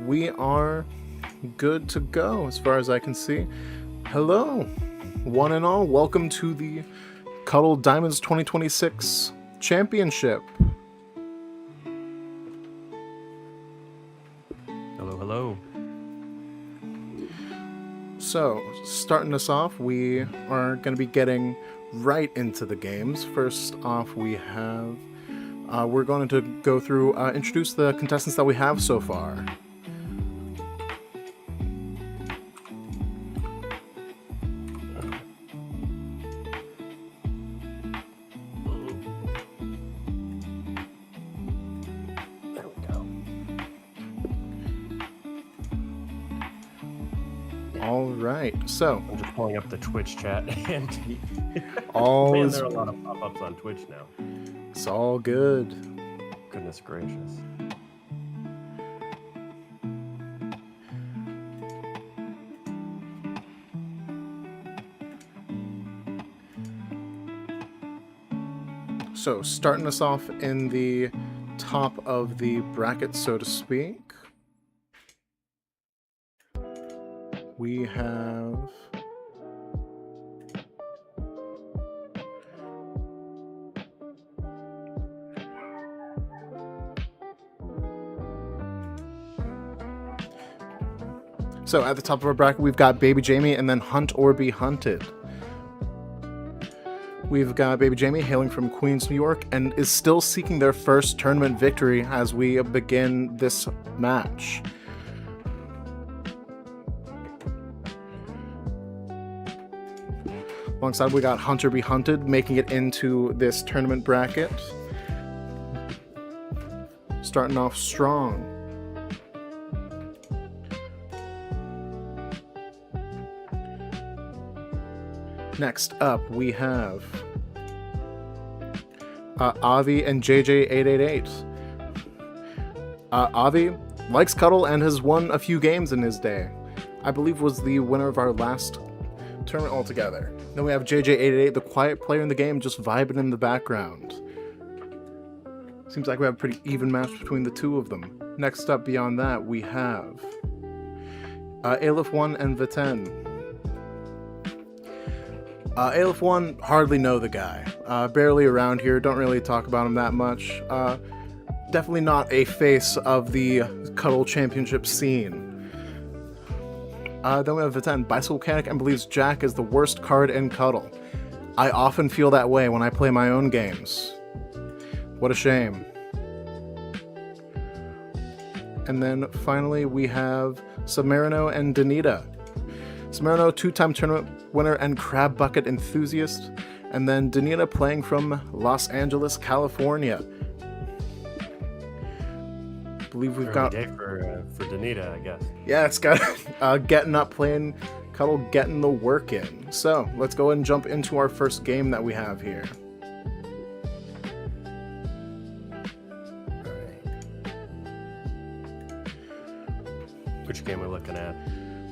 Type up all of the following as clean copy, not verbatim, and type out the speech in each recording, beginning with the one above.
we are good to go as far as I can see. Hello, one and all. Welcome to the Cuttle Diamonds 2026 Championship. Hello, hello. So, starting us off, we are going to be getting right into the games. First off, we have... we're going to go through, introduce the contestants that we have so far. There we go. All right, so... I'm just pulling up the Twitch chat, and all there are a lot of pop-ups on Twitch now. It's all good. Goodness gracious. So, starting us off in the top of the bracket, so to speak, we have... So, at the top of our bracket, we've got bbjme and then HuntOrBeHunted. We've got bbjme hailing from Queens, New York, and is still seeking their first tournament victory as we begin this match. Alongside, we got HuntOrBeHunted making it into this tournament bracket. Starting off strong. Next up, we have Avi and JJ888. Avi likes Cuttle and has won a few games in his day. I believe was the winner of our last tournament altogether. Then we have JJ888, the quiet player in the game, just vibing in the background. Seems like we have a pretty even match between the two of them. Next up, beyond that, we have Aleph1 and Veten. Aleph1, hardly know the guy. Barely around here, don't really talk about him that much. Definitely not a face of the Cuttle Championship scene. Then we have Veten, bicycle mechanic, and believes Jack is the worst card in Cuttle. I often feel that way when I play my own games. What a shame. And then finally we have SUBMARINO and Danita. SUBMARINO, two-time tournament winner and crab bucket enthusiast, and then Danita playing from Los Angeles, California. I believe we've got day for Danita, I guess. Yeah, it's got getting up, playing Cuttle, getting the work in. So let's go ahead and jump into our first game that we have here. All right. Which game are we looking at?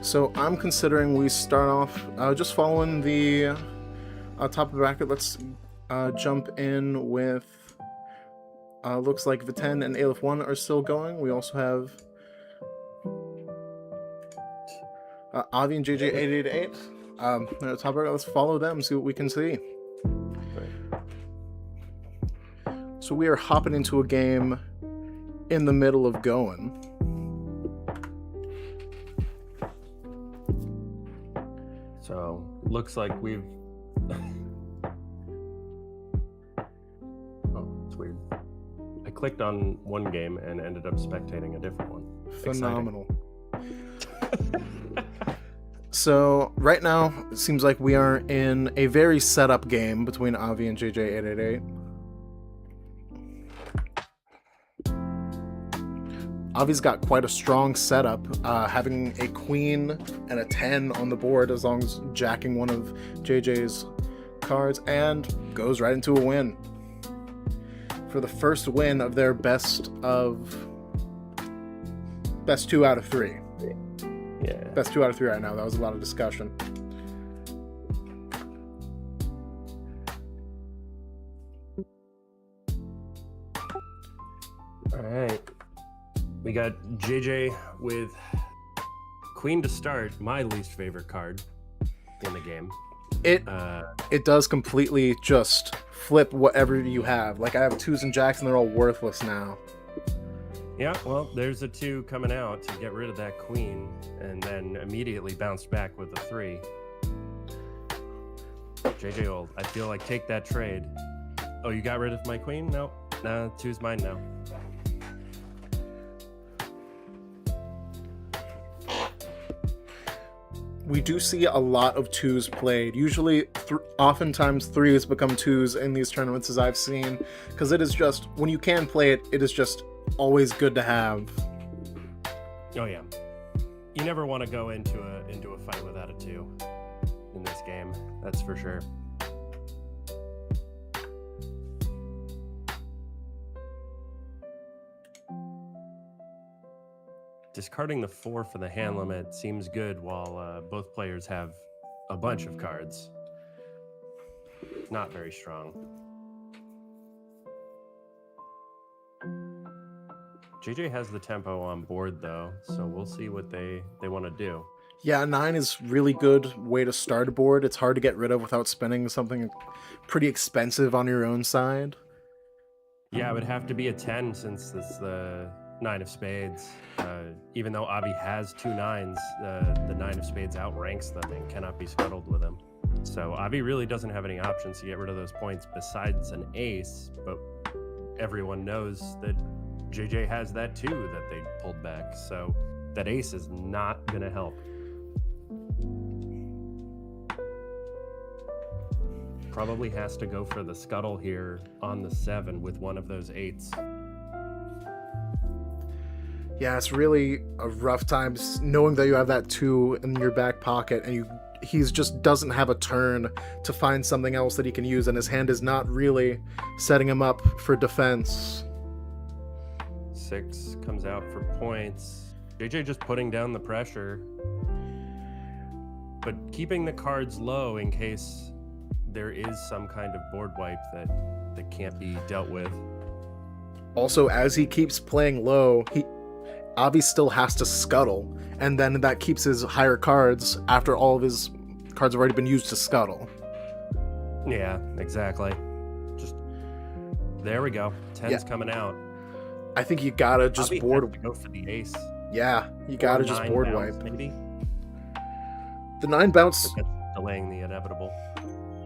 So I'm considering we start off just following the top of the bracket. Let's jump in with, looks like Veten and Aleph1 are still going. We also have Avi and JJ888. At the top of the bracket. Let's follow them, see what we can see. Right. So we are hopping into a game in the middle of going. So, looks like we've... Oh, it's weird. I clicked on one game and ended up spectating a different one. Phenomenal. So, right now, it seems like we are in a very set-up game between Avi and JJ888. Avi's got quite a strong setup, having a queen and a 10 on the board as long as jacking one of JJ's cards, and goes right into a win. For the first win of their best 2 out of 3. Yeah. Best 2 out of 3 right now. That was a lot of discussion. All right. We got JJ with queen to start, my least favorite card in the game. It does completely just flip whatever you have. Like I have 2s and jacks and they're all worthless now. Yeah, well, there's a 2 coming out to get rid of that queen, and then immediately bounced back with a 3. JJ Old, I feel like take that trade. Oh, you got rid of my queen? No, nah, 2's mine now. We do see a lot of 2s played. Usually, oftentimes 3s become 2s in these tournaments, as I've seen, because it is just, when you can play it, it is just always good to have. Oh yeah, you never want to go into a fight without a 2 in this game. That's for sure. Discarding the 4 for the hand limit seems good while both players have a bunch of cards. Not very strong. JJ has the tempo on board though, so we'll see what they want to do. Yeah, 9 is really good way to start a board. It's hard to get rid of without spending something pretty expensive on your own side. Yeah, it would have to be a 10 since it's the 9 of spades. Even though Avi has 2 9s, the 9 of spades outranks them and cannot be scuttled with him. So Avi really doesn't have any options to get rid of those points besides an ace, but everyone knows that JJ has that too that they pulled back. So that ace is not going to help. Probably has to go for the scuttle here on the 7 with one of those 8s. Yeah, it's really a rough time knowing that you have that 2 in your back pocket and he's just doesn't have a turn to find something else that he can use, and his hand is not really setting him up for defense. 6 comes out for points. JJ just putting down the pressure, but keeping the cards low in case there is some kind of board wipe that can't be dealt with. Also, as he keeps playing low, Avi still has to scuttle, and then that keeps his higher cards after all of his cards have already been used to scuttle. Yeah, exactly. Just there we go. 10's coming out. I think you gotta just Avi board. has to go for the ace. Yeah, you gotta just board bounce, wipe. Maybe The 9 bounce. that's delaying the inevitable.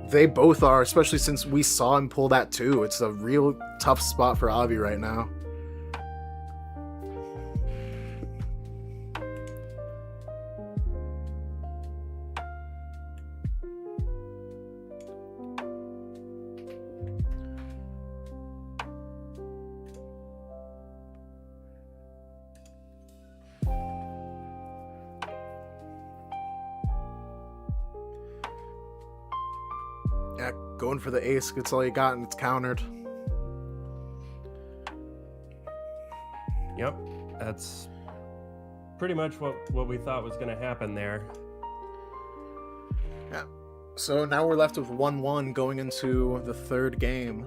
They both are, especially since we saw him pull that 2. It's a real tough spot for Avi right now. Yeah, going for the ace, it's all you got, and it's countered. Yep, that's pretty much what we thought was going to happen there. Yeah. So now we're left with 1-1 going into the 3rd game.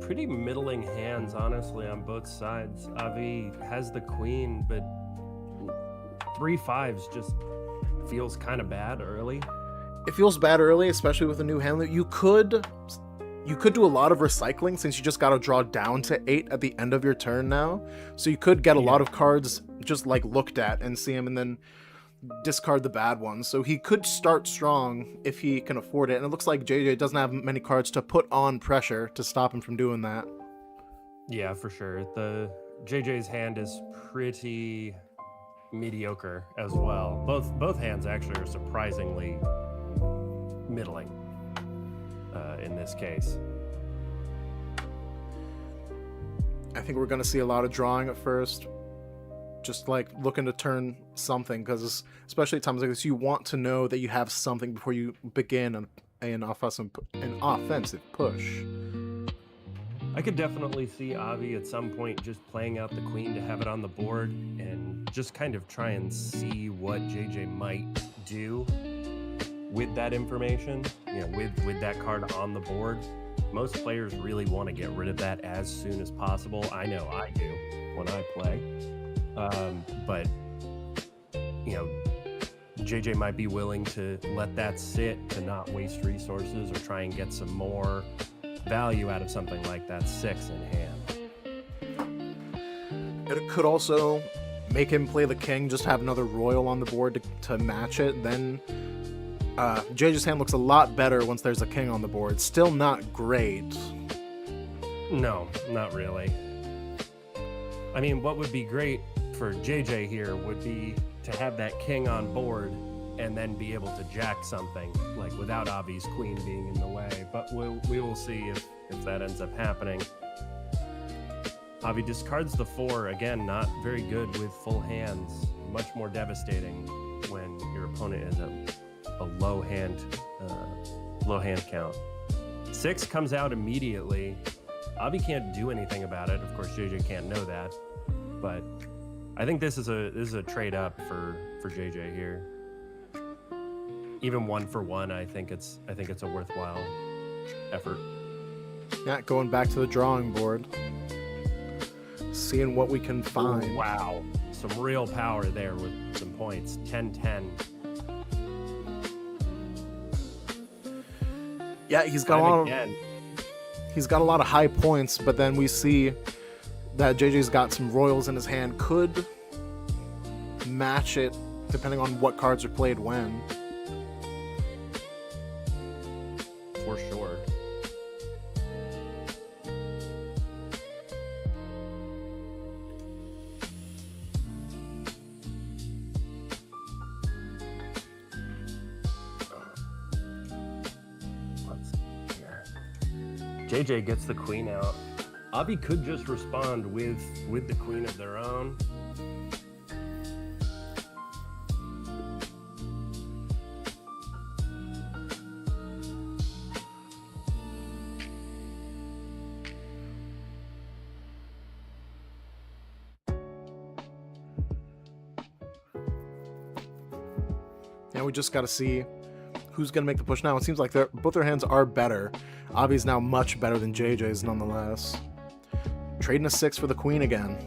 Pretty middling hands, honestly, on both sides. Avi has the queen, but 3 5s just feels kind of bad early. It feels bad early, especially with a new handler. You could do a lot of recycling since you just got to draw down to 8 at the end of your turn now. So you could get a lot of cards just like looked at and see them and then discard the bad ones. So he could start strong if he can afford it. And it looks like JJ doesn't have many cards to put on pressure to stop him from doing that. Yeah, for sure. The JJ's hand is pretty mediocre as well. Both hands actually are surprisingly middling in this case. I think we're going to see a lot of drawing at first. Just like looking to turn something, because especially at times like this, you want to know that you have something before you begin an offensive push. I could definitely see Avi at some point just playing out the queen to have it on the board and just kind of try and see what JJ might do with that information, with that card on the board. most players really want to get rid of that as soon as possible. I know I do when I play. But, you know, JJ might be willing to let that sit to not waste resources or try and get some more value out of something like that 6 in hand. It could also make him play the king, just have another royal on the board to match it. Then JJ's hand looks a lot better once there's a king on the board. Still not great. No, not really. I mean, what would be great for JJ here would be to have that king on board and then be able to jack something, like without Avi's queen being in the way. But we will see if that ends up happening. Avi discards the 4. Again, not very good with full hands. Much more devastating when your opponent is at a low hand count. 6 comes out immediately. Avi can't do anything about it. Of course, JJ can't know that. But I think this is a trade up for JJ here. Even 1 for 1, I think it's a worthwhile effort. Yeah, going back to the drawing board, seeing what we can find. Ooh, wow, some real power there with some points. 10-10. Yeah, he's got a lot of high points, but then we see that JJ's got some royals in his hand. Could match it depending on what cards are played when. For sure. Let's see here. JJ gets the queen out. Avi could just respond with the queen of their own. Yeah, we just got to see who's going to make the push now. It seems like both their hands are better. Avi's now much better than JJ's nonetheless. Trading a 6 for the queen again.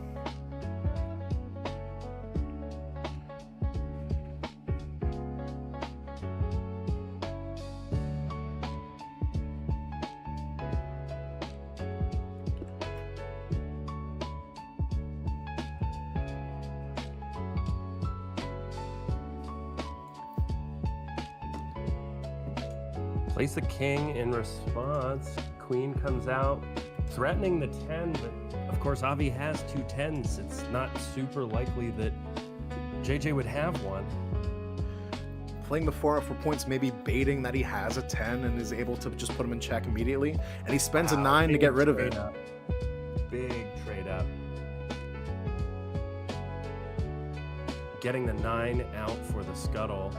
Plays the king in response. Queen comes out, threatening the 10, but of course Avi has 2 10s. It's not super likely that JJ would have one. Playing the 4 out for points, maybe baiting that he has a 10 and is able to just put him in check immediately. And he spends a 9 to get rid of it. Big trade up. Getting the 9 out for the scuttle.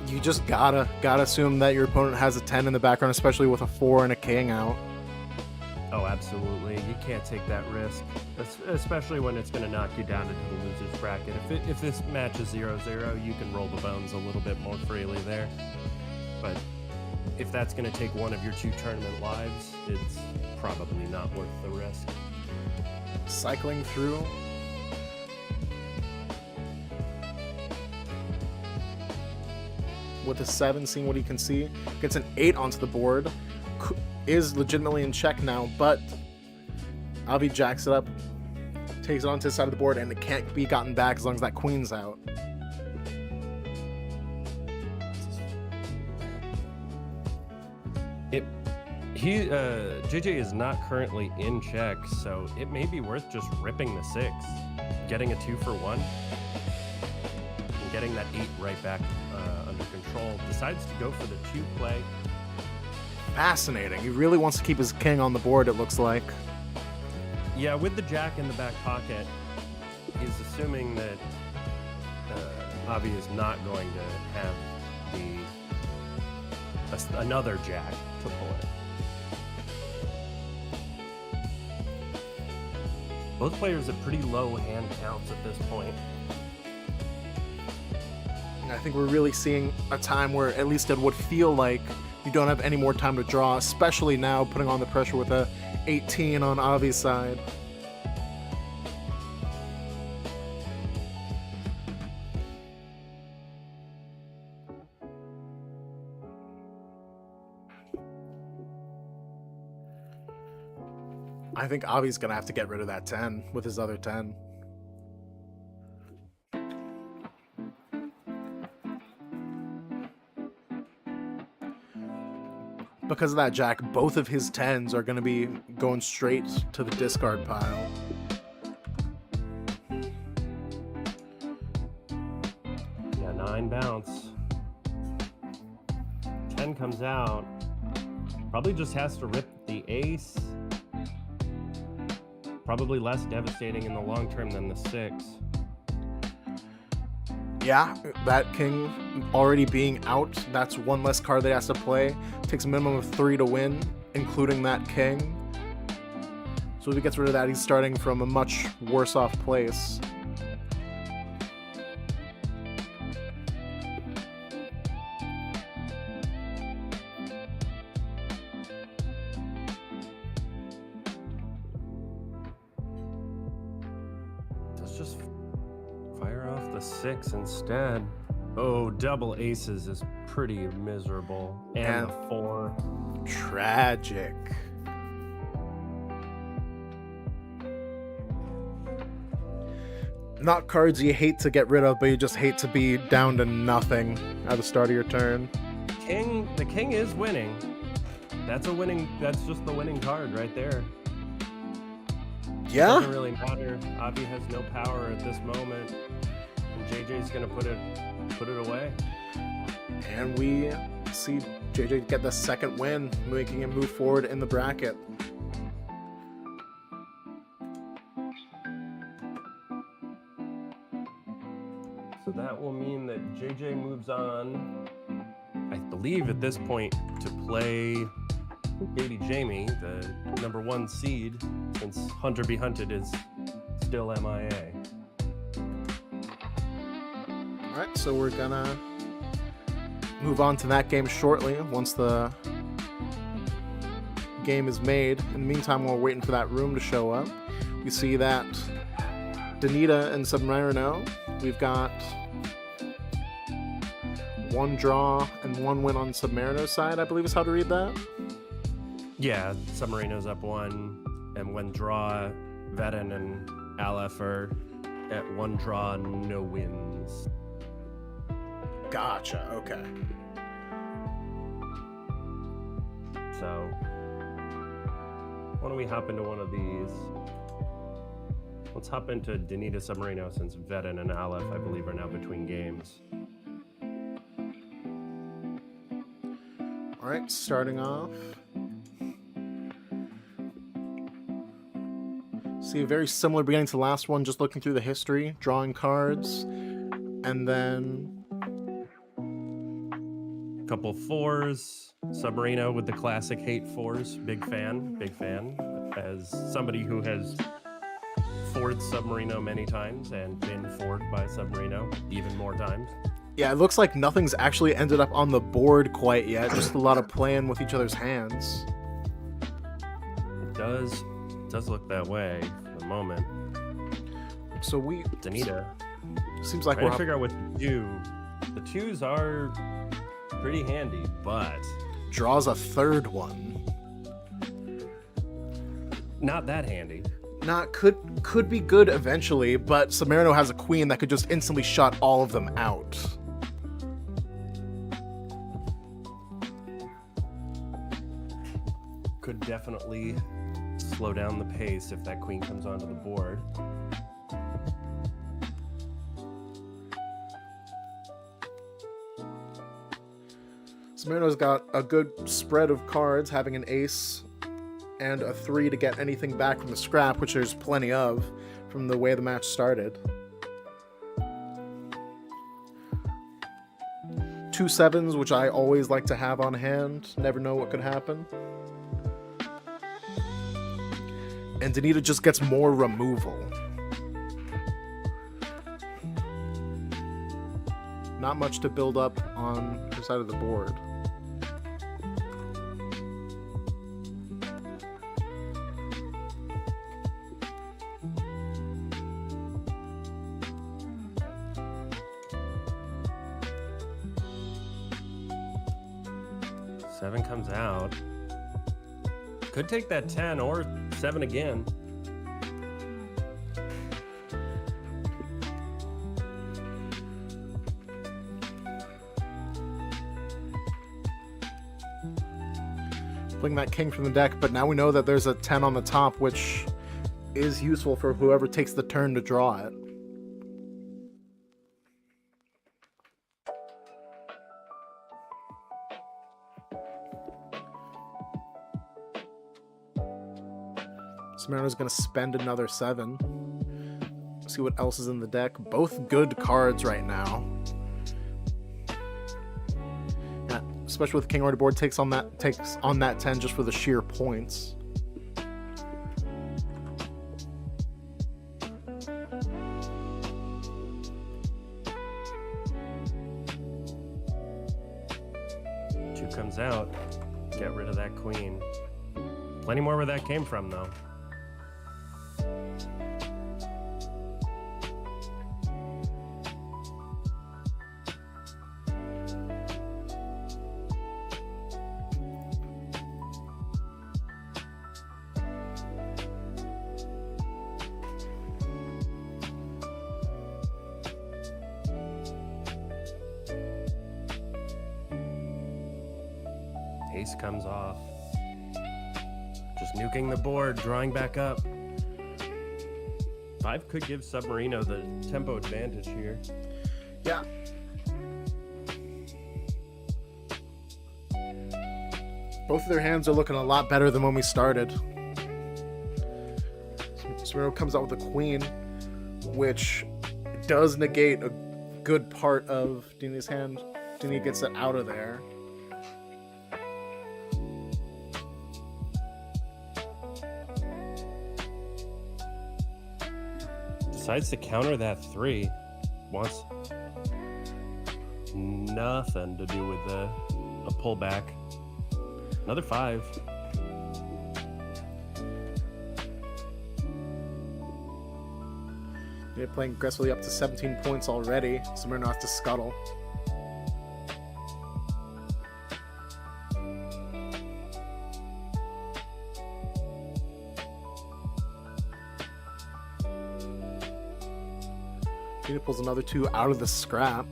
You just gotta assume that your opponent has a 10 in the background, especially with a 4 and a king out. Oh, absolutely. You can't take that risk, especially when it's going to knock you down into the loser's bracket. If this match is 0-0, you can roll the bones a little bit more freely there. But if that's going to take one of your 2 tournament lives, it's probably not worth the risk. Cycling through. With a 7, seeing what he can see. Gets an 8 onto the board. Is legitimately in check now, but Avi jacks it up, takes it onto his side of the board, and it can't be gotten back as long as that queen's out. JJ is not currently in check, so it may be worth just ripping the 6, getting a 2 for 1, and getting that 8 right back under control. Decides to go for the 2 play. Fascinating. He really wants to keep his king on the board, it looks like. Yeah, with the jack in the back pocket, he's assuming that Avi is not going to have another jack to pull it. Both players at pretty low hand counts at this point. I think we're really seeing a time where, at least it would feel like, you don't have any more time to draw, especially now putting on the pressure with a 18 on Avi's side. I think Avi's gonna have to get rid of that 10 with his other 10. Because of that jack, both of his 10s are going to be going straight to the discard pile. Yeah, 9 bounce. 10 comes out. Probably just has to rip the ace. Probably less devastating in the long term than the 6. Yeah, that king already being out, that's one less card that he has to play. Takes a minimum of 3 to win, including that king. So if he gets rid of that, he's starting from a much worse off place. Let's just fire off the 6 instead. Oh, double aces is pretty miserable. And the 4. Tragic. Not cards you hate to get rid of, but you just hate to be down to nothing at the start of your turn. The king is winning. That's a winning. That's just the winning card right there. Yeah. It doesn't really matter. Avi has no power at this moment, and JJ's gonna put it away. And we see JJ get the second win, making him move forward in the bracket. So that will mean that JJ moves on, I believe at this point, to play bbjme, the #1 seed, since HuntOrBeHunted is still MIA. Alright, so we're gonna move on to that game shortly, once the game is made. In the meantime, while we're waiting for that room to show up, we see that danita and SUBMARINO, we've got 1 draw and 1 win on SUBMARINO's side, I believe is how to read that. Yeah, SUBMARINO's up 1, and when draw, Veten and Aleph are at 1 draw, no wins. Gotcha, okay. So, why don't we hop into one of these? Let's hop into danita SUBMARINO, since Veten and Aleph, I believe, are now between games. Alright, starting off. See a very similar beginning to the last one, just looking through the history, drawing cards, and then Couple 4s. SUBMARINO with the classic hate 4s. Big fan. As somebody who has forward SUBMARINO many times and been forward by SUBMARINO even more times. yeah, it looks like nothing's actually ended up on the board quite yet, just a lot of playing with each other's hands. It does look that way for the moment. So we... danita. Seems like Trying we're... to figure out what to do. The 2s are pretty handy, but draws a 3rd one. not that handy. Could be good eventually, but SUBMARINO has a queen that could just instantly shut all of them out. Could definitely slow down the pace if that queen comes onto the board. SUBMARINO's got a good spread of cards, having an ace and a 3 to get anything back from the scrap, which there's plenty of from the way the match started. 2 7s, which I always like to have on hand. Never know what could happen. And Danita just gets more removal. Not much to build up on her side of the board. Seven comes out. Could take that 10 or 7 again. Pulling that king from the deck, but now we know that there's a 10 on the top, which is useful for whoever takes the turn to draw it. Submarino's going to spend another 7. See what else is in the deck. Both good cards right now. Yeah, especially with King already board, takes on that 10 just for the sheer points. Two comes out. Get rid of that queen. Plenty more where that came from, though. Ace comes off. Just nuking the board, drawing back up. 5 could give Submarino the tempo advantage here. Yeah. Both of their hands are looking a lot better than when we started. Submarino comes out with a queen, which does negate a good part of Danita's hand. Danita gets it out of there. Decides to counter that 3. Wants nothing to do with a pullback. Another 5. They're playing aggressively up to 17 points already. Submarino has to scuttle. He pulls another 2 out of the scrap.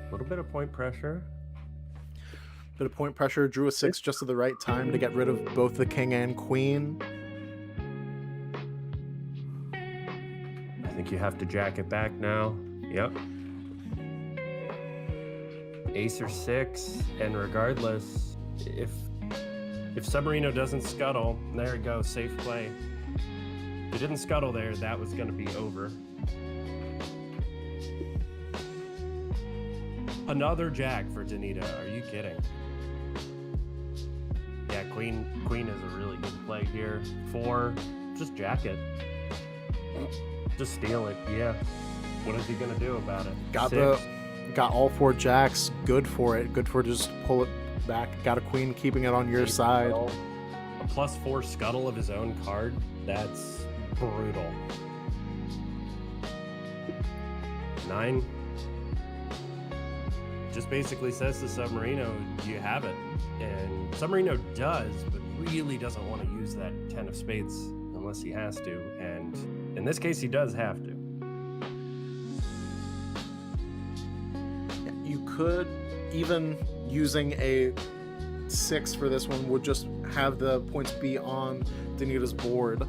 A little bit of point pressure. Bit of point pressure, drew a 6 just at the right time to get rid of both the king and queen. I think you have to jack it back now. Yep. Ace or 6, and regardless, if Submarino doesn't scuttle, there it goes, safe play. If he didn't scuttle there, that was going to be over. Another jack for Danita. Are you kidding? Yeah, queen is a really good play here. 4, just jack it. Just steal it. Yeah. What is he gonna do about it? Got all 4 jacks. Good for it. Good for just pull it back. Got a queen, keeping it on your side. A +4 scuttle of his own card. That's brutal. 9. Just basically says to Submarino, you have it. And Submarino does, but really doesn't want to use that 10 of spades unless he has to. And in this case, he does have to. You could, even using a 6 for this one, would just have the points be on Danita's board.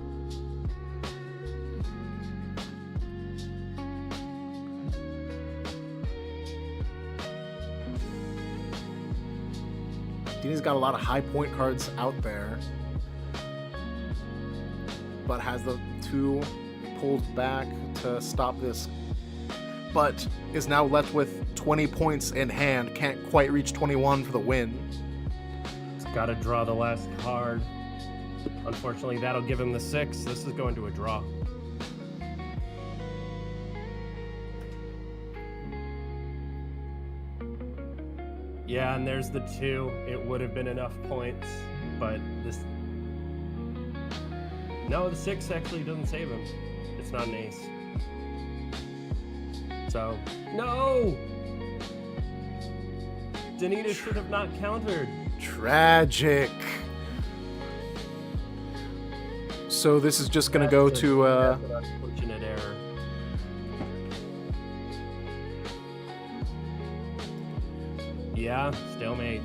Dini's got a lot of high point cards out there, but has the 2 pulled back to stop this, but is now left with 20 points in hand, can't quite reach 21 for the win. He's got to draw the last card. Unfortunately, that'll give him the 6. This is going to a draw. Yeah, and there's the 2. It would have been enough points, but this... No, the 6 actually doesn't save him. It's not an ace. So, no! Danita should have not countered. Tragic. So this is just going to go to... That's an unfortunate error. Yeah, stalemate.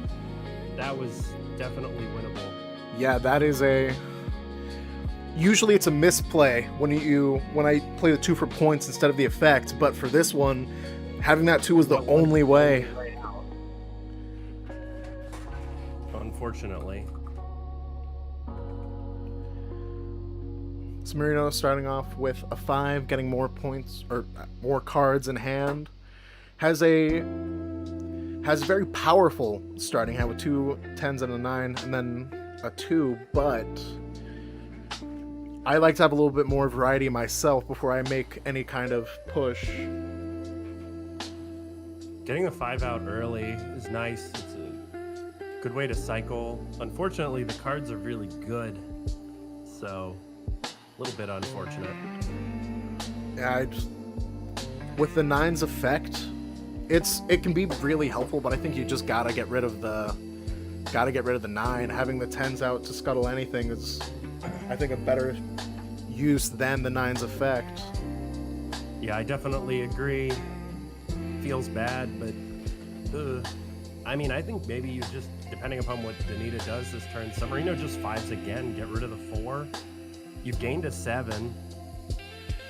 That was definitely winnable. Yeah, that is a... Usually it's a misplay when I play the 2 for points instead of the effect, but for this one, having that 2 was the only way. Unfortunately. SUBMARINO starting off with a 5, getting more points or more cards in hand. Has very powerful starting hand with 2 10s and a 9, and then a 2, but I like to have a little bit more variety myself before I make any kind of push. Getting the 5 out early is nice. It's a good way to cycle. Unfortunately, the cards are really good, so a little bit unfortunate. Yeah, with the 9's effect, it can be really helpful, but I think you just gotta get rid of the 9. Having the 10s out to scuttle anything is, I think, a better use than the 9's effect. Yeah, I definitely agree. Feels bad, but I mean, I think maybe you just, depending upon what Danita does this turn, SUBMARINO just 5s again, get rid of the 4. You've gained a 7.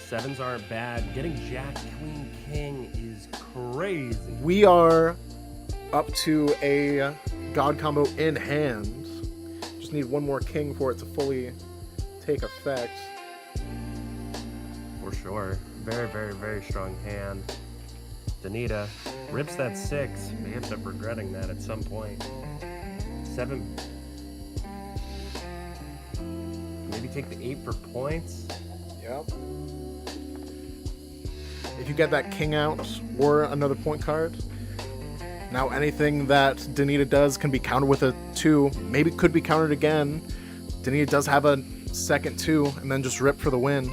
7s aren't bad. Getting Jack, Queen, King is crazy. We are up to a God combo in hand. Just need one more King for it to fully take effect. For sure. Very, very, very strong hand. Danita rips that 6. May end up regretting that at some point. 7. Maybe take the 8 for points. Yep. If you get that King out or another point card, now anything that Danita does can be countered with a 2. Maybe could be countered again. Danita does have a second 2, and then just rip for the win.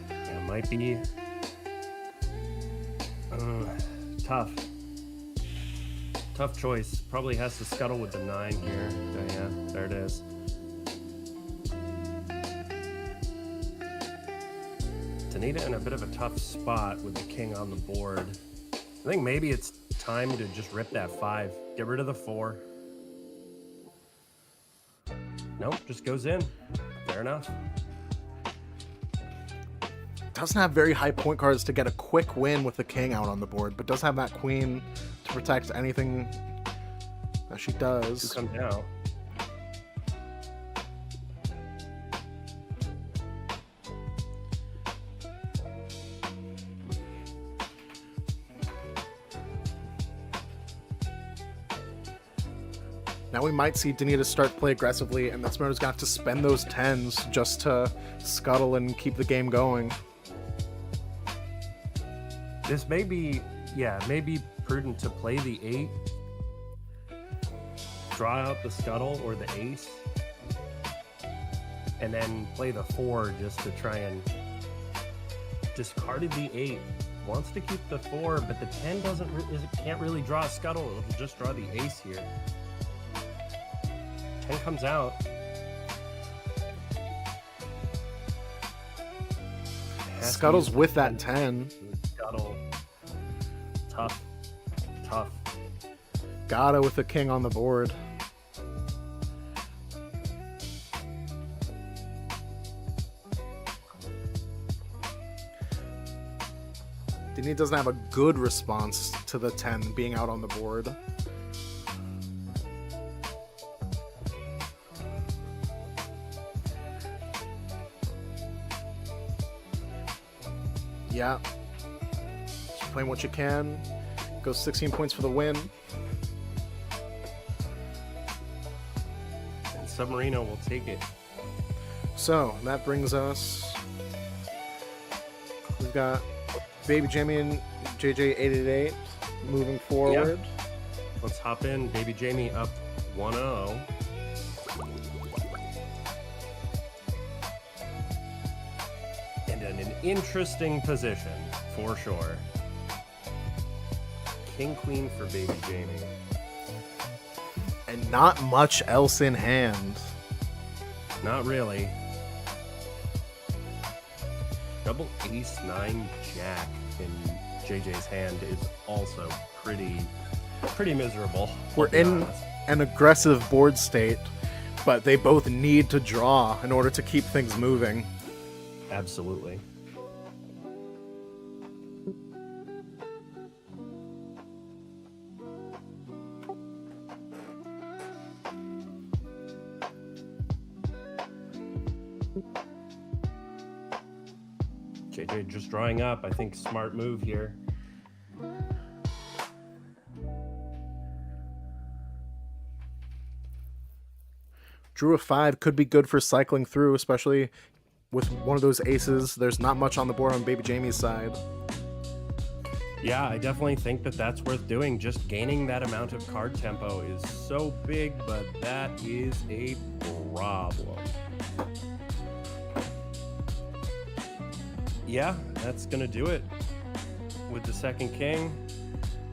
It might be tough. Tough choice. Probably has to scuttle with the 9 here. Yeah, there it is. Danita in a bit of a tough spot with the King on the board. I think maybe it's time to just rip that 5. Get rid of the 4. Nope, just goes in. Fair enough. Doesn't have very high point cards to get a quick win with the King out on the board, but does have that Queen to protect anything that she does. Who comes out? Now we might see Danita start to play aggressively, and that's SUBMARINO's gonna have to spend those 10s just to scuttle and keep the game going. This may be, yeah, may be prudent to play the 8, draw out the scuttle or the ace, and then play the 4 just to try and discarded the 8. Wants to keep the 4, but the 10 can't really draw a scuttle. It'll just draw the ace here. 10 comes out. Scuttles with that 10. Scuttle. Tough. Tough. Gotta with the King on the board. And he doesn't have a good response to the 10 being out on the board. Yeah. Just playing what you can. Goes 16 points for the win. And Submarino will take it. So, that brings us... We've got bbjme and JJ888 moving forward. Yeah. Let's hop in. bbjme up 1-0. And in an interesting position, for sure. King Queen for bbjme. And not much else in hand. Not really. Double ace 9 jack in JJ's hand is also pretty miserable. We're in an aggressive board state, but they both need to draw in order to keep things moving. Absolutely. JJ just drawing up. I think smart move here. Drew a 5 could be good for cycling through, especially with one of those aces. There's not much on the board on bbjme's side. Yeah, I definitely think that that's worth doing. Just gaining that amount of card tempo is so big, but that is a problem. Yeah, that's gonna do it with the second king.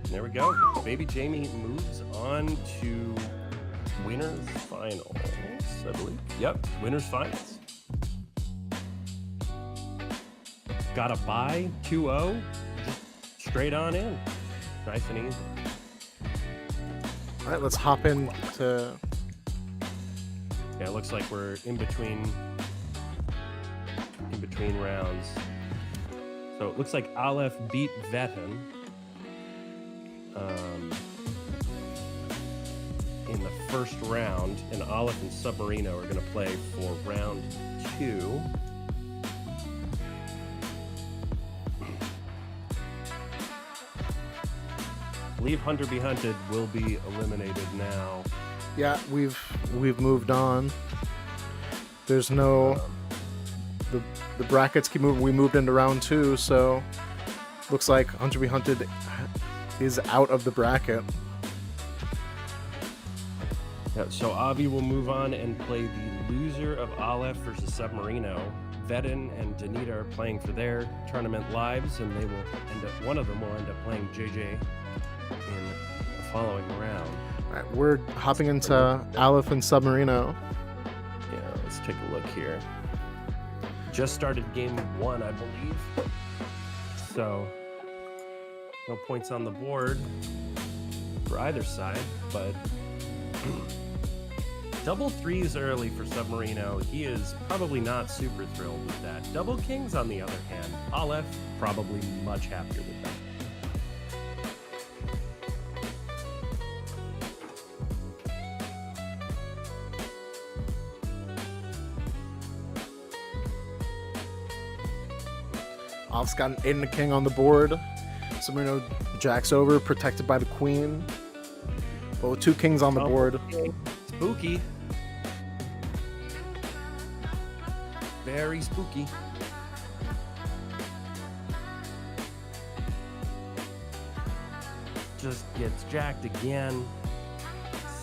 There we go. bbjme moves on to winners finals, I believe. Yep, winners finals. Got a bye 2-0, just straight on in. Nice and easy. All right, let's hop into... Yeah, it looks like we're in between rounds. So it looks like Aleph beat Veten in the first round, and Aleph and Submarino are going to play for round 2. I believe HuntOrBeHunted will be eliminated now. Yeah, we've moved on. There's no... The brackets keep moving. We moved into round 2, so looks like HuntOrBeHunted is out of the bracket. Yeah, so Avi will move on and play the loser of Aleph versus Submarino. Veten and Danita are playing for their tournament lives, and they will end up. One of them will end up playing JJ in the following round. All right, we're hopping into Aleph and Submarino. Yeah, let's take a look here. Just started game 1, I believe. So, no points on the board for either side, but double 3s early for Submarino. He is probably not super thrilled with that. Double kings, on the other hand, Aleph probably much happier with that. Alf's got an 8 and a king on the board. Submarino jacks over, protected by the queen. But with 2 kings on the board. Spooky. Very spooky. Just gets jacked again.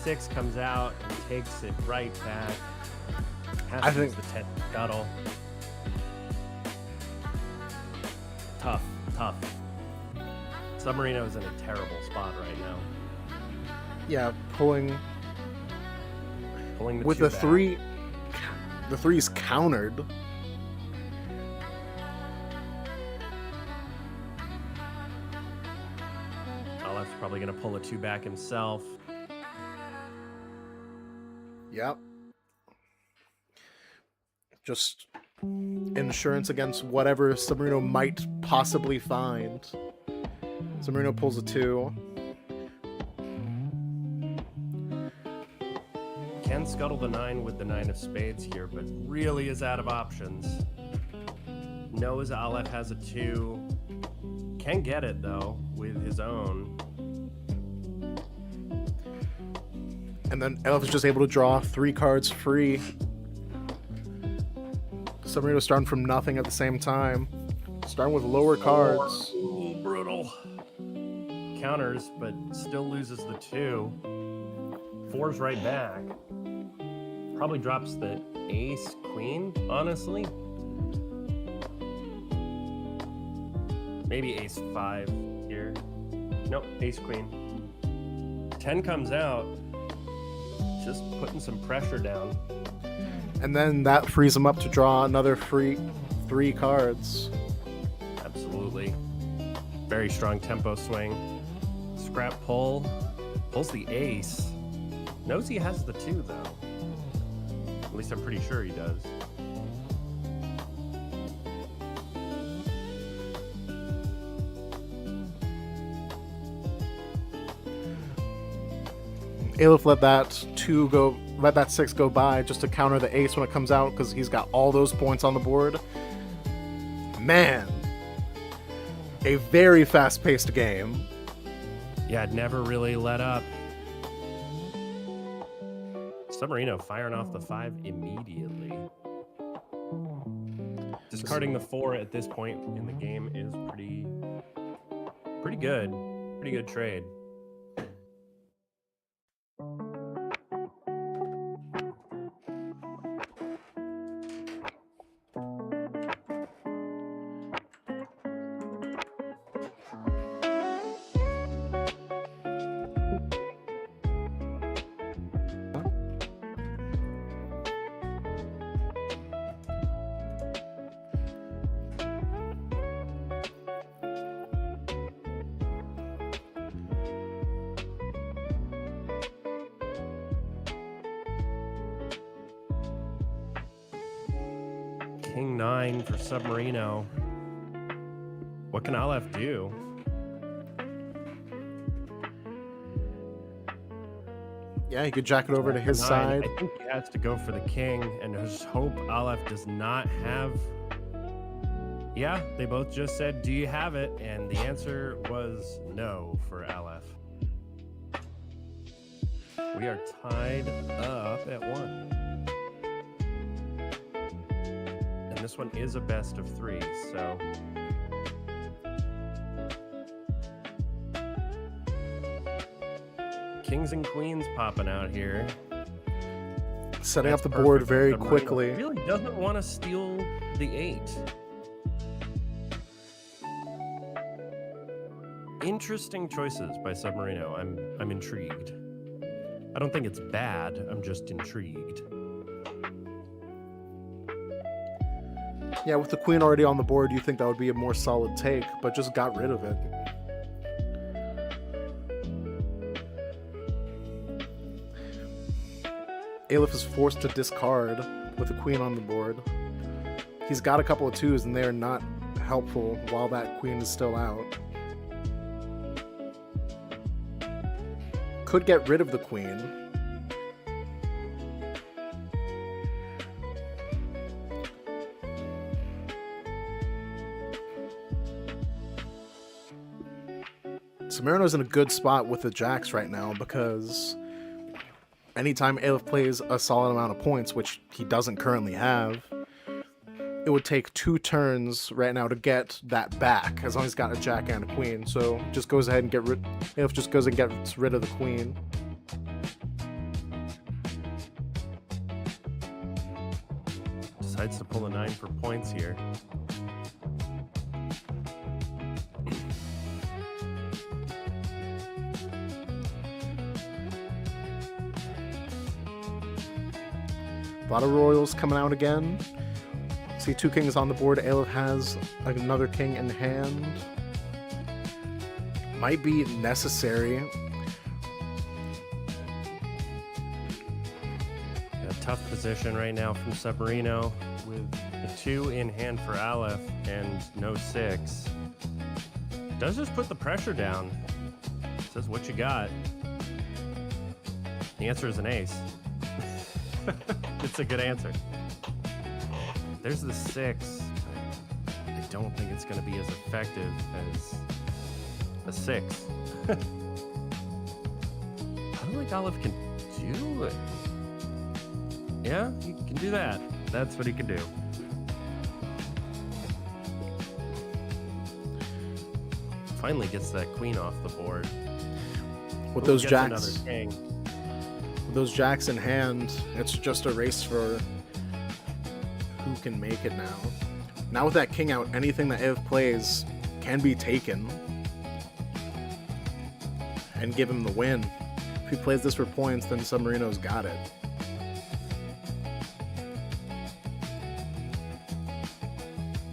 6 comes out and takes it right back. I think the 10 scuttle. Tough. Submarino is in a terrible spot right now. Yeah, pulling the with 2 the back. 3. The 3's countered. Aleph's probably going to pull a 2 back himself. Yep. Just insurance against whatever Submarino might possibly find. Submarino pulls a 2. Can scuttle the 9 with the 9 of spades here, but really is out of options. Knows Aleph has a 2. Can get it, though, with his own. And then Aleph is just able to draw 3 cards free. Submarino starting from nothing at the same time. Starting with lower cards. Ooh, brutal. Counters, but still loses the 2. 4's right back. Probably drops the ace, queen, honestly. Maybe ace 5 here. Nope, ace queen. 10 comes out. Just putting some pressure down. And then that frees him up to draw another free 3 cards. Absolutely. Very strong tempo swing. Scrap pull. Pulls the ace. Knows he has the 2, though. At least I'm pretty sure he does. Aleph let that 6 go by just to counter the ace when it comes out because he's got all those points on the board. Man, a very fast-paced game. Yeah, it never really let up. Submarino firing off the 5 immediately. Discarding the 4 at this point in the game is pretty good. Pretty good trade. King 9 for Submarino. What can Aleph do? Yeah, he could jack it over to his 9, side. I think he has to go for the king and just hope Aleph does not have... Yeah, they both just said, do you have it? And the answer was no for Aleph. We are tied up at 1. And this one is a best of 3, so... Kings and queens popping out here. Setting That's up the board perfect. very Submarino quickly. really doesn't want to steal the 8. Interesting choices by Submarino. I'm intrigued. I don't think it's bad. I'm just intrigued. Yeah, with the queen already on the board, you think that would be a more solid take, but just got rid of it. Aleph is forced to discard with the queen on the board. He's got a couple of 2s, and they are not helpful while that queen is still out. Could get rid of the queen. Submarino's in a good spot with the jacks right now because anytime Aleph plays a solid amount of points, which he doesn't currently have, it would take 2 turns right now to get that back, as long as he's got a jack and a queen. So just goes ahead and Aleph just goes and gets rid of the queen. Decides to pull a 9 for points here. A lot of royals coming out again. See 2 kings on the board. Aleph has another king in hand. Might be necessary. A tough position right now from Submarino with the 2 in hand for Aleph and no 6. It does just put the pressure down. It says what you got. The answer is an ace. It's a good answer. There's the 6. I don't think it's going to be as effective as a 6. I don't think Olive can do it. Yeah, he can do that. That's what he can do. Finally gets that queen off the board. With those Gets jacks, another king. with those jacks in hand, it's just a race for who can make it now. Now with that king out, anything that Ev plays can be taken and give him the win. If he plays this for points, then SUBMARINO's got it.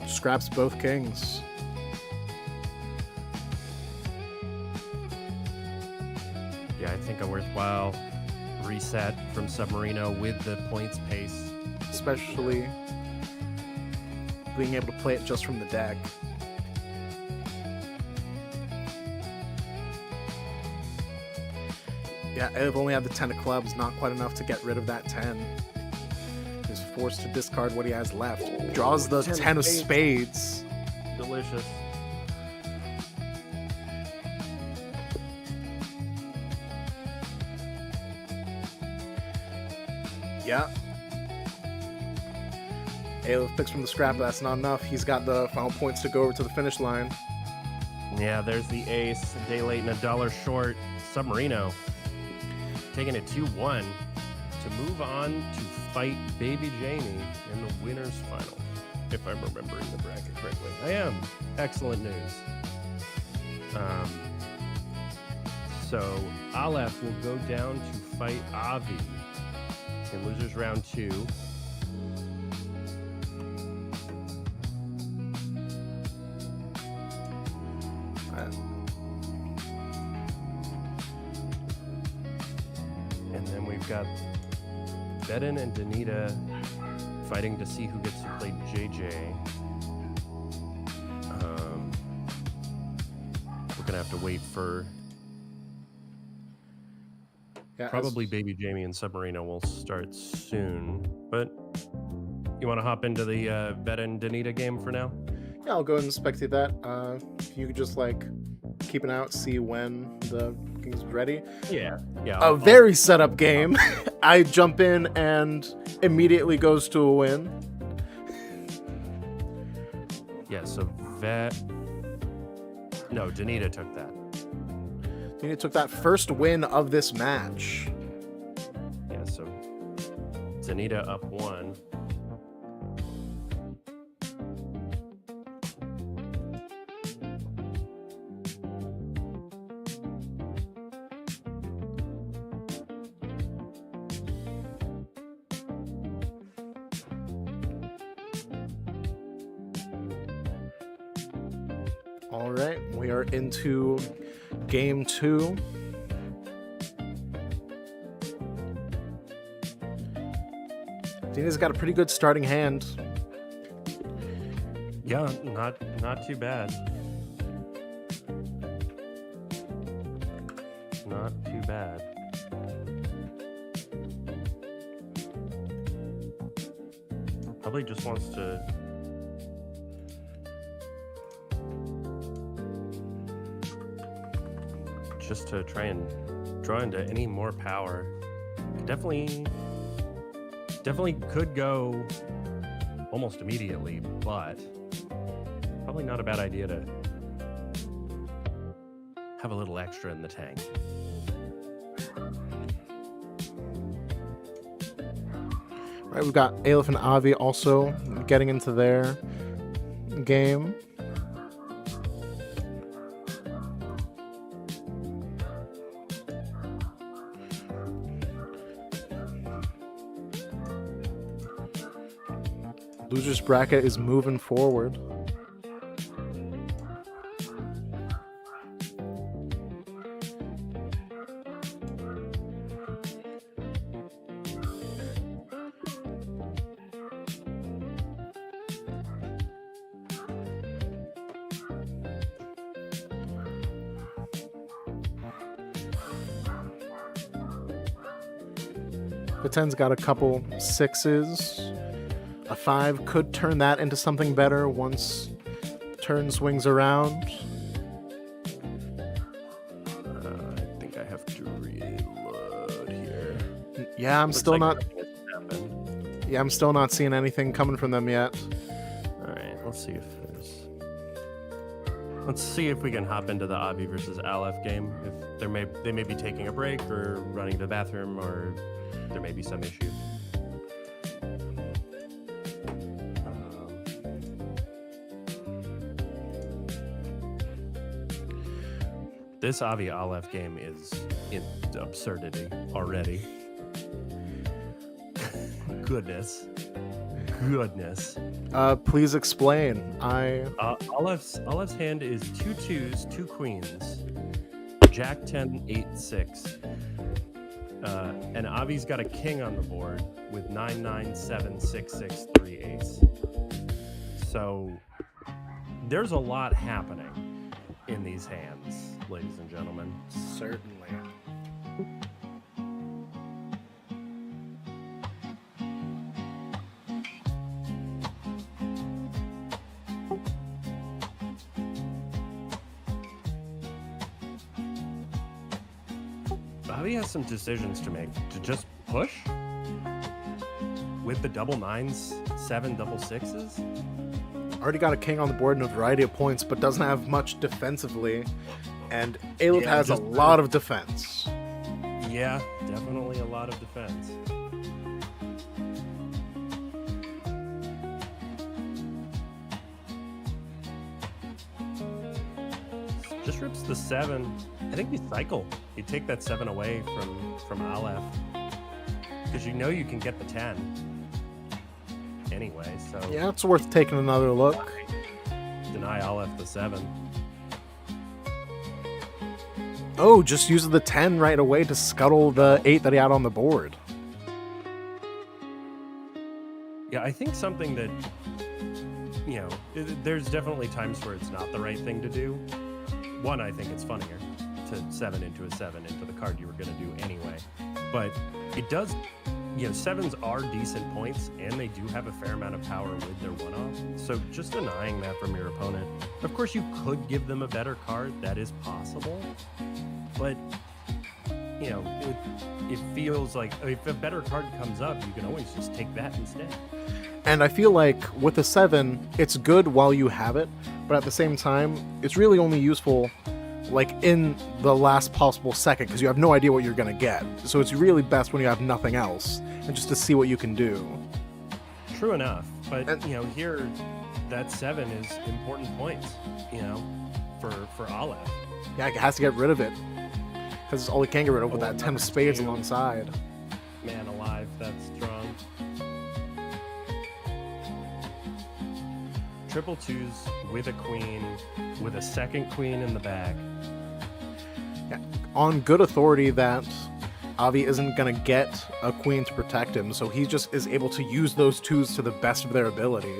Scraps both kings. Yeah, I think a worthwhile reset from SUBMARINO with the points pace. Especially being able to play it just from the deck. Yeah, Ev only had the 10 of clubs, not quite enough to get rid of that 10. He's forced to discard what he has left. Draws the 10 of spades. Delicious. Yeah. Aelif picks from the scrap, but that's not enough. He's got the final points to go over to the finish line. Yeah, there's the ace. A day late and $1 short. SUBMARINO taking it 2-1 to move on to fight bbjme in the winner's final. If I'm remembering the bracket correctly. I am. Excellent news. So Aleph will go down to fight Avi in losers round 2. And then we've got Veten and Danita fighting to see who gets to play JJ. We're gonna have to wait for probably bbjme and SUBMARINO will start soon. But you want to hop into the Veten Danita game for now? Yeah, I'll go ahead and spectate that. If you could just like keep an eye out, see when the king's ready. Yeah. A very setup game. I jump in and immediately goes to a win. Yeah, so Danita took that. Danita took that first win of this match. Yeah, so Danita up 1. All right, we are into game 2. Dina's got a pretty good starting hand. Yeah, not too bad. Not too bad. Probably just wants to try and draw into any more power. Definitely could go almost immediately, but probably not a bad idea to have a little extra in the tank. All right, we've got Aleph and Avi also getting into their game. Loser's bracket is moving forward. Veten's got a couple 6s. A 5 could turn that into something better once turn swings around. I think I have to reload here. Yeah, I'm Looks still like not. nothing has happened. Yeah, I'm still not seeing anything coming from them yet. All right, let's see if we can hop into the Avi versus Aleph game. If they may be taking a break or running to the bathroom, or there may be some issue. This Avi Aleph game is in absurdity already. Goodness. Please explain. Aleph's hand is 2 2s, 2 queens, Jack 10, 8, 6. And Avi's got a king on the board with 9 9 7 6 6 3 ace. So there's a lot happening in these hands, ladies and gentlemen. Certainly. Avi has some decisions to make. To just push with the double 9s, 7 double 6s. Already got a king on the board and a variety of points, but doesn't have much defensively. And Aleph has a lot of defense. Yeah, definitely a lot of defense. Just rips the 7. I think you cycle. You take that 7 away from Aleph, because you know you can get the 10 anyway. So Yeah, it's worth taking another look. deny Aleph the 7. Oh, just uses the 10 right away to scuttle the 8 that he had on the board. Yeah, I think something that, there's definitely times where it's not the right thing to do. One, I think it's funnier to 7 into a 7 into the card you were going to do anyway. But it does, 7s are decent points, and they do have a fair amount of power with their one-off. So just denying that from your opponent. Of course, you could give them a better card. That is possible. But, it feels like if a better card comes up, you can always just take that instead. And I feel like with a 7, it's good while you have it, but at the same time, it's really only useful like in the last possible second, because you have no idea what you're going to get. So it's really best when you have nothing else, and just to see what you can do. True enough. But, here, that 7 is important points, for Aleph. Yeah, he has to get rid of it, because it's all he can get rid of with that 10 of spades alongside. Man alive, that's strong. Triple 2s with a queen, with a second queen in the bag. Yeah, on good authority that Avi isn't going to get a queen to protect him, so he just is able to use those 2s to the best of their ability.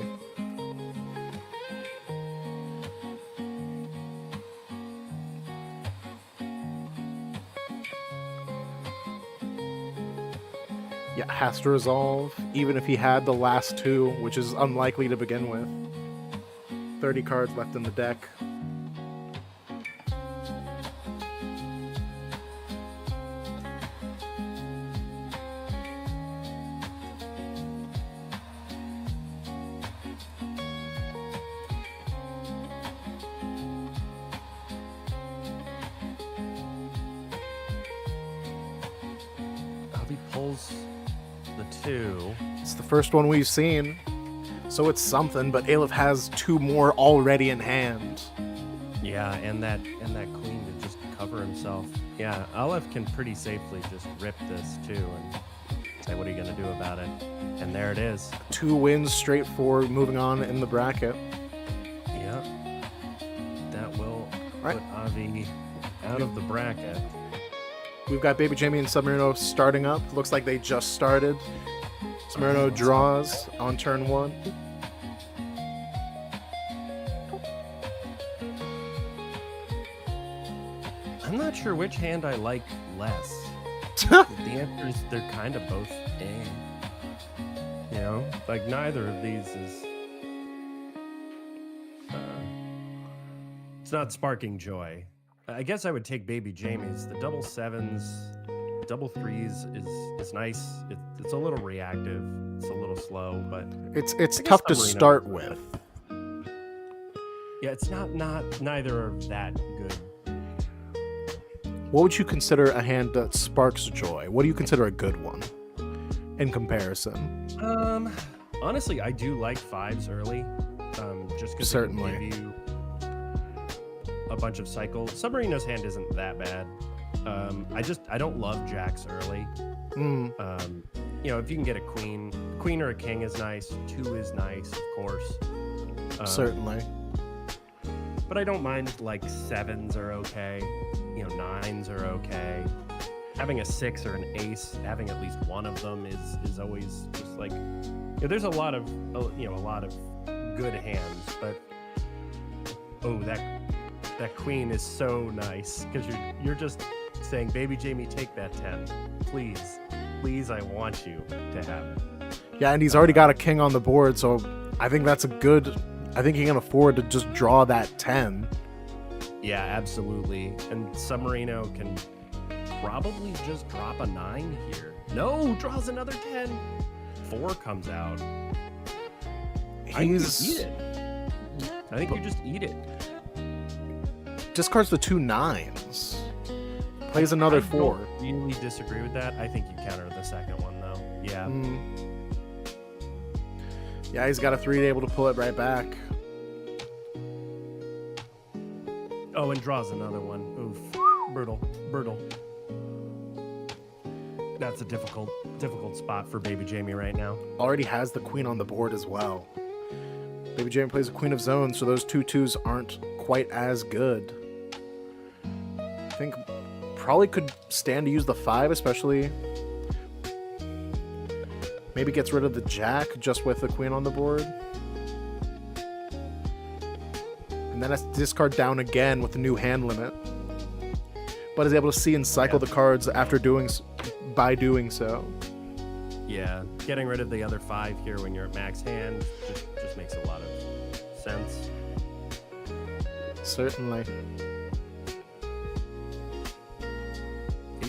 Yeah, has to resolve, even if he had the last 2, which is unlikely to begin with. 30 cards left in the deck. Avi pulls the 2. It's the first one we've seen, so it's something, but Aleph has 2 more already in hand. Yeah, and that queen to just cover himself. Yeah, Aleph can pretty safely just rip this too and say, what are you going to do about it? And there it is. 2 wins straight forward, moving on in the bracket. Yeah. That will Right. put Avi out of the bracket. We've got bbjme and SUBMARINO starting up. Looks like they just started. SUBMARINO draws on turn 1. I'm not sure which hand I like less. The answer is they're kind of both You know, like neither of these is. It's not sparking joy. I guess I would take bbjme's. The double sevens, double threes is nice. It's a little reactive. It's a little slow, but it's tough to start with. Yeah, it's not neither are that good. What would you consider a hand that sparks joy? What do you consider a good one in comparison? Honestly, I do like fives early. Just because it can give you a bunch of cycles. Submarino's hand isn't that bad. I don't love jacks early. You know, if you can get a queen or a king is nice. 2 is nice, of course. Certainly. But I don't mind, like, 7s are okay. You know, 9s are okay. Having a 6 or an ace, having at least one of them is always just like, you know, there's a lot of good hands, but that queen is so nice because you're just saying, bbjme, take that 10, please, I want you to have it. Yeah, and he's already got a king on the board, so I think that's a good. I think he can afford to just draw that 10. Yeah, absolutely. And Submarino can probably just drop a 9 here. No, draws another 10. 4 comes out. I think you eat it. I think you just eat it. Discards the 2 9s. Plays another 4. I don't really disagree with that. I think you counter the second one, though. Yeah. Yeah, he's got a 3 able to pull it right back. Oh, and draws another one. Oof. Brutal. That's a difficult spot for bbjme right now. Already has the queen on the board as well. bbjme plays a queen of zones, so those 2/2s aren't quite as good. I think probably could stand to use the 5, especially. Maybe gets rid of the jack just with the queen on the board. And then has to discard down again with the new hand limit. But is able to see and cycle the cards after doing so. Yeah, getting rid of the other 5 here when you're at max hand just makes a lot of sense. Certainly.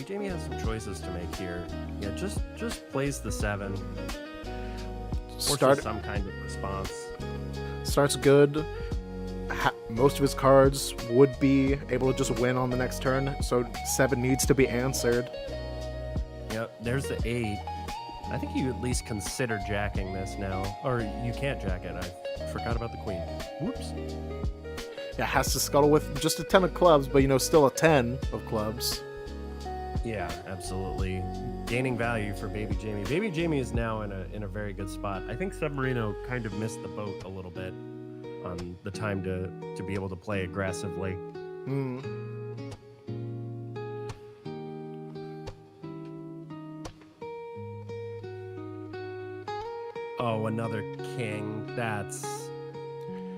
bbjme has some choices to make here. Yeah, just plays the 7. Forces some kind of response. Starts good. Most of his cards would be able to just win on the next turn, so 7 needs to be answered. Yep, there's the 8. I think you at least consider jacking this now. Or you can't jack it. I forgot about the queen. Whoops. Yeah, has to scuttle with just a 10 of clubs, but, you know, still a 10 of clubs. Yeah, absolutely. Gaining value for bbjme. bbjme is now in a very good spot. I think Submarino kind of missed the boat a little bit on the time to be able to play aggressively. Oh, another king. That's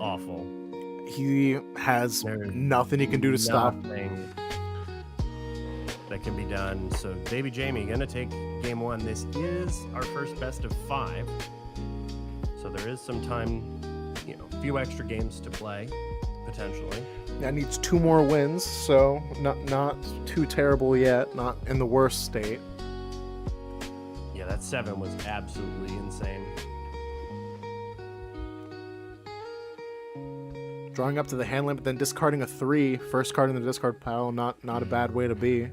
awful. He has nothing he can do to stop. That can be done. So bbjme gonna take game 1. This is our first best of 5. So there is some time, you know, a few extra games to play, potentially. That needs 2 more wins, so not too terrible yet, not in the worst state. Yeah, that 7 was absolutely insane. Drawing up to the hand limit, then discarding a 3, first card in the discard pile, not a bad way to be.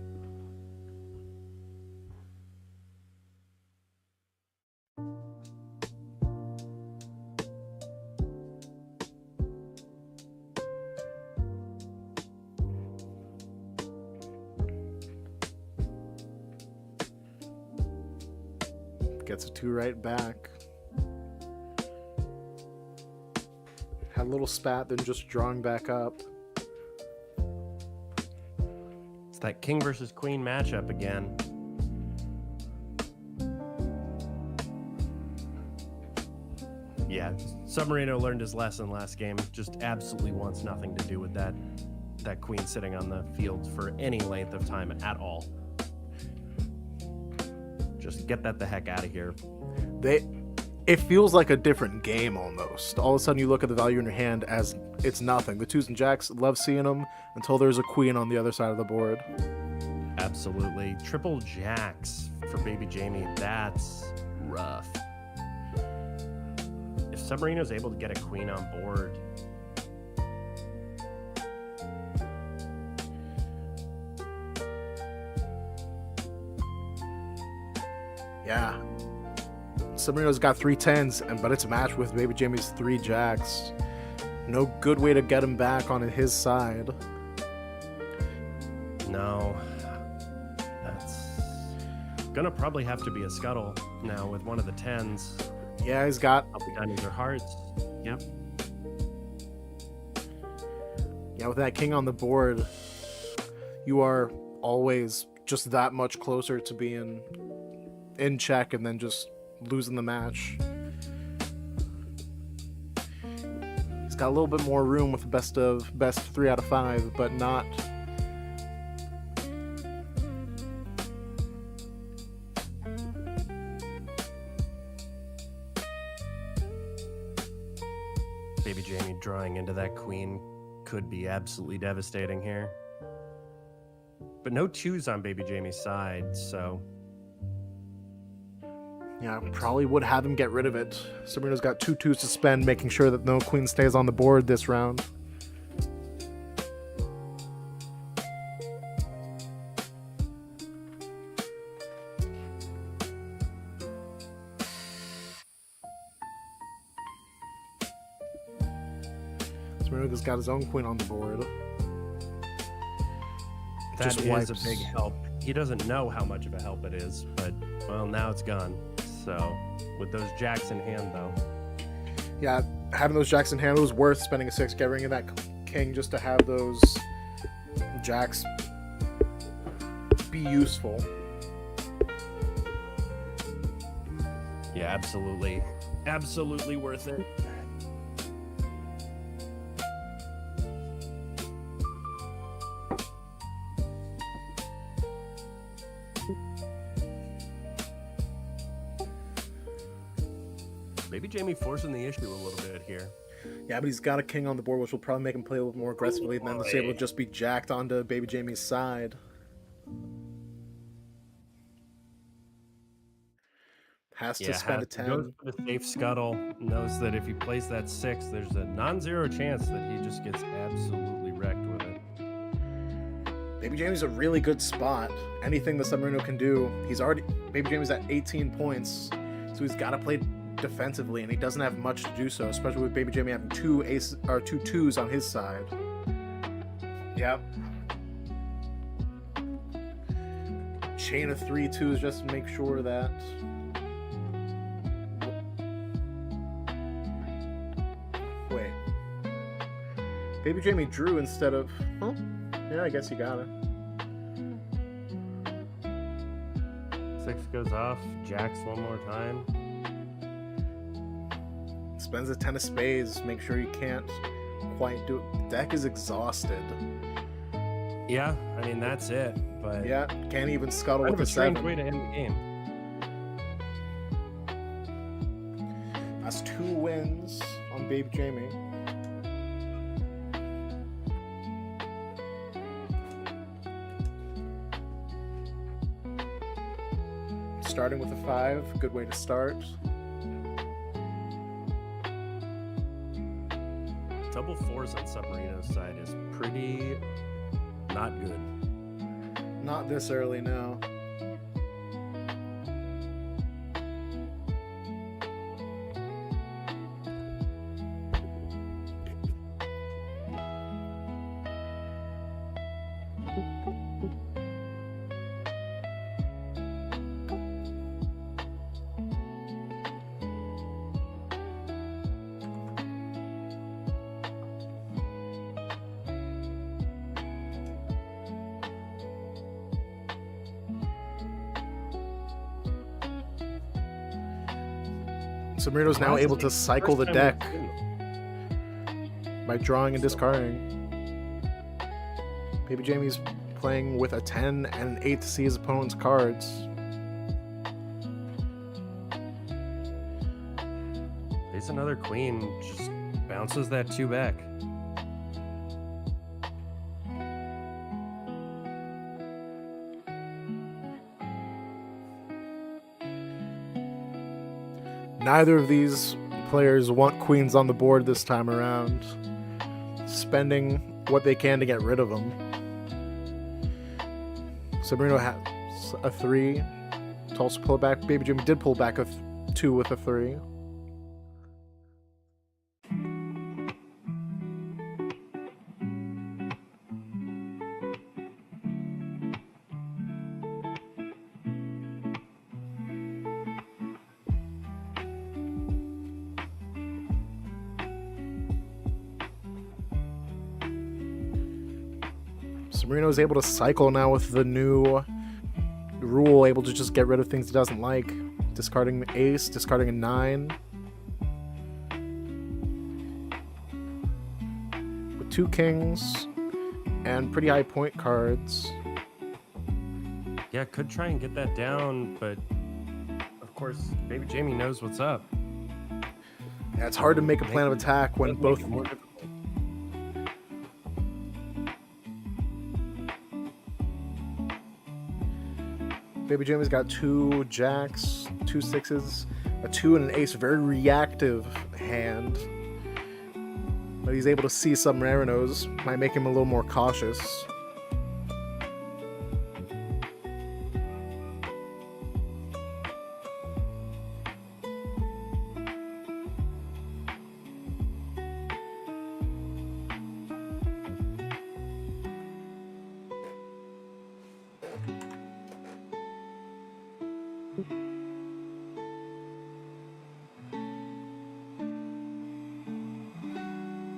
Gets a 2 right back. Had a little spat, then just drawing back up. It's that king versus queen matchup again. Yeah, Submarino learned his lesson last game. Just absolutely wants nothing to do with that queen sitting on the field for any length of time at all. Just get that the heck out of here. It feels like a different game almost. All of a sudden you look at the value in your hand as it's nothing. The 2s and jacks, love seeing them until there's a queen on the other side of the board. Absolutely. Triple jacks for bbjme. That's rough. If SUBMARINO's able to get a queen on board, yeah. SUBMARINO's got 3 10s, but it's a match with bbjme's 3 jacks. No good way to get him back on his side. no. That's gonna probably have to be a scuttle now with one of the 10s. Yeah, he's got... Couple diamonds or hearts. Yep. Yeah, with that king on the board, you are always just that much closer to being in check and then just losing the match. He's got a little bit more room with the best 3 out of 5, but not... bbjme drawing into that queen could be absolutely devastating here. But no 2s on bbjme's side, so... Yeah, probably would have him get rid of it. SUBMARINO's got 2 2s to spend, making sure that no queen stays on the board this round. SUBMARINO's got his own queen on the board. That Just is wipes. a big help. He doesn't know how much of a help it is, but, well, now it's gone. So, with those jacks in hand, though. Yeah, having those jacks in hand, it was worth spending a 6, getting in that king just to have those jacks be useful. Yeah, absolutely. Absolutely worth it. bbjme forcing the issue a little bit here. Yeah, but he's got a king on the board, which will probably make him play a little more aggressively, and then it's able to just be jacked onto bbjme's side. Has to spend a 10. Goes for the safe scuttle. Knows that if he plays that 6, there's a non-zero chance that he just gets absolutely wrecked with it. bbjme's a really good spot. Anything that SUBMARINO can do, bbjme's at 18 points, so he's got to play defensively, and he doesn't have much to do so, especially with bbjme having 2 2s on his side. Yep. Chain of 3 2s just to make sure that... Wait. bbjme drew instead of... Huh? Yeah, I guess you got it. 6 goes off, jacks one more time. Spends a 10 of spades, make sure you can't quite do it. The deck is exhausted. Yeah, I mean, that's it, but... Yeah, can't even scuttle Kind with of a a strange 7. way to end the game. That's 2 wins on bbjme. Starting with a 5, good way to start. Double 4s on SUBMARINO's side is pretty not good. Not this early, no. SUBMARINO's now able to cycle the deck by drawing and discarding. bbjme's playing with a 10 and an 8 to see his opponent's cards. Plays another queen, just bounces that 2 back. Neither of these players want queens on the board this time around. Spending what they can to get rid of them. SUBMARINO has a 3 to also pull it back. bbjme did pull back a 2 with a 3. SUBMARINO is able to cycle now with the new rule, able to just get rid of things he doesn't like. Discarding the ace, discarding a 9. With 2 kings and pretty high point cards. Yeah, could try and get that down, but of course, bbjme knows what's up. Yeah, it's hard to make a plan of attack when both... bbjme's got 2 jacks, 2 6s, a 2 and an ace. Very reactive hand. But he's able to see SUBMARINO's. Might make him a little more cautious.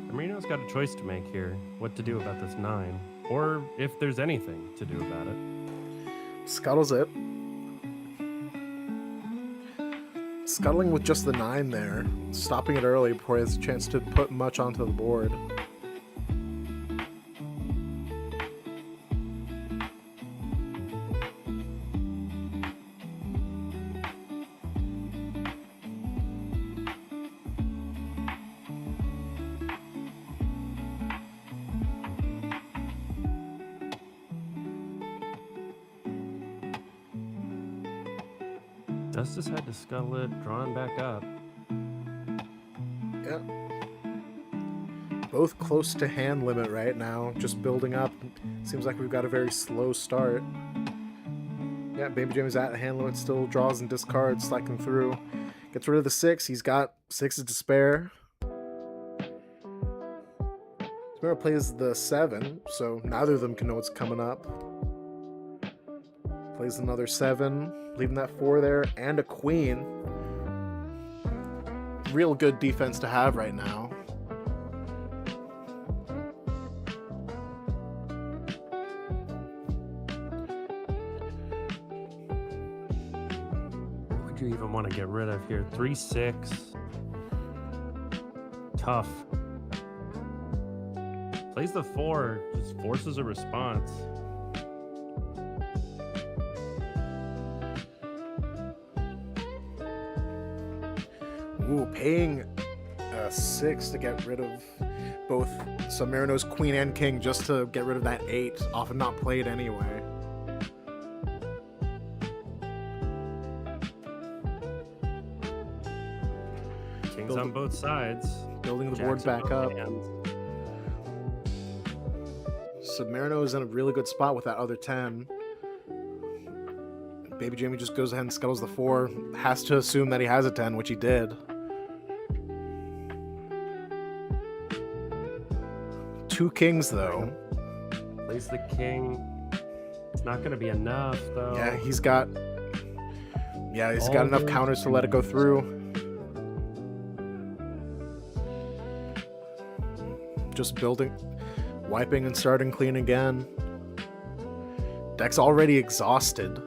SUBMARINO's got a choice to make here, what to do about this 9, or if there's anything to do about it. Scuttles it. Scuttling with just the 9 there, stopping it early before he has a chance to put much onto the board. Does decide to scuttle it, drawing back up. Yeah. Both close to hand limit right now, just building up. Seems like we've got a very slow start. Yeah, bbjme's at hand limit, still draws and discards, cycling through. Gets rid of the 6, he's got 6s to spare. SUBMARINO plays the 7, so neither of them can know what's coming up. Plays another 7, leaving that 4 there, and a queen. Real good defense to have right now. What would you even want to get rid of here? 3 6. Tough. Plays the 4, just forces a response. Ooh, paying a 6 to get rid of both SUBMARINO's queen and king just to get rid of that 8, often not played anyway. Kings on both sides. Building the board back up. SUBMARINO is in a really good spot with that other 10. bbjme just goes ahead and scuttles the 4. Has to assume that he has a 10, which he did. 2 kings, though. Plays the king. It's not going to be enough, though. Yeah, he's got enough counters to let it go through. Just building, wiping and starting clean again. Deck's already exhausted.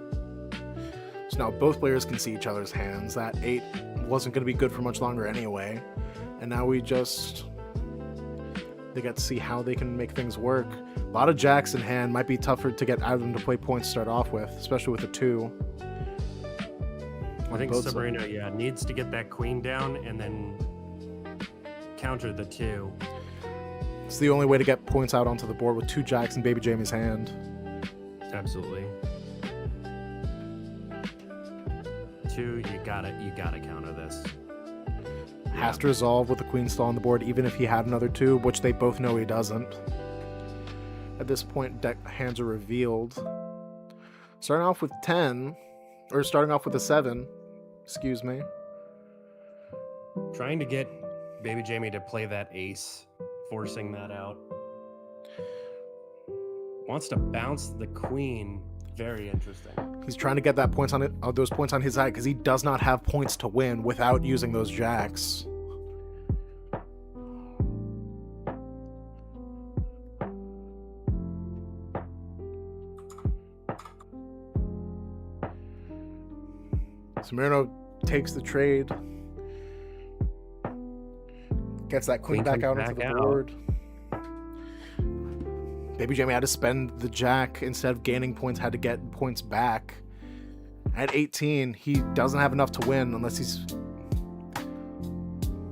So now both players can see each other's hands. That 8 wasn't going to be good for much longer anyway. And now they get to see how they can make things work. A lot of jacks in hand. Might be tougher to get out of them to play points to start off with, especially with a 2. I think SUBMARINO, needs to get that queen down and then counter the 2. It's the only way to get points out onto the board with 2 jacks in Baby Jamie's hand. Absolutely. 2, you gotta counter this. Has to resolve with the queen still on the board, even if he had another 2, which they both know he doesn't. At this point, deck hands are revealed. Starting off with 10, or starting off with a 7, excuse me. Trying to get Baby Jamie to play that ace, forcing that out. Wants to bounce the queen. Very interesting. He's trying to get that points on it, those points on his side, because he does not have points to win without using those jacks. SUBMARINO takes the trade. Gets that queen back out onto the board. Baby Jamie had to spend the jack. Instead of gaining points, had to get points back. At 18, he doesn't have enough to win unless he's...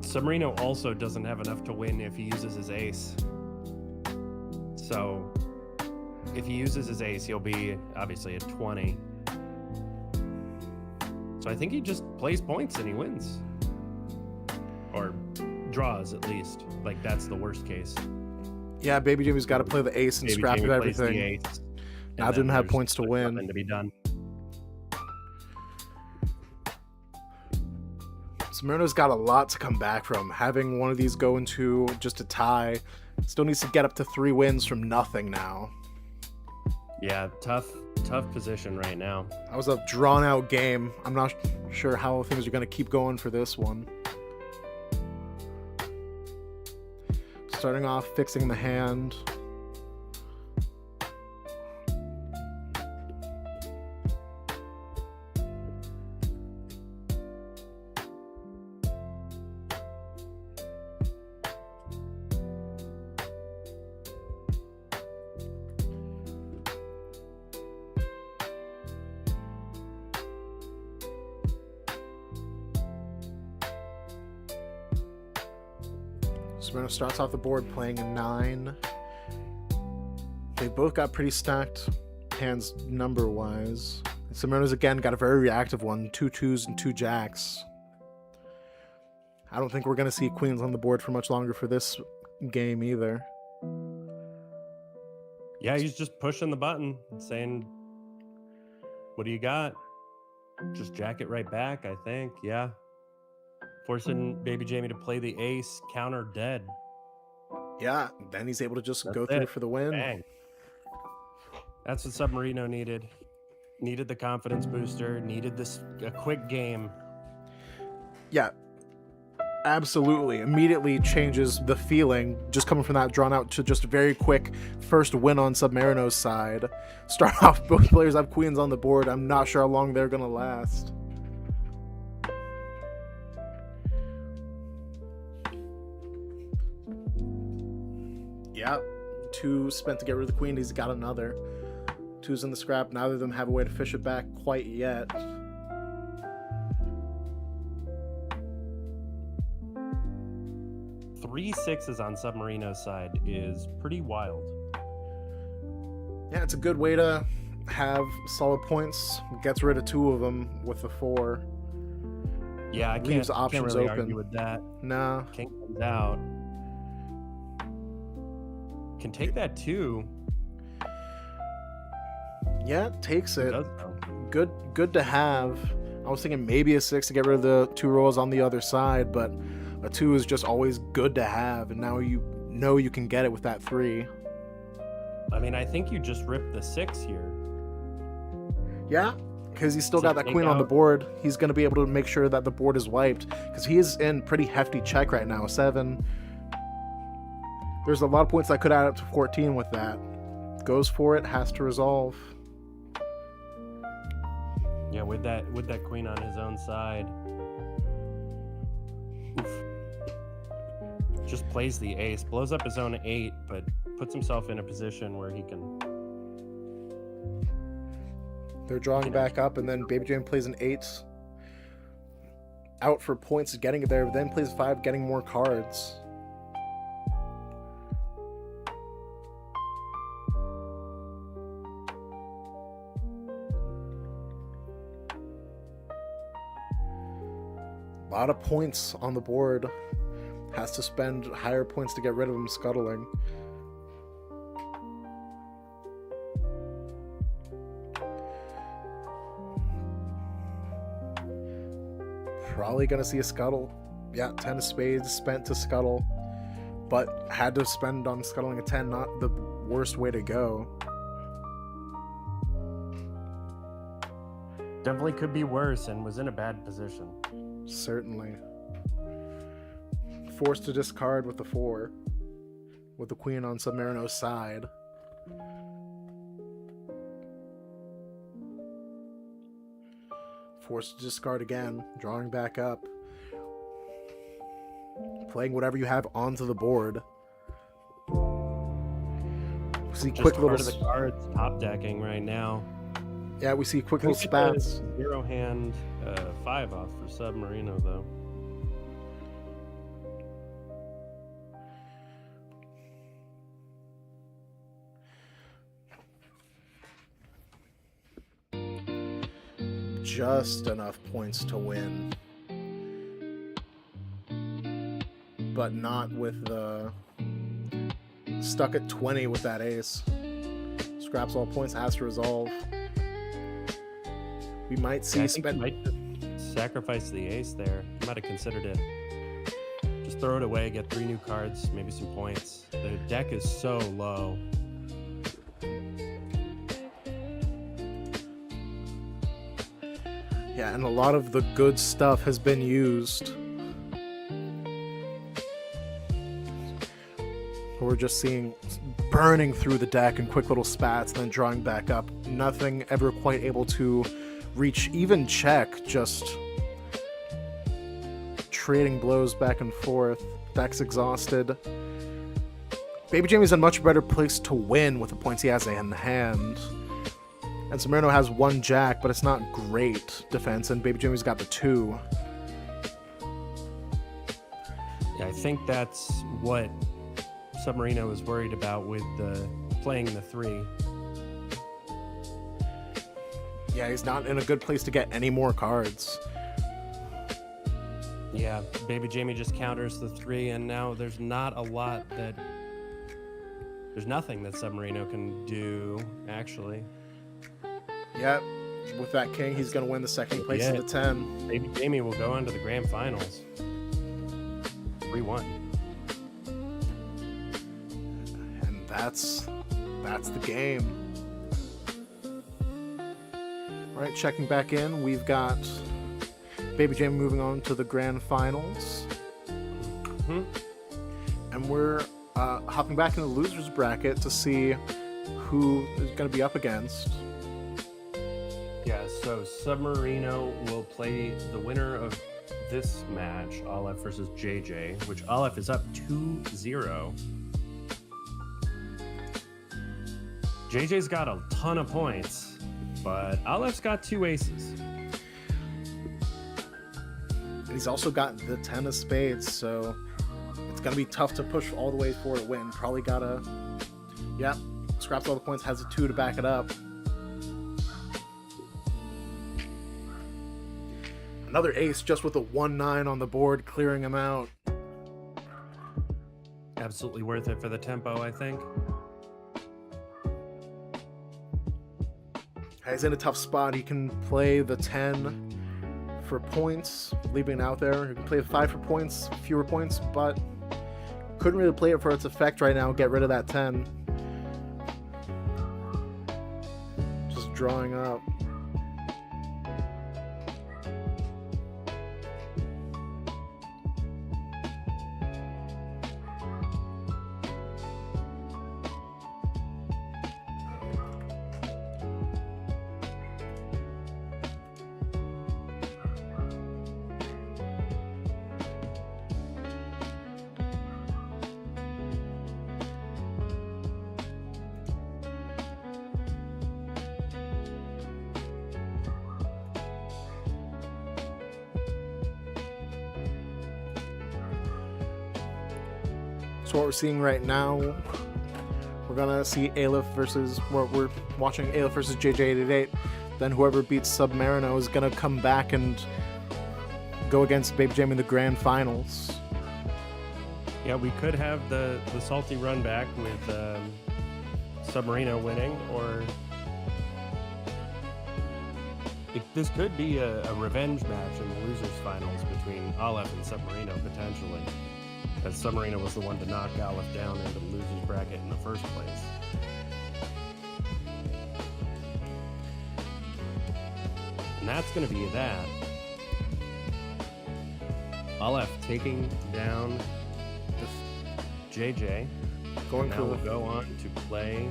SUBMARINO also doesn't have enough to win if he uses his ace. So, if he uses his ace, he'll be obviously at 20. So I think he just plays points and he wins. Or draws, at least. Like, that's the worst case. Yeah, Baby Jamie's got to play the ace and scrap at everything. Now didn't have points to win. Nothing to be done. SUBMARINO's got a lot to come back from. Having one of these go into just a tie. Still needs to get up to 3 wins from nothing now. Yeah, tough position right now. That was a drawn-out game. I'm not sure how things are going to keep going for this one. Starting off, fixing the hand. SUBMARINO starts off the board playing a 9. They both got pretty stacked hands number-wise. SUBMARINO's again got a very reactive one, 2 2s and 2 jacks. I don't think we're going to see queens on the board for much longer for this game either. Yeah, he's just pushing the button and saying, what do you got? Just jack it right back, I think. Yeah. Forcing Baby Jamie to play the ace, counter dead. Yeah, then he's able to just That's go through it. for the win. Bang. That's what SUBMARINO needed. Needed the confidence booster, needed a quick game. Yeah, absolutely. Immediately changes the feeling, just coming from that drawn out to just a very quick first win on SUBMARINO's side. Start off, both players have queens on the board. I'm not sure how long they're going to last. Yeah, 2 spent to get rid of the queen. He's got another. 2's in the scrap. Neither of them have a way to fish it back quite yet. Three 6s on SUBMARINO's side is pretty wild. Yeah, it's a good way to have solid points. Gets rid of 2 of them with the 4. Yeah, I Leaves can't options really open. argue with that. Nah. King comes out. Can take that too. Yeah, takes it. Does though. Good to have. I was thinking maybe a 6 to get rid of the 2 rolls on the other side, but a 2 is just always good to have, and now you know you can get it with that 3. I mean, I think you just ripped the 6 here. Yeah, because he's still So got that take queen on the out- board. He's going to be able to make sure that the board is wiped, because he is in pretty hefty check right now. 7. There's a lot of points that could add up to 14 with that. Goes for it, has to resolve. Yeah, with that queen on his own side. Oof. Just plays the ace, blows up his own 8, but puts himself in a position where he can. They're drawing back up, and then Baby Jamie plays an 8. Out for points, getting it there, then plays 5, getting more cards. lot of points on the board. Has to spend higher points to get rid of him scuttling. Probably gonna see a scuttle. Yeah, 10 of spades spent to scuttle, but had to spend on scuttling a 10, not the worst way to go. Definitely could be worse and was in a bad position. Certainly. Forced to discard with the 4, with the queen on Submarino's side. Forced to discard again, drawing back up. Playing whatever you have onto the board. We see Just quick part little of the cards top decking right now. Yeah, we see quick little spats. 0 hand 5 off for Submarino though. Just enough points to win, but not with the stuck at 20 with that ace. Scraps all points, has to resolve. We might see I think he might just sacrifice the ace there. He might have considered it. Just throw it away, get 3 new cards, maybe some points. The deck is so low. Yeah, and a lot of the good stuff has been used. We're just seeing burning through the deck and quick little spats, then drawing back up. Nothing ever quite able to reach even check, just trading blows back and forth. Deck's exhausted. bbjme's in a much better place to win with the points he has in hand. And Submarino has 1 jack, but it's not great defense, and bbjme's got the 2. Yeah, I think that's what Submarino is worried about with the playing the 3. Yeah, he's not in a good place to get any more cards. Yeah, bbjme just counters the 3, and now there's not a lot that... There's nothing that Submarino can do, actually. Yeah, with that king, he's going to win the second place of the 10. bbjme will go on to the grand finals. 3-1. And that's the game. All right, checking back in, we've got bbjme moving on to the grand finals. Mm-hmm. And we're hopping back in the loser's bracket to see who is going to be up against. Yeah, so Submarino will play the winner of this match, Aleph versus JJ, which Aleph is up 2-0. JJ's got a ton of points, but Aleph's got 2 aces. He's also got the 10 of spades, so it's going to be tough to push all the way for a win. Probably got to, yeah, scraps all the points, has a 2 to back it up. Another ace just with a 1-9 on the board, clearing him out. Absolutely worth it for the tempo, I think. He's in a tough spot. He can play the 10 for points, leaving it out there. He can play the 5 for points, fewer points, but couldn't really play it for its effect right now. Get rid of that 10. Just drawing up. So what we're seeing right now, we're gonna see Aleph versus, we're watching Aleph versus JJ888. Then whoever beats Submarino is gonna come back and go against bbjme in the grand finals. Yeah, we could have the salty run back with SUBMARINO winning, or this could be a revenge match in the losers finals between Aleph and SUBMARINO potentially, as SUBMARINO was the one to knock Aleph down into the losers bracket in the first place. And that's going to be that. Aleph taking down JJ. Going now for we'll go on to play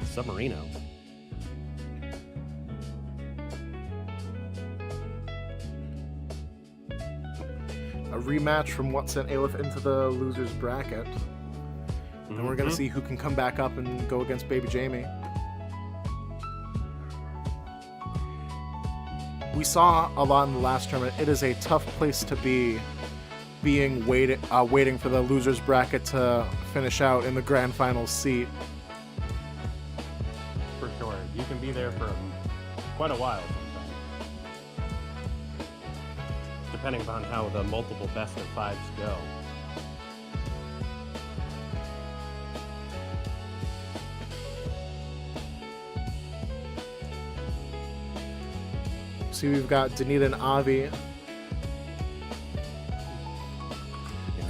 SUBMARINO. a rematch from what sent Aleph into the losers bracket. And we're gonna see who can come back up and go against bbjme. We saw a lot in the last tournament. It is a tough place to be, waiting for the losers bracket to finish out in the grand final seat. For sure. You can be there for quite a while sometimes, depending upon how the multiple best of fives go. See, we've got Danita and Avi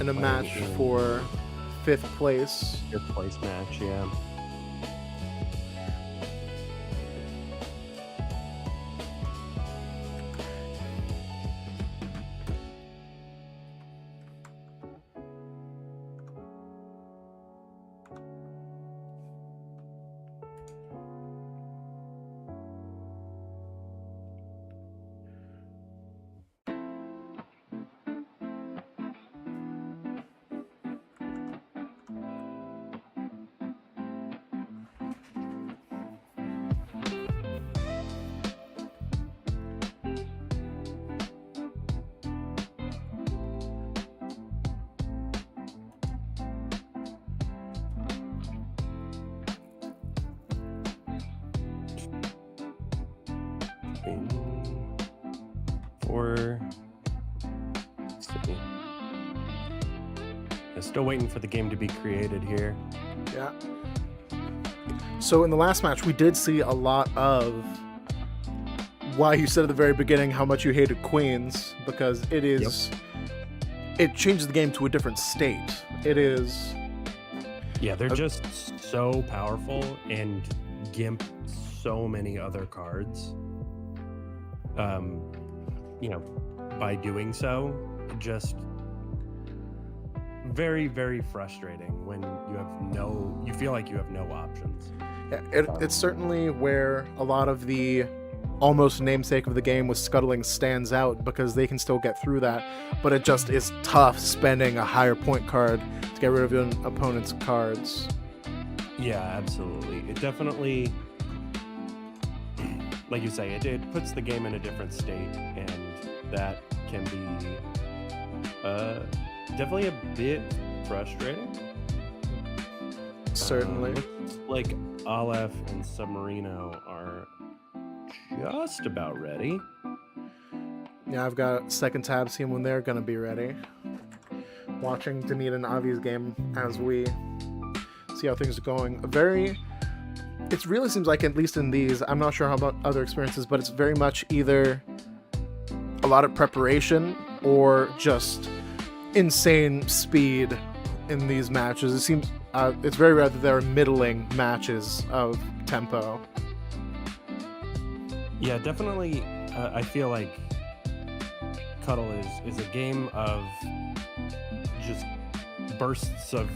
in a match for 5th place. 5th place match, yeah. Let's see. I'm still waiting for the game to be created here. Yeah. So in the last match, we did see a lot of why you said at the very beginning how much you hated queens, because it is... It changes the game to a different state. It is... Yeah, they're just so powerful and gimp so many other cards. You know, by doing so, just very, very frustrating when you feel like you have no options. Yeah, it's certainly where a lot of the almost namesake of the game with scuttling stands out, because they can still get through that, but it just is tough spending a higher point card to get rid of your opponent's cards. Yeah, absolutely. It definitely, like you say, it puts the game in a different state, and that can be definitely a bit frustrating. Certainly. Looks like Aleph and SUBMARINO are just about ready. Yeah, I've got second tab seeing when they're gonna be ready. Watching Danita and Avi's game as we see how things are going. It really seems like, at least in these, I'm not sure how about other experiences, but it's very much either a lot of preparation or just insane speed in these matches. It seems it's very rare that there are middling matches of tempo. Yeah, definitely. I feel like Cuttle is a game of just bursts of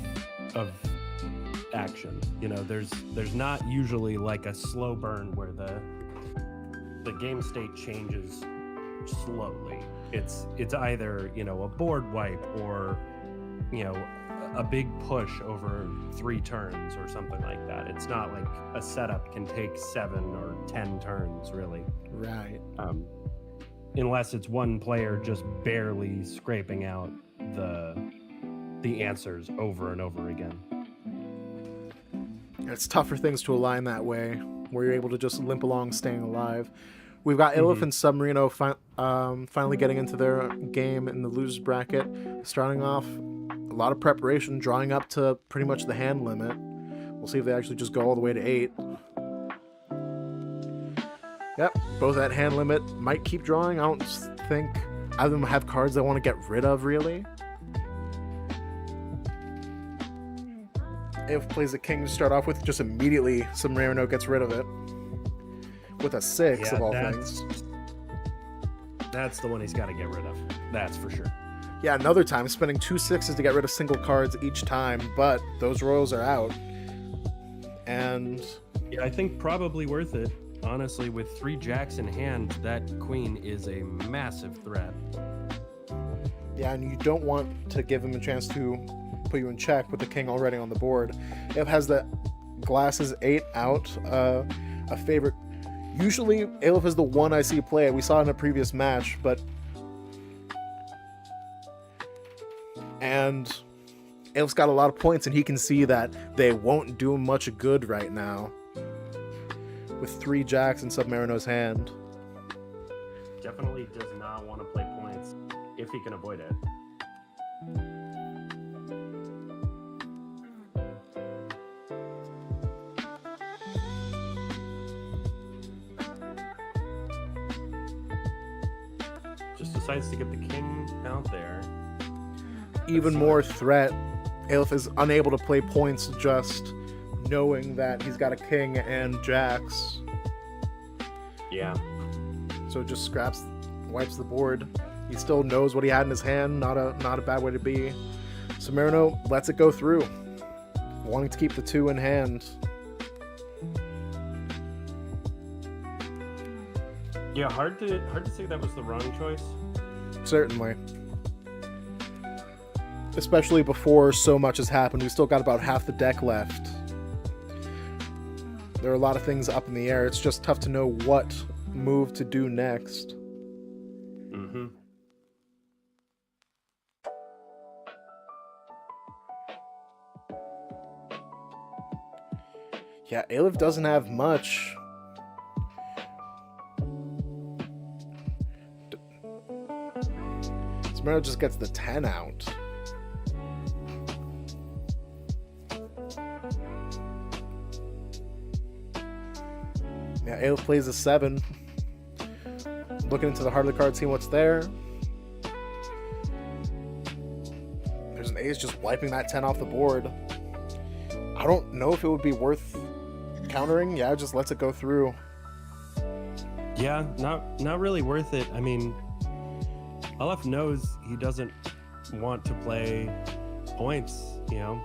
action. You know, there's not usually like a slow burn where the game state changes slowly. It's either, you know, a board wipe or, you know, a big push over 3 turns or something like that. It's not like a setup can take 7 or 10 turns, really. Right. Unless it's one player just barely scraping out the answers over and over again. It's tough for things to align that way, where you're able to just limp along staying alive. We've got Aleph and SUBMARINO finally getting into their game in the losers bracket. Starting off, a lot of preparation, drawing up to pretty much the hand limit. We'll see if they actually just go all the way to 8. Yep, both at hand limit. Might keep drawing. I don't think either of them have cards they want to get rid of, really. If plays a king to start off with, just immediately SUBMARINO gets rid of it. With a 6 of all things. That's the one he's got to get rid of. That's for sure. Yeah, another time, spending 2 6s to get rid of single cards each time, but those royals are out. And yeah, I think probably worth it. Honestly, with 3 jacks in hand, that queen is a massive threat. Yeah, and you don't want to give him a chance to put you in check with the king already on the board. It has the glasses 8 out, a favorite. Usually, Aleph is the one I see play it. We saw it in a previous match, and Aleph's got a lot of points, and he can see that they won't do him much good right now with 3 jacks in SUBMARINO's hand. Definitely does not want to play points if he can avoid it. Just decides to get the king out there. Even more threat. Aleph is unable to play points just knowing that he's got a king and jacks. Yeah. So it just scraps, wipes the board. He still knows what he had in his hand. Not a bad way to be. SUBMARINO lets it go through, wanting to keep the 2 in hand. Yeah, hard to say that was the wrong choice. Certainly. Especially before so much has happened. We still got about half the deck left. There are a lot of things up in the air. It's just tough to know what move to do next. Mm-hmm. Yeah, Aleph doesn't have much. SUBMARINO just gets the 10 out. Yeah, Aleph plays a 7. Looking into the heart of the card, seeing what's there. There's an ace just wiping that 10 off the board. I don't know if it would be worth countering. Yeah, just lets it go through. Yeah, not really worth it. I mean, Aleph knows he doesn't want to play points, you know.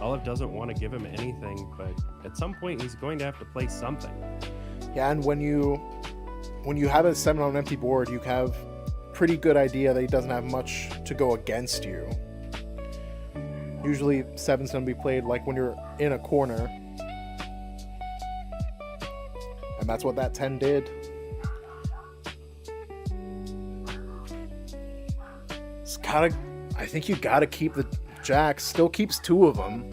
Aleph doesn't want to give him anything, but at some point he's going to have to play something. Yeah, and when you have a 7 on an empty board, you have pretty good idea that he doesn't have much to go against you. Usually 7's going to be played like when you're in a corner. And that's what that 10 did. I think you gotta keep the jacks. Still keeps 2 of them,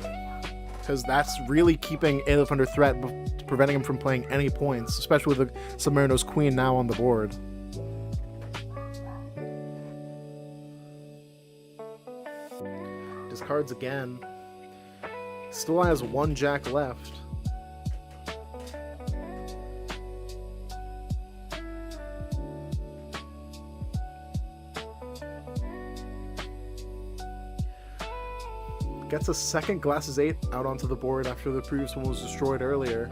because that's really keeping Aleph under threat, preventing him from playing any points, especially with the SUBMARINO's queen now on the board. Discards again. Still has 1 jack left. Gets a second glasses 8 out onto the board after the previous one was destroyed earlier.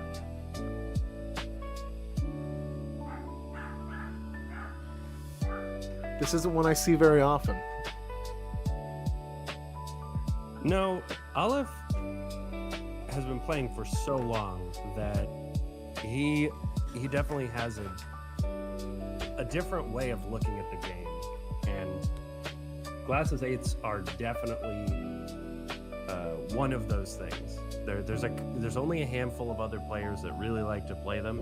This isn't one I see very often. No, Aleph has been playing for so long that he definitely has a different way of looking at the game, and glasses 8s are definitely one of those things. There's only a handful of other players that really like to play them,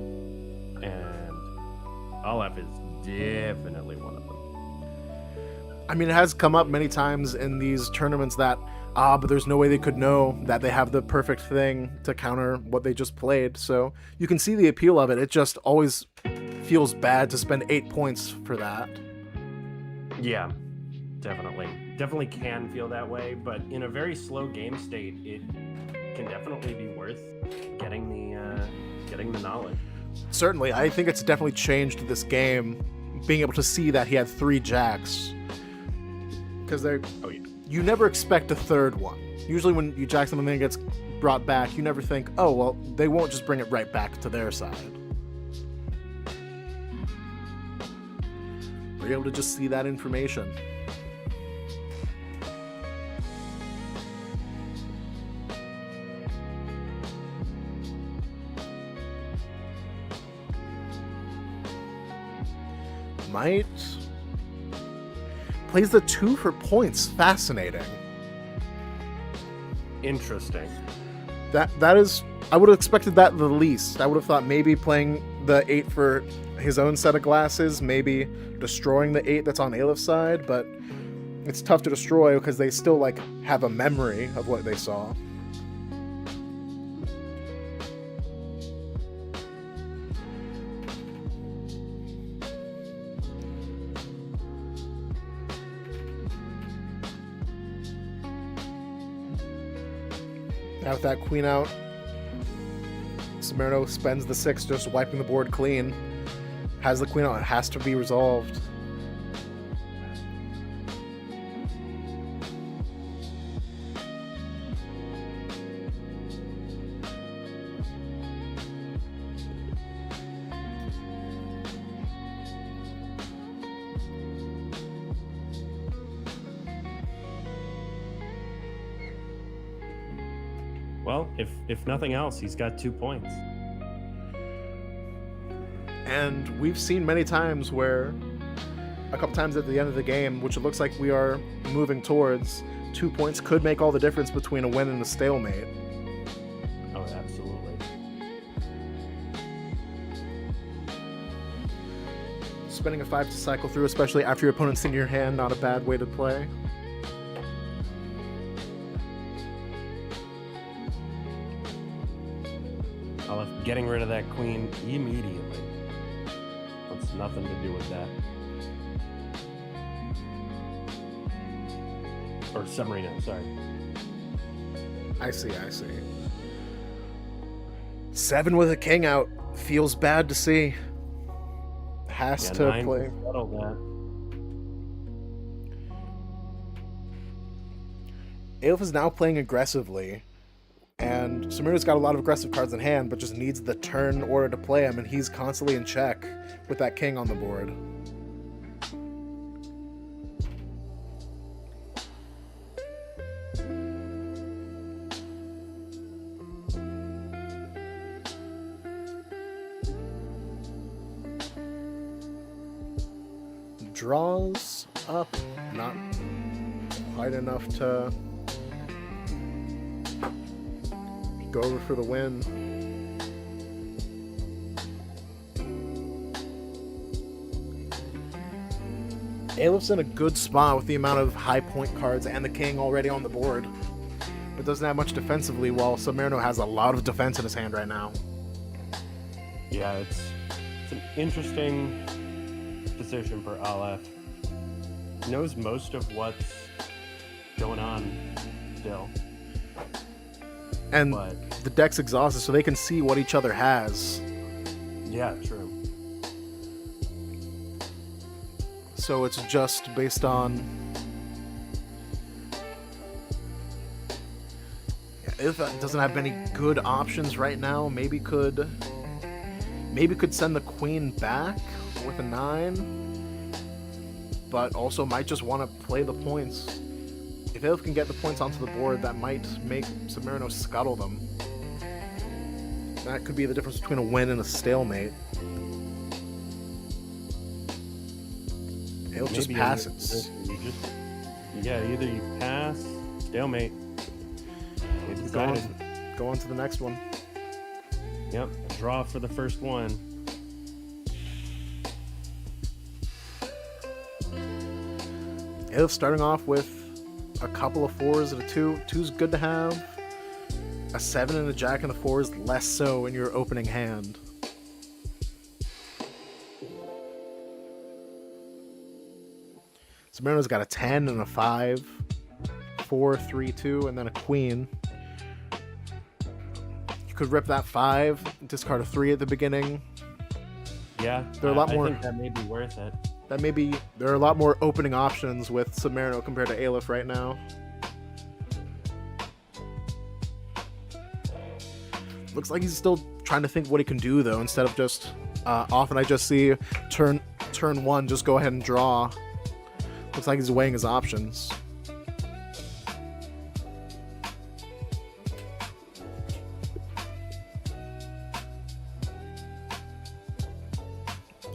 and Aleph is definitely one of them. I mean, it has come up many times in these tournaments that, but there's no way they could know that they have the perfect thing to counter what they just played. So you can see the appeal of it. It just always feels bad to spend 8 points for that. Yeah, definitely. Definitely can feel that way, but in a very slow game state, it can definitely be worth getting the knowledge. Certainly, I think it's definitely changed this game, being able to see that he had 3 jacks. Because you never expect a third one. Usually when you jack something and it gets brought back, you never think, oh, well, they won't just bring it right back to their side. You're able to just see that information. Might plays the 2 for points. Fascinating. Interesting. That is, I would have expected that the least. I would have thought maybe playing the 8 for his own set of glasses, maybe destroying the 8 that's on Aelif's side, but it's tough to destroy because they still like have a memory of what they saw. Now with that queen out, SUBMARINO spends the 6 just wiping the board clean. Has the queen out, it has to be resolved. Well, if nothing else, he's got 2 points. And we've seen many times where, a couple times at the end of the game, which it looks like we are moving towards, 2 points could make all the difference between a win and a stalemate. Oh, absolutely. Spending a 5 to cycle through, especially after your opponent's in your hand, not a bad way to play. Getting rid of that queen immediately. Wants nothing to do with that. Or SUBMARINO, sorry. I see. 7 with a king out. Feels bad to see. Has to play. Settle that. Aelif is now playing aggressively. And SUBMARINO's got a lot of aggressive cards in hand, but just needs the turn order to play him, and he's constantly in check with that king on the board. Draws up, not quite enough to go over for the win. Aelif's in a good spot with the amount of high point cards and the king already on the board, but doesn't have much defensively, while SUBMARINO has a lot of defense in his hand right now. Yeah, it's an interesting position for Aleph. Knows most of what's going on still. And the deck's exhausted, so they can see what each other has. Yeah, true. So it's just based on... If it doesn't have any good options right now, maybe could send the queen back with a 9, but also might just want to play the points. If Aelif can get the points onto the board, that might make SUBMARINO scuttle them. That could be the difference between a win and a stalemate. Aelif just passes. Either you pass, stalemate. Go on to the next one. Yep, draw for the first one. Aelif starting off with a couple of 4s and a 2. 2's good to have. A 7 and a jack and a 4 is less so in your opening hand. Submarino's got a 10 and a 5, 4, 3, 2, and then a queen. You could rip that 5, discard a 3 at the beginning. Yeah, There are a lot more. I think that may be worth it. There are a lot more opening options with Submarino compared to Aleph right now. Looks like he's still trying to think what he can do though, instead of just often I just see turn 1 just go ahead and draw. Looks like he's weighing his options.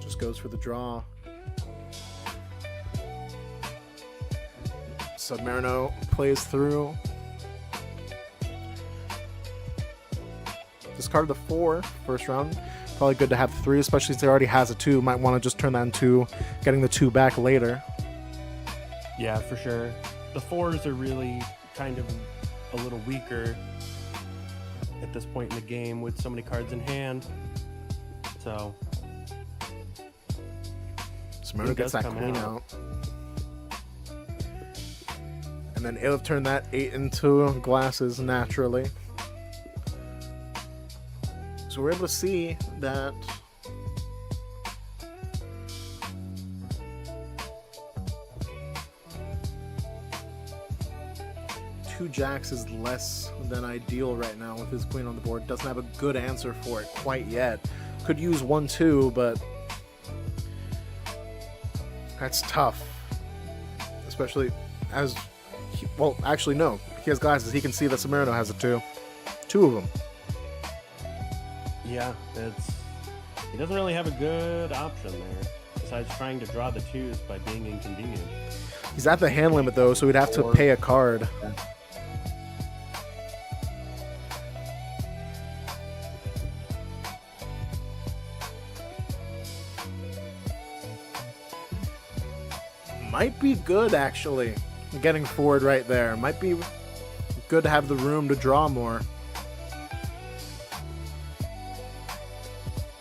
Just goes for the draw. Submarino plays through. Discard the 4 first round. Probably good to have 3, especially since he already has a 2. Might want to just turn that into getting the 2 back later. Yeah, for sure. The 4s are really kind of a little weaker at this point in the game with so many cards in hand. So Submarino gets that queen out. And then Aleph turned that 8 into glasses naturally. So we're able to see that two jacks is less than ideal right now with his queen on the board. Doesn't have a good answer for it quite yet. Could use 1-2, but that's tough. Especially as well, actually no. He has glasses. He can see that Submarino has a 2. 2 of them. yeah, he doesn't really have a good option there, besides trying to draw the 2s by being inconvenient. He's at the hand limit though, so he'd have to pay a card. Might be good actually. Getting forward right there. Might be good to have the room to draw more.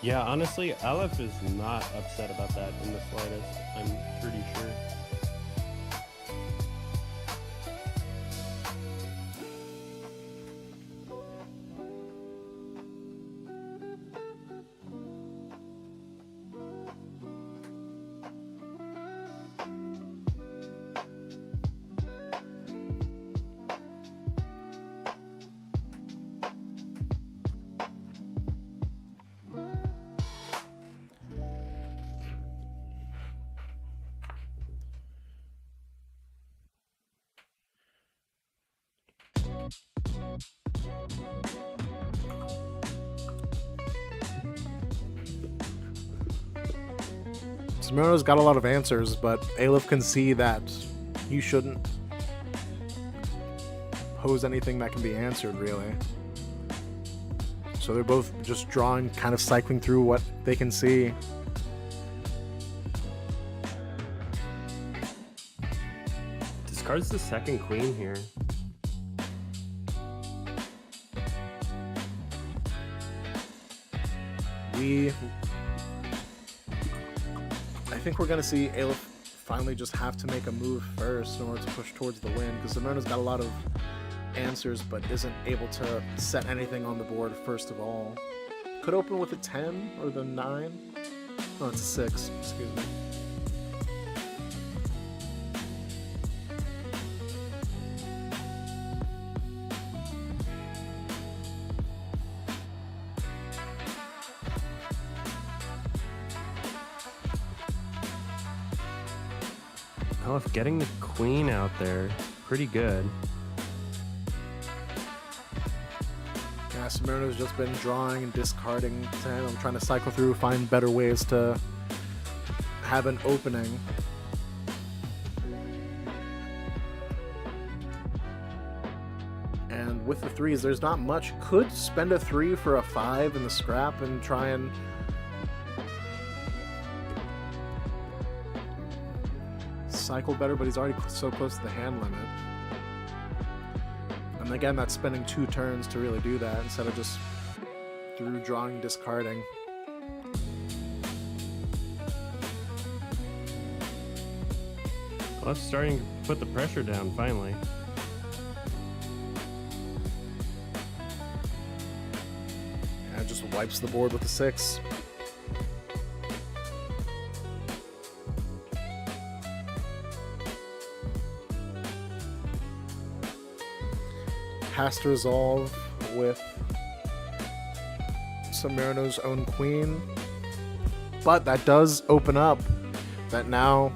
Yeah, honestly, Aleph is not upset about that in the slightest. I'm pretty sure. Submarino's got a lot of answers, but Aleph can see that you shouldn't pose anything that can be answered, really. So they're both just drawing, kind of cycling through what they can see. Discards the second queen here. I think we're going to see Aleph finally just have to make a move first in order to push towards the win, because Submarino's got a lot of answers but isn't able to set anything on the board first of all. Could open with a 10 or the 9. Oh, it's a 6, excuse me. Aleph getting the queen out there, pretty good. Yeah, Submarino's just been drawing and discarding. I'm trying to cycle through, find better ways to have an opening. And with the 3s, there's not much. Could spend a 3 for a 5 in the scrap and try and cycle better, but he's already so close to the hand limit. And again, that's spending 2 turns to really do that instead of just through drawing, discarding. Bluff's starting to put the pressure down finally. And just wipes the board with a 6. Has to resolve with Submarino's own queen. But that does open up that now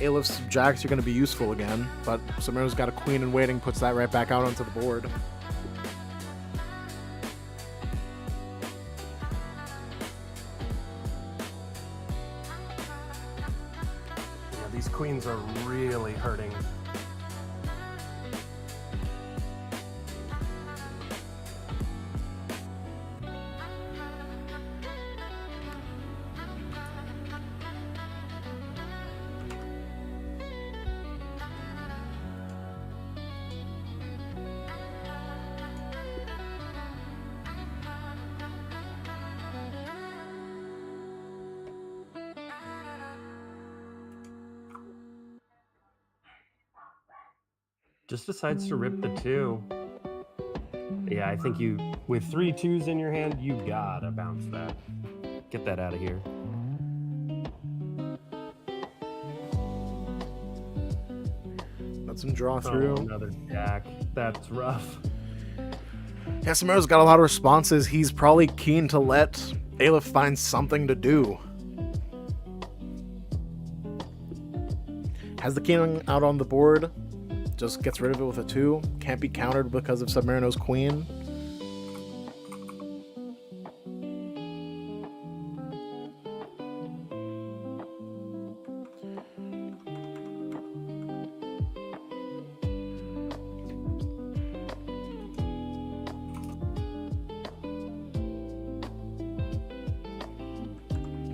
Alepht's jacks are going to be useful again. But Submarino's got a queen in waiting, puts that right back out onto the board. Yeah, these queens are really hurting. Just decides to rip the 2. Yeah, I think you, with 3 2s in your hand, you gotta bounce that. Get that out of here. Lets him draw through. Oh, another jack. That's rough. Yeah, Submarino's got a lot of responses. He's probably keen to let Aleph find something to do. Has the king out on the board. Just gets rid of it with a 2. Can't be countered because of Submarino's queen.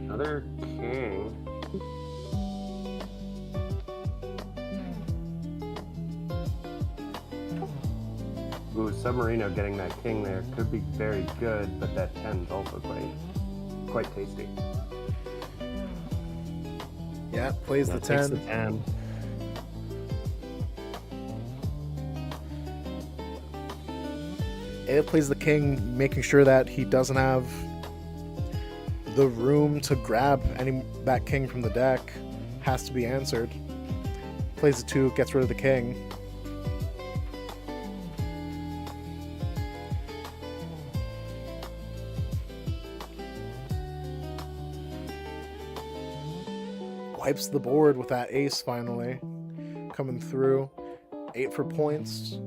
Another king. Ooh, Submarino getting that king there could be very good, but that 10's also quite tasty. Yeah, plays the 10. Takes the 10. Aleph plays the king, making sure that he doesn't have the room to grab that king from the deck. Has to be answered. Plays the 2, gets rid of the king. Wipes the board with that ace finally. Coming through. 8 for points.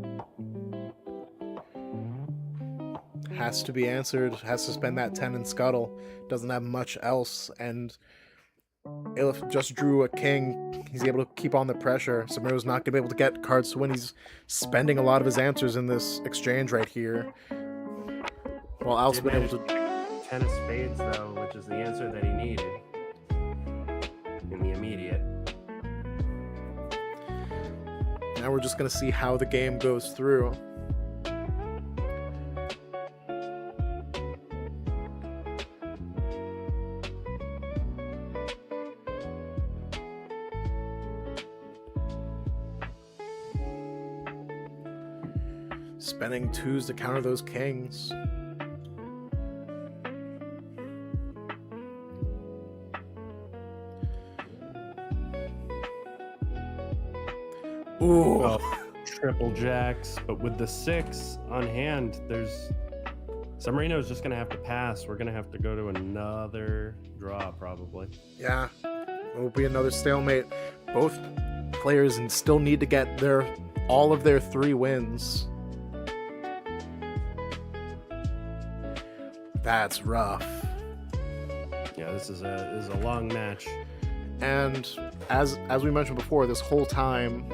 Has to be answered. Has to spend that 10 in Scuttle. Doesn't have much else. And Aleph just drew a king. He's able to keep on the pressure. Submarino's not going to be able to get cards to win. He's spending a lot of his answers in this exchange right here. While Alf's been able to... 10 of spades, though, which is the answer that he needed. In the immediate. Now we're just going to see how the game goes through. Spending 2s to counter those kings. Ooh. Oh, triple jacks, but with the 6 on hand, Submarino's just gonna have to pass. We're gonna have to go to another draw, probably. Yeah, it will be another stalemate. Both players still need to get all of their 3 wins. That's rough. Yeah, this is a long match. And as we mentioned before, this whole time,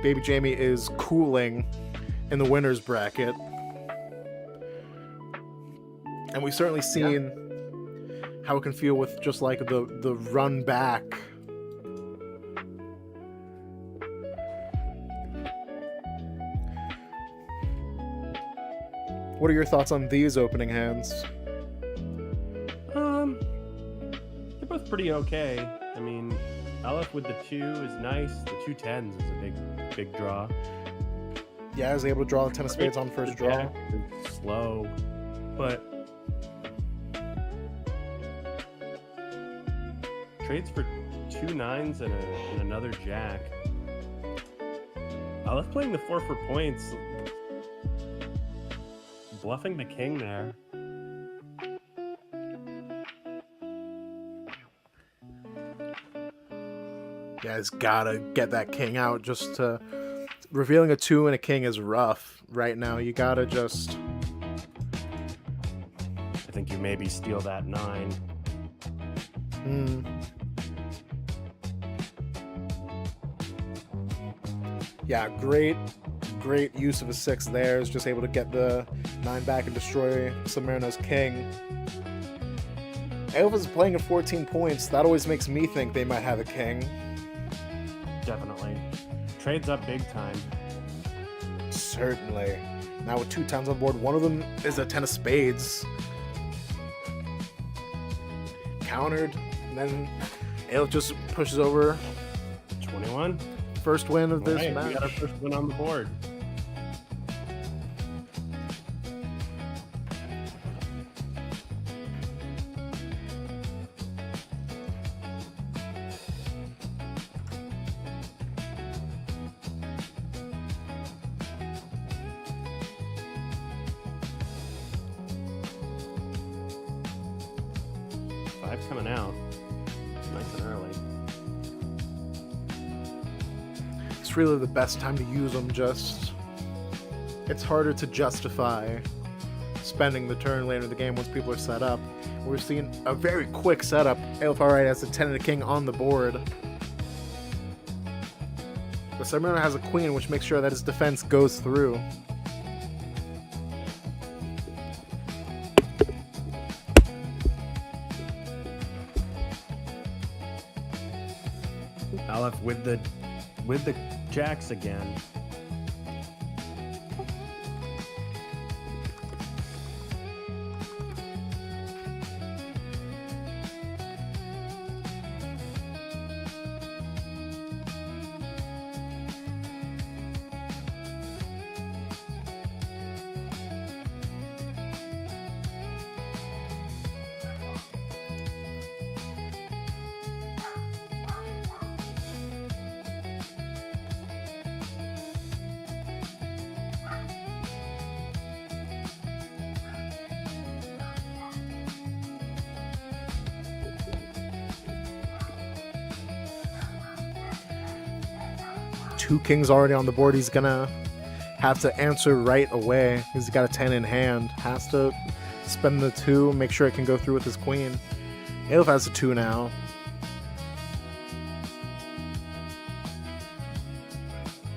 bbjme is cooling in the winner's bracket. And we've certainly seen how it can feel with just like the run back. What are your thoughts on these opening hands? They're both pretty okay. I mean, Aleph with the 2 is nice. The 2 tens is a big draw. Yeah, I was able to draw the 10 of spades on first draw. Jack is slow, but trades for 2 nines and another jack. Aleph playing the 4 for points. Bluffing the king there. Yeah, he's gotta get that king out. Just to revealing a 2 and a king is rough right now. You gotta just. I think you maybe steal that 9. Yeah, great use of a 6 there. Is just able to get the 9 back and destroy Submarino's king. Elva's playing at 14 points. That always makes me think they might have a king. Definitely. Trades up big time. Certainly. Now with 2 tens on board, one of them is a 10 of spades. Countered, and then Elf just pushes over. 21. First win of this match. match. We got our first win on the board. Coming out nice and early. It's really the best time to use them. Just it's harder to justify spending the turn later in the game once people are set up. We're seeing a very quick setup. Elf alright has a 10 and a king on the board. But Submarino has a queen, which makes sure that his defense goes through. Aleph with the jacks again. Two kings already on the board. He's gonna have to answer right away. He's got a 10 in hand. Has to spend the 2, make sure it can go through with his queen. Elf has a 2 now.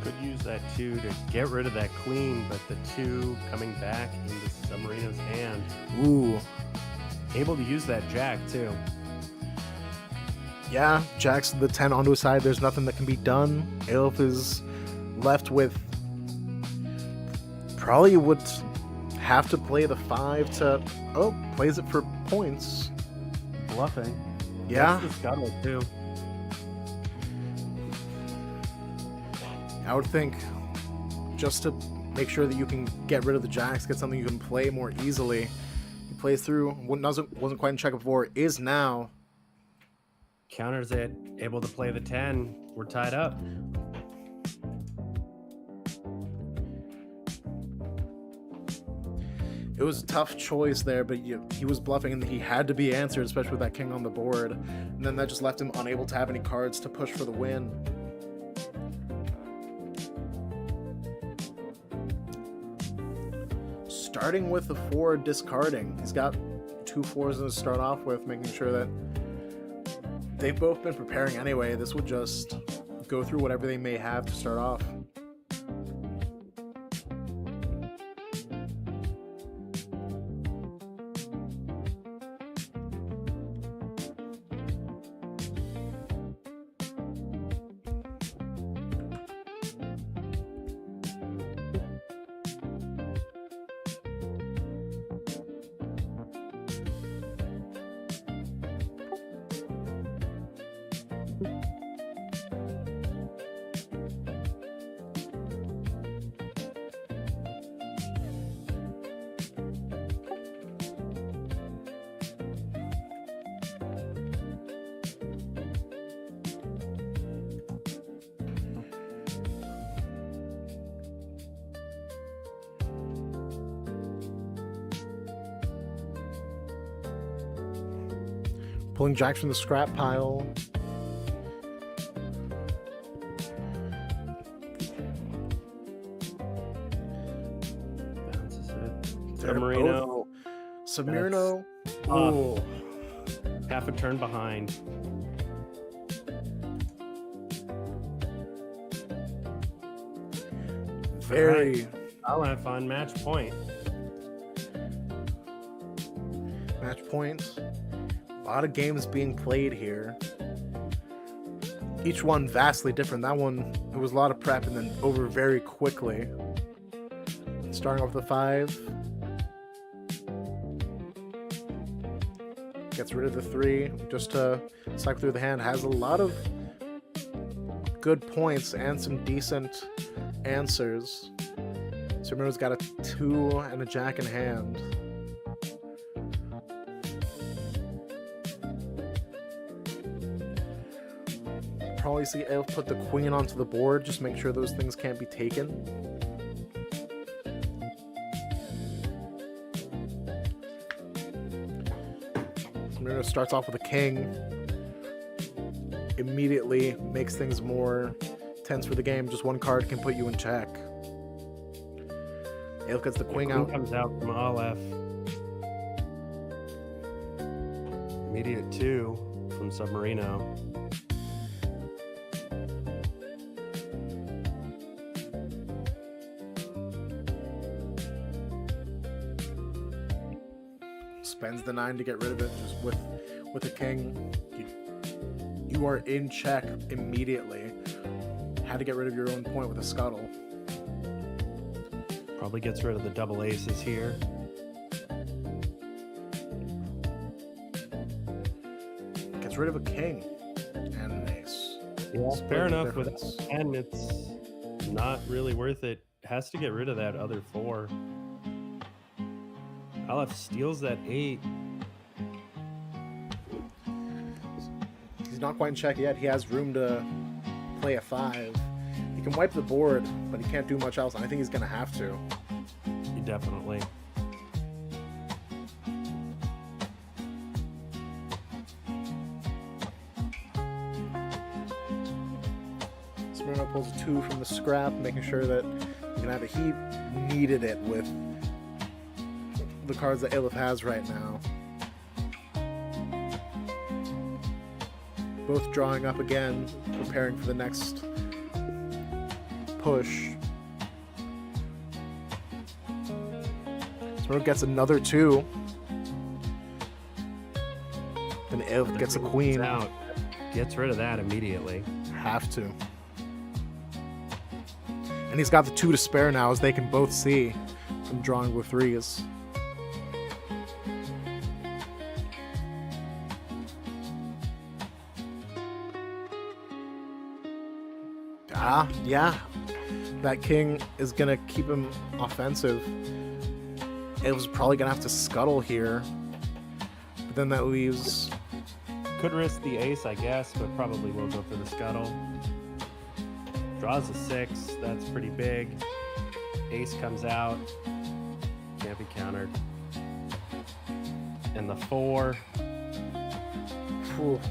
Could use that 2 to get rid of that queen, but the 2 coming back into Submarino's hand. Ooh. Able to use that jack too. Yeah, jacks the 10 onto his side. There's nothing that can be done. Elf is left with... Probably would have to play the 5 to... Oh, plays it for points. Bluffing. Yeah. That's the scuttle too. I would think just to make sure that you can get rid of the jacks, get something you can play more easily. He plays through, wasn't quite in check before, is now. Counters it, able to play the 10. We're tied up. It was a tough choice there, but he was bluffing and he had to be answered, especially with that king on the board. And then that just left him unable to have any cards to push for the win. Starting with the 4, discarding. He's got 2 4s to start off with, making sure that they've both been preparing anyway. This would just go through whatever they may have to start off. Pulling jacks from the scrap pile. Bounces it. They're SUBMARINO. SUBMARINO. That's Oh, half a turn behind. very I'll have fun. Match point. match point. A lot of games being played here. Each one vastly different. That one, it was a lot of prep and then over very quickly. Starting off with the 5. Gets rid of the 3 just to cycle through the hand. Has a lot of good points and some decent answers. SUBMARINO's got a 2 and a jack in hand. Probably see Elf put the queen onto the board, just make sure those things can't be taken. SUBMARINO starts off with a king. Immediately makes things more tense for the game. Just one card can put you in check. Elf gets the queen out. Comes out from Aleph. Immediate 2 from SUBMARINO. Spends the 9 to get rid of it. Just with a king, you are in check immediately. Had to get rid of your own point with a scuttle. Probably gets rid of the double aces here. Gets rid of a king and an ace. Yeah, Split fair the enough. With difference. 10, it's not really worth it. Has to get rid of that other 4. Aleph steals that 8. He's not quite in check yet. He has room to play a 5. He can wipe the board, but he can't do much else. I think he's gonna have to. Definitely. SUBMARINO pulls a 2 from the scrap, making sure that he can have a heap. Needed it with the cards that Aleph has right now. Both drawing up again, preparing for the next push. SUBMARINO gets another 2. Then Aleph gets a queen. Out. Gets rid of that immediately. Have to. And he's got the 2 to spare now, as they can both see from drawing with 3s. Yeah. That king is gonna keep him offensive. It was probably gonna have to scuttle here. But then that leaves... Could risk the ace, I guess, but probably will go for the scuttle. Draws a 6. That's pretty big. Ace comes out. Can't be countered. And the 4. Whew.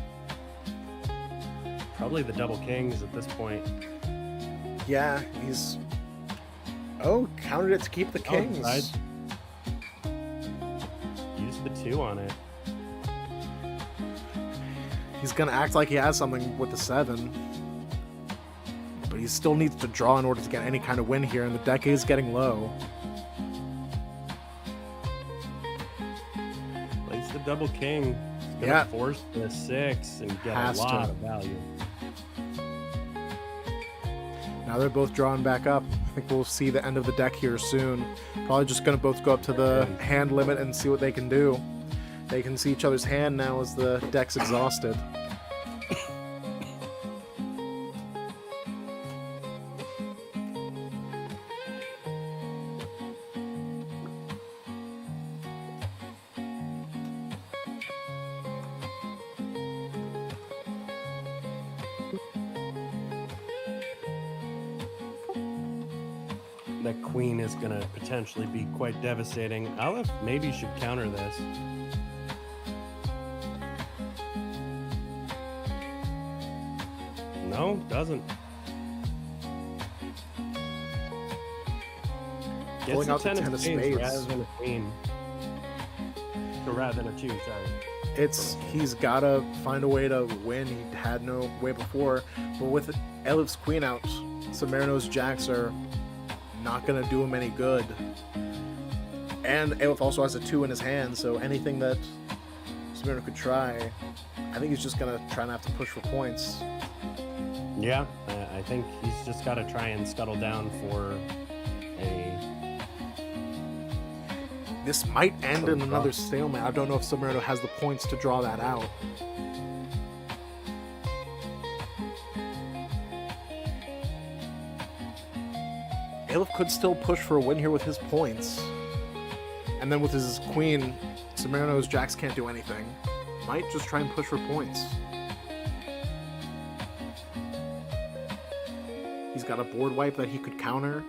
Probably the double kings at this point. Yeah, he's... Oh, countered it to keep the kings. Use the 2 on it. He's gonna act like he has something with the 7. But he still needs to draw in order to get any kind of win here, and the deck is getting low. Plays the double king. He's gonna Yeah. force the 6 and get Has a lot to. of value. Now they're both drawing back up. I think we'll see the end of the deck here soon. Probably just gonna both go up to the hand limit and see what they can do. They can see each other's hand now as the deck's exhausted. That queen is going to potentially be quite devastating. Aleph maybe should counter this. No, doesn't. Gets Pulling out the 10 10 of spades. rather than a queen. Or rather than a 2, sorry. He's gotta find a way to win. He had no way before, but with Elif's queen out, Submarino's jacks are not gonna do him any good. And Elif also has a 2 in his hand, so anything that Submarino could try, I think he's just gonna try and have to push for points. Yeah, I think he's just got to try and scuttle down for a... This might end in another stalemate. I don't know if Submarino has the points to draw that out. Elif could still push for a win here with his points. And then with his queen, Submarino's jacks can't do anything. Might just try and push for points. He's got a board wipe that he could counter.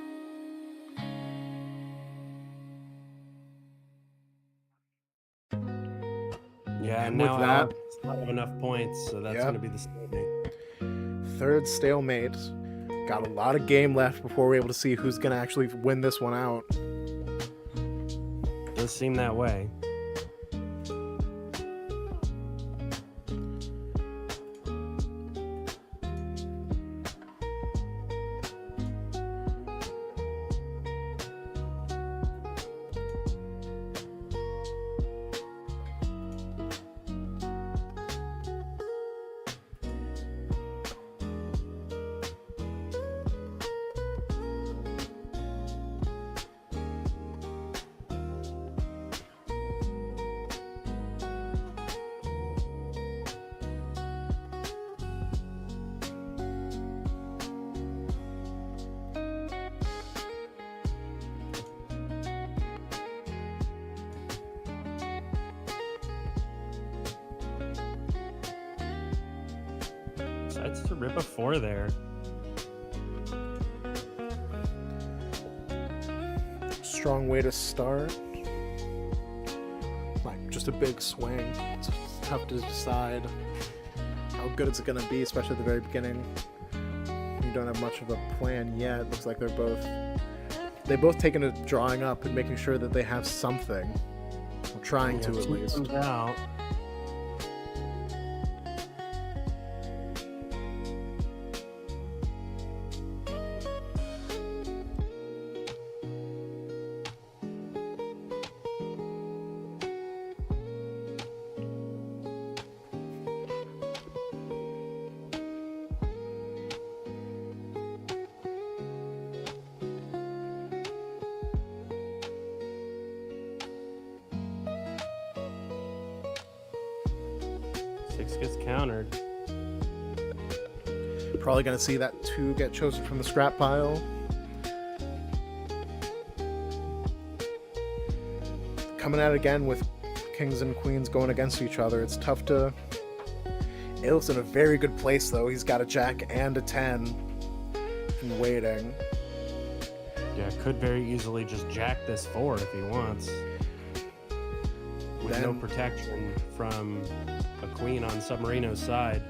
Yeah, and now with that, it's not have enough points, so that's going to be the stalemate. Third stalemate. Got a lot of game left before we're able to see who's going to actually win this one out. Does seem that way. Decides to rip a 4 there. Strong way to start. Like, just a big swing. It's tough to decide how good it's going to be, especially at the very beginning. You don't have much of a plan yet. It looks like they've both taken a drawing up and making sure that they have something. Or trying to, at least. Comes out. Six gets countered. Probably going to see that 2 get chosen from the scrap pile. Coming at it again with kings and queens going against each other. It's tough to... Elif's in a very good place, though. He's got a jack and a 10 and waiting. Yeah, could very easily just jack this 4 if he wants. With no protection from a queen on Submarino's side.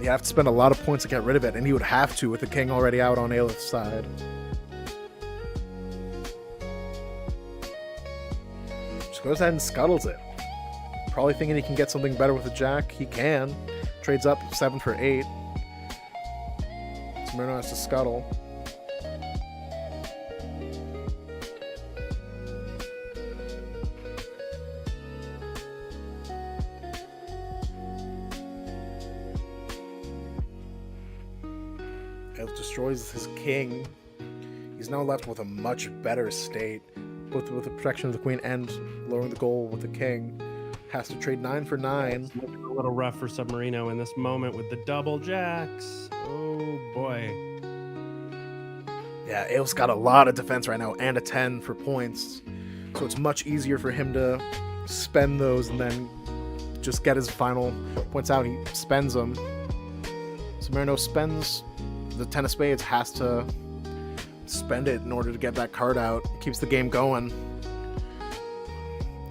You have to spend a lot of points to get rid of it, and he would have to with the king already out on Elif's side. Just goes ahead and scuttles it. Probably thinking he can get something better with a jack. He can. Trades up 7 for 8. Submarino has to scuttle. Elif destroys his king. He's now left with a much better state, both with the protection of the queen and lowering the goal with the king. Has to trade 9 for 9. It's looking a little rough for Submarino in this moment with the double jacks. Oh boy. Yeah, Elif's got a lot of defense right now and a 10 for points. So it's much easier for him to spend those and then just get his final points out. He spends them. Submarino spends the 10 of spades, has to spend it in order to get that card out. Keeps the game going.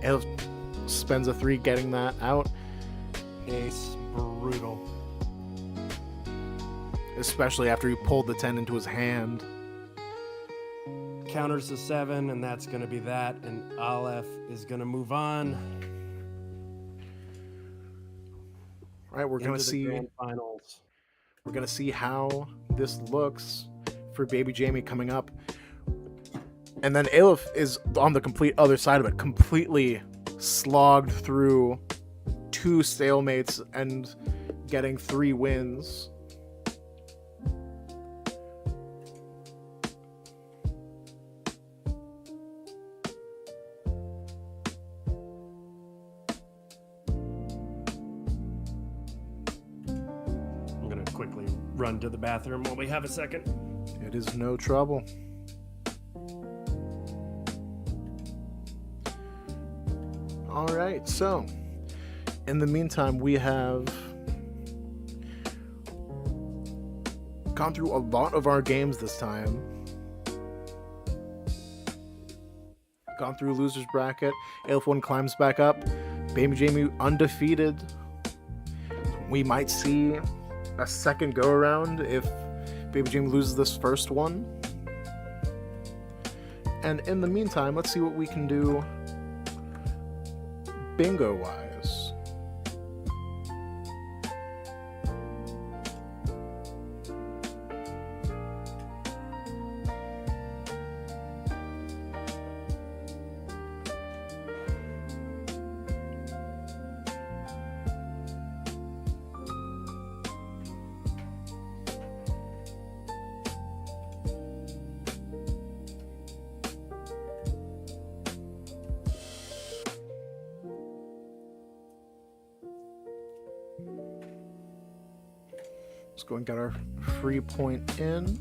Elif spends a 3 getting that out. Ace, brutal. especially after he pulled the 10 into his hand. Counters the 7, and that's going to be that. And Aleph is going to move on. All right, we're going to see grand finals. We're going to see how this looks for bbjme coming up. And then Aleph is on the complete other side of it, completely slogged through 2 stalemates and getting 3 wins. I'm going to quickly run to the bathroom while we have a second. It is no trouble. All right, so in the meantime, we have gone through a lot of our games this time. Gone through losers bracket. Aleph 1 climbs back up. bbjme undefeated. We might see a second go around if bbjme loses this first one. And in the meantime, let's see what we can do bingo wise. Let's go and get our free point in.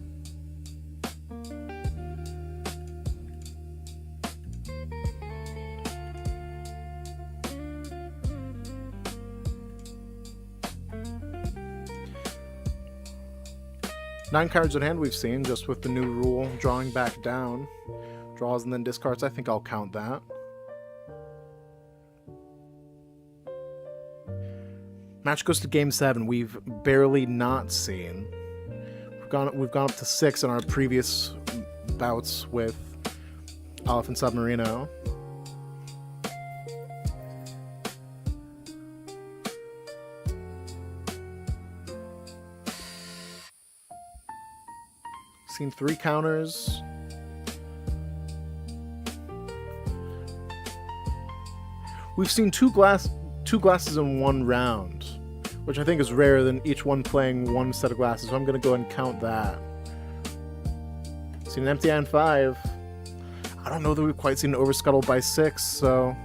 Nine cards in hand we've seen, just with the new rule, drawing back down. Draws and then discards, I think I'll count that. Match goes to game 7. We've barely not seen. We've gone up to 6 in our previous bouts with Aleph and SUBMARINO. Seen 3 counters. We've seen two glasses in one round, which I think is rare than each one playing one set of glasses, so I'm going to go ahead and count that. Seen an empty hand 5. I don't know that we've quite seen an overscuttle by 6, so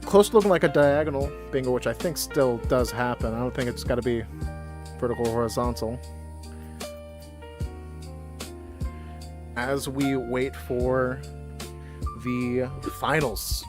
close to looking like a diagonal bingo, which I think still does happen. I don't think it's got to be vertical or horizontal. As we wait for the finals.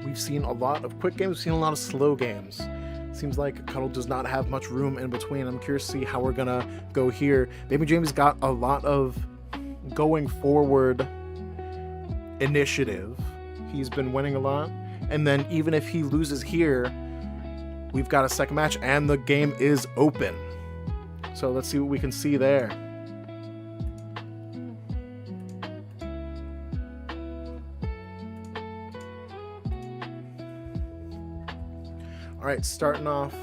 We've seen a lot of quick games, we've seen a lot of slow games. Seems like Cuttle does not have much room in between. I'm curious to see how we're gonna go here. bbjme's got a lot of going forward initiative. He's been winning a lot. And then even if he loses here, we've got a second match and the game is open. So let's see what we can see there. All right, starting off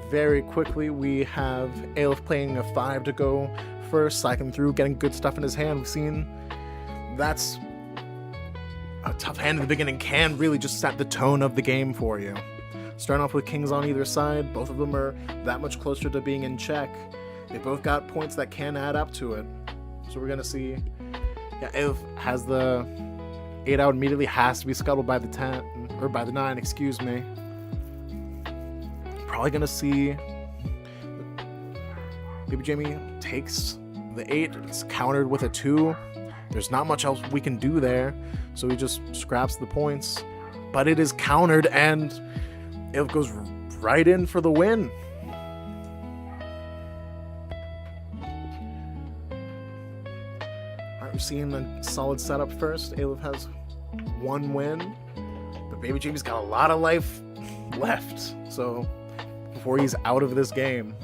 very quickly, we have Aleph playing a 5 to go first, cycling through, getting good stuff in his hand. We've seen that's a tough hand in the beginning, can really just set the tone of the game for you. Starting off with kings on either side, both of them are that much closer to being in check. They both got points that can add up to it. So we're gonna see, yeah, Aleph has the 8 out immediately, has to be scuttled by the 10, or by the 9, excuse me. Probably gonna see bbjme takes the 8, it's countered with a 2. There's not much else we can do there, so he just scraps the points. But it is countered, and it goes right in for the win. Alright, we're seeing a solid setup first. Aleph has 1 win, but bbjme's got a lot of life left, so before he's out of this game.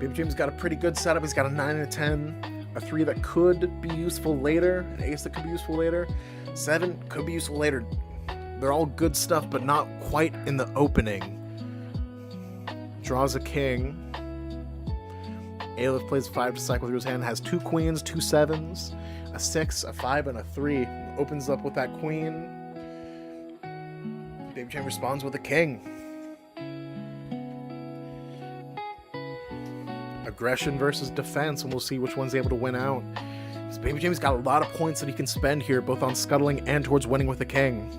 bbjme's got a pretty good setup. He's got a 9 and a 10, a 3 that could be useful later, an ace that could be useful later, 7 could be useful later. They're all good stuff, but not quite in the opening. Draws a king. Aleph plays 5 to cycle through his hand, has 2 queens, 2 sevens, a 6, a 5, and a 3. Opens up with that queen. bbjme responds with a king. Aggression versus defense, and we'll see which one's able to win out. Because bbjme's got a lot of points that he can spend here, both on scuttling and towards winning with a king.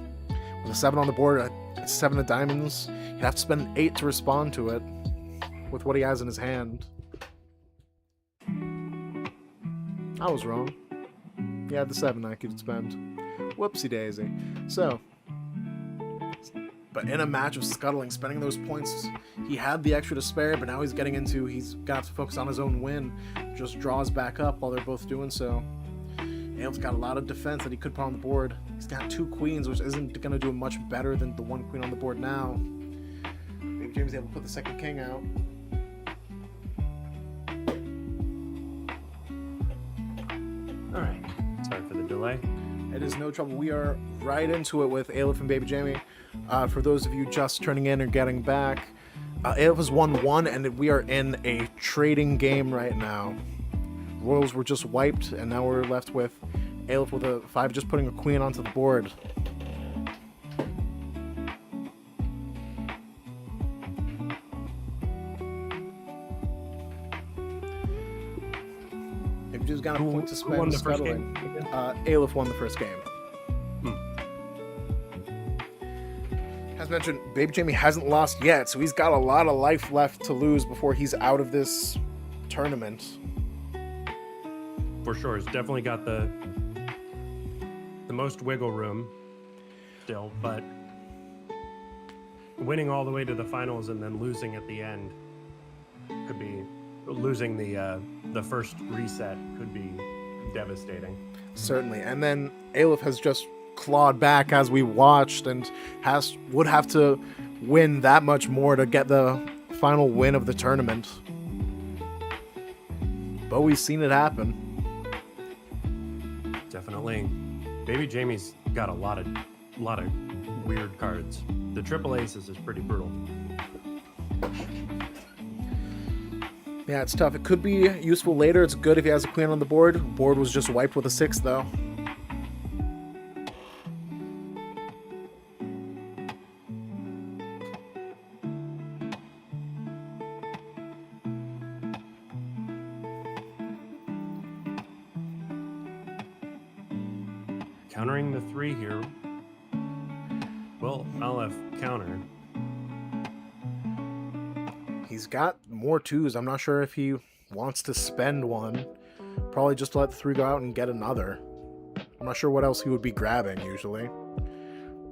With a 7 on the board, a 7 of diamonds, he'd have to spend an 8 to respond to it with what he has in his hand. I was wrong. He had the 7 I could spend. Whoopsie daisy. So, but in a match of scuttling, spending those points, he had the extra to spare, but now he's getting into, he's got to focus on his own win. Just draws back up while they're both doing so. Aleph's got a lot of defense that he could put on the board. He's got 2 queens, which isn't going to do much better than the 1 queen on the board now. bbjme's able to put the 2nd king out. Alright, sorry for the delay. It is no trouble. We are right into it with Aleph and bbjme. For those of you just turning in or getting back, Aleph has won 1, and we are in a trading game right now. Royals were just wiped, and now we're left with Aleph with a 5, just putting a queen onto the board. bbjme's got a point to spend. Who won the first scuttling. game? Aleph won the first game. As mentioned, bbjme hasn't lost yet, so he's got a lot of life left to lose before he's out of this tournament. For sure, he's definitely got the most wiggle room still, but winning all the way to the finals and then losing at the end could be, losing the first reset could be devastating. Certainly, and then Aleph has just clawed back as we watched, and would have to win that much more to get the final win of the tournament. But we've seen it happen. Definitely. bbjme's got a lot of weird cards. The triple aces is pretty brutal. Yeah, it's tough. It could be useful later. It's good if he has a queen on the board. Board was just wiped with a 6, though. Countering the 3 here. Well, Aleph counter. He's got more 2s. I'm not sure if he wants to spend 1. Probably just to let the 3 go out and get another. I'm not sure what else he would be grabbing, usually.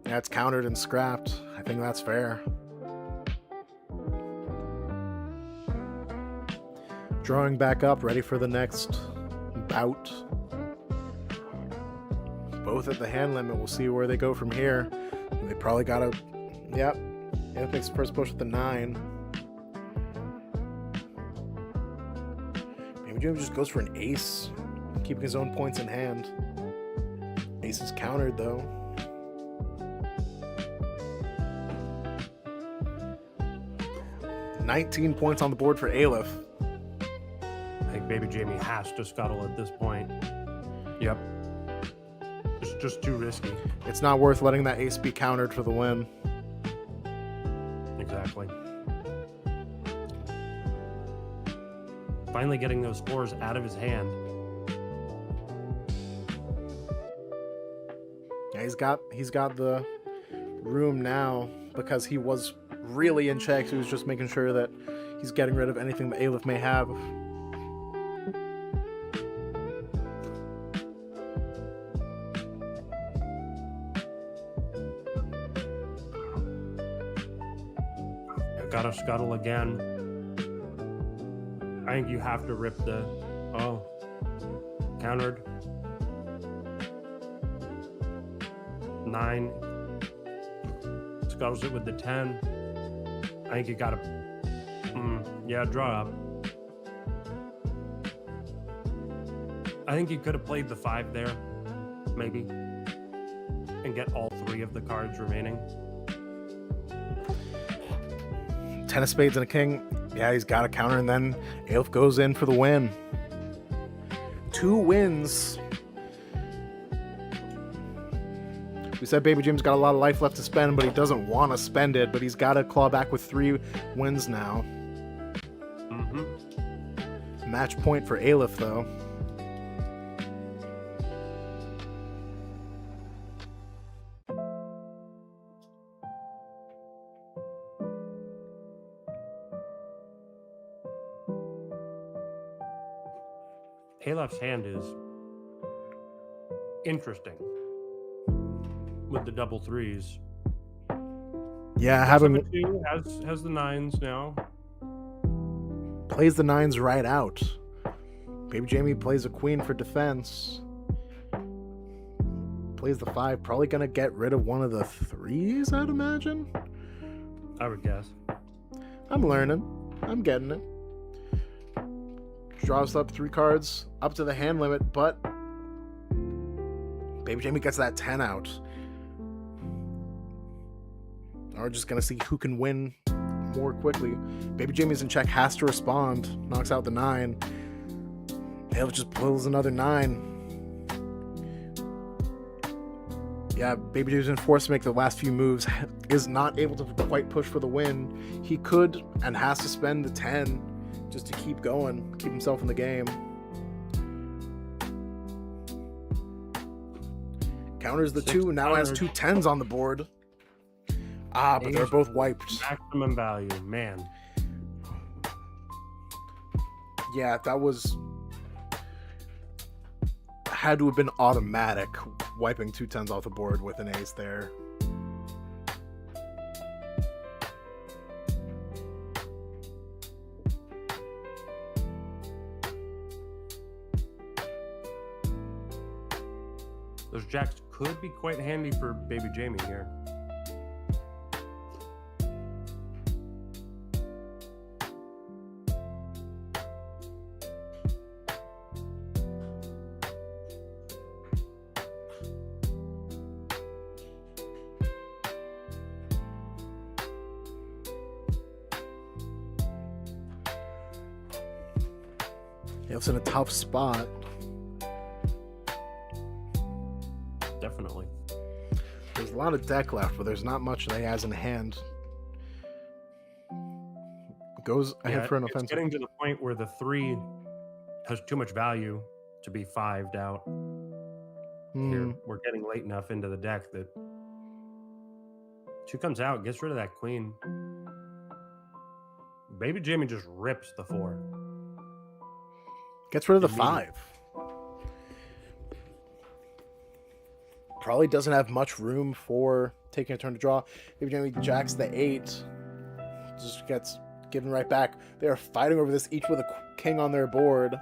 Yeah, it's countered and scrapped. I think that's fair. Drawing back up, ready for the next bout. Both at the hand limit. We'll see where they go from here. They probably got to... Yep. Aleph makes the first push with the 9. bbjme just goes for an ace, keeping his own points in hand. Ace is countered, though. $19 points on the board for Aleph. I think bbjme has to scuttle at this point. Yep. It's just too risky. It's not worth letting that ace be countered for the win. Exactly. Finally getting those 4s out of his hand. Yeah, he's got the room now because he was really in check. So he was just making sure that he's getting rid of anything that Aleph may have. Gotta scuttle again. I think you have to rip the... Oh. Countered. 9. Scuttles it with the 10. I think you gotta... yeah, draw up. I think you could have played the 5 there. Maybe. And get all 3 of the cards remaining. 10 of spades and a king. Yeah, he's got a counter, and then Aleph goes in for the win. 2 wins. We said Baby Jim's got a lot of life left to spend, but he doesn't want to spend it, but he's got to claw back with 3 wins now. Match point for Aleph, though. Aleph's hand is interesting with the double 3s. Yeah, having 2 has the 9s now. Plays the 9s right out. Baby Jamie plays a queen for defense. Plays the 5. Probably gonna get rid of one of the 3s, I'd imagine. I would guess. I'm learning. I'm getting it. Draws up 3 cards up to the hand limit, but Baby Jamie gets that 10 out. Now we're just gonna see who can win more quickly. Baby Jamie's in check, has to respond, knocks out the 9. Aleph just pulls another 9. Yeah, Baby Jamie's been forced to make the last few moves, is not able to quite push for the win. He could and has to spend the 10 just to keep going, keep himself in the game. Counters the 2, now has 2 10s on the board. But they're both wiped. Maximum value, man. Yeah, that was... had to have been automatic, wiping 2 10s off the board with an ace there. Those jacks could be quite handy for Baby Jamie here. It's in a tough spot. Definitely. There's a lot of deck left, but there's not much that he has in hand. Goes ahead for an offensive. It's getting to the point where the 3 has too much value to be 5'd out. Here, we're getting late enough into the deck that 2 comes out, gets rid of that queen. Baby Jamie just rips the 4. Gets rid of the 5. Probably doesn't have much room for taking a turn to draw. Baby Jamie jacks the 8. Just gets given right back. They are fighting over this, each with a king on their board.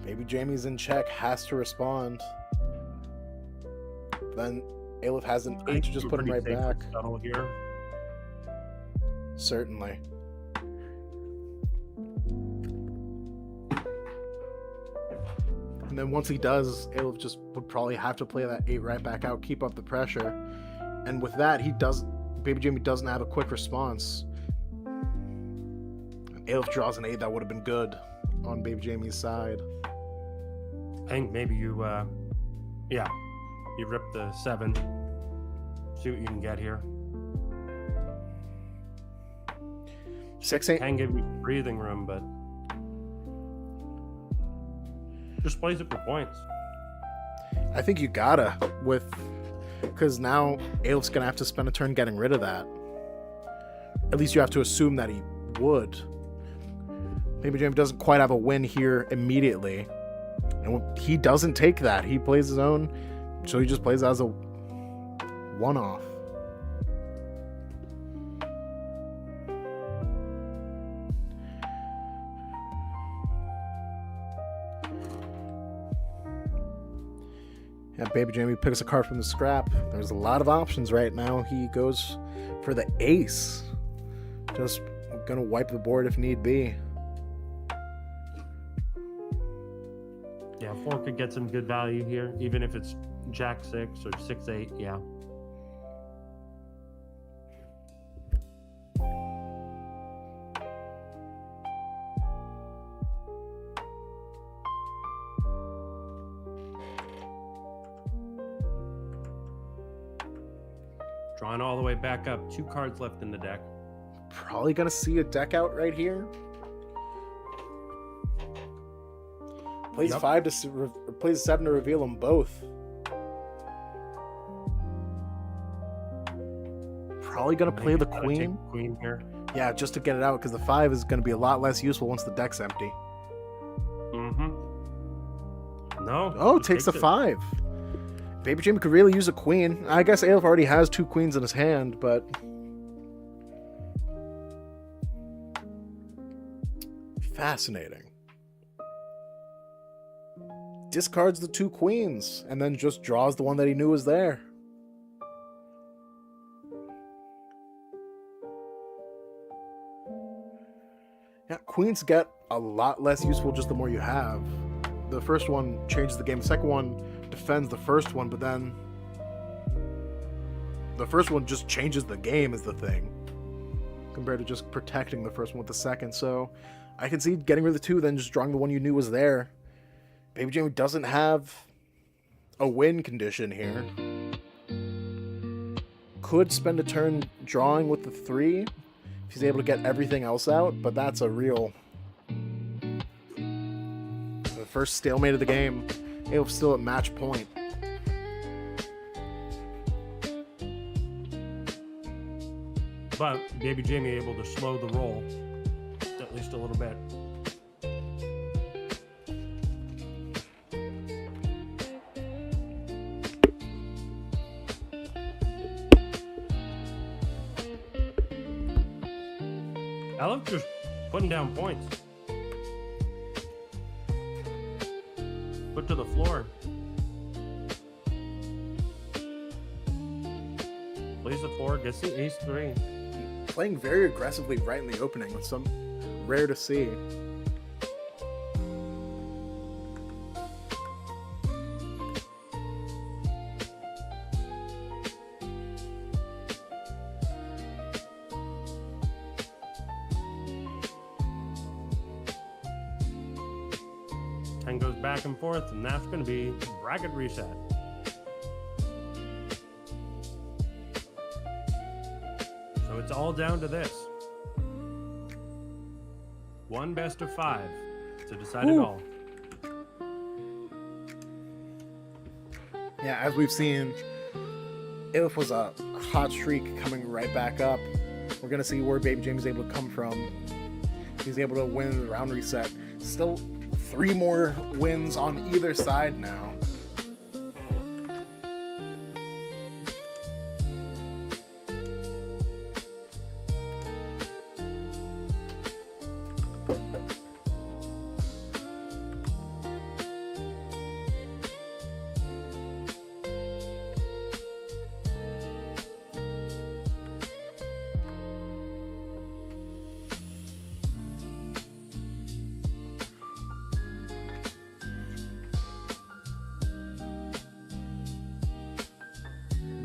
Baby Jamie's in check, has to respond. Then Aleph has an 8 to just put him right back. Here. Certainly. And then once he does, Aleph just would probably have to play that 8 right back out, keep up the pressure. And with that, Baby Jamie doesn't have a quick response. Aleph draws an 8, that would have been good on Baby Jamie's side. I think maybe you rip the 7. See what you can get here. 6-8. Can give you breathing room, but just plays it for points. I think you gotta, because now Aelif's gonna have to spend a turn getting rid of that. At least you have to assume that he would. bbjme doesn't quite have a win here immediately. And he doesn't take that. He plays his own, so he just plays as a one-off. Yeah, bbjme picks a card from the scrap. There's a lot of options right now. He goes for the ace. Just gonna wipe the board if need be. Yeah, 4 could get some good value here, even if it's Jack 6 or 6-8. Yeah. Drawing all the way back up. 2 cards left in the deck. Probably gonna see a deck out right here. Plays 5 to plays 7 to reveal them both. Probably gonna play the queen. Queen here. Yeah, just to get it out, because the 5 is gonna be a lot less useful once the deck's empty. No. Oh, takes the 5. bbjme could really use a queen. I guess Aelif already has 2 queens in his hand, but fascinating. Discards the 2 queens and then just draws the one that he knew was there. Yeah, queens get a lot less useful just the more you have. The first one changes the game. The second one defends the first one, but then the first one just changes the game is the thing, compared to just protecting the first one with the second. So I can see getting rid of the 2, then just drawing the one you knew was there. bbjme doesn't have a win condition here. Could spend a turn drawing with the 3 if he's able to get everything else out, but that's a real... the first stalemate of the game. Aelif's still at match point. But bbjme able to slow the roll at least a little bit. I love just putting down points. Put to the floor. Plays the 4, gets the ace 3. Playing very aggressively right in the opening, with some rare to see. And goes back and forth, and that's going to be bracket reset. So it's all down to this. 1 best of 5 to decide it all. Yeah, as we've seen, Aelif was a hot streak coming right back up. We're going to see where bbjme is able to come from. He's able to win the round reset. Still 3 more wins on either side now.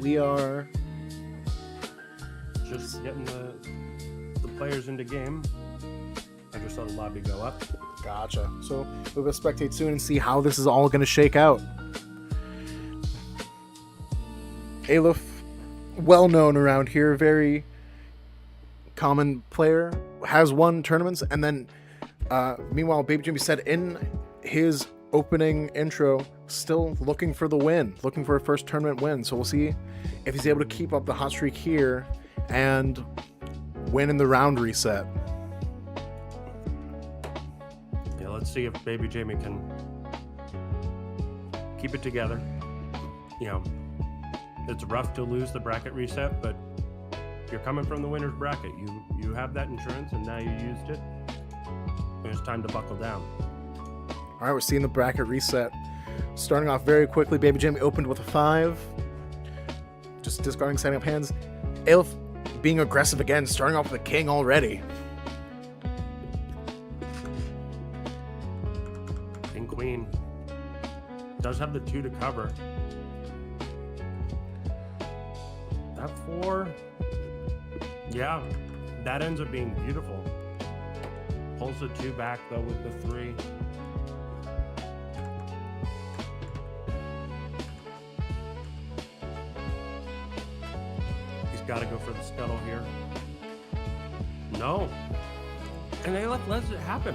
We are just getting the players into game. I just saw the lobby go up. Gotcha. So we'll go spectate soon and see how this is all going to shake out. Aelif, well known around here, very common player, has won tournaments, and then meanwhile, Baby Jimmy said in his opening intro, still looking for the win, looking for a first tournament win. So we'll see if he's able to keep up the hot streak here and win in the round reset. Yeah, let's see if Baby Jamie can keep it together. You know, it's rough to lose the bracket reset, but you're coming from the winner's bracket. You have that insurance, and now you used it. It's time to buckle down. All right, we're seeing the bracket reset. Starting off very quickly, Baby Jimmy opened with a 5. Just discarding, setting up hands. Aleph being aggressive again, starting off with a king already. King, queen. Does have the 2 to cover. That 4. Yeah, that ends up being beautiful. Pulls the 2 back, though, with the 3. He's got to go for the scuttle here. No. And they lets it happen.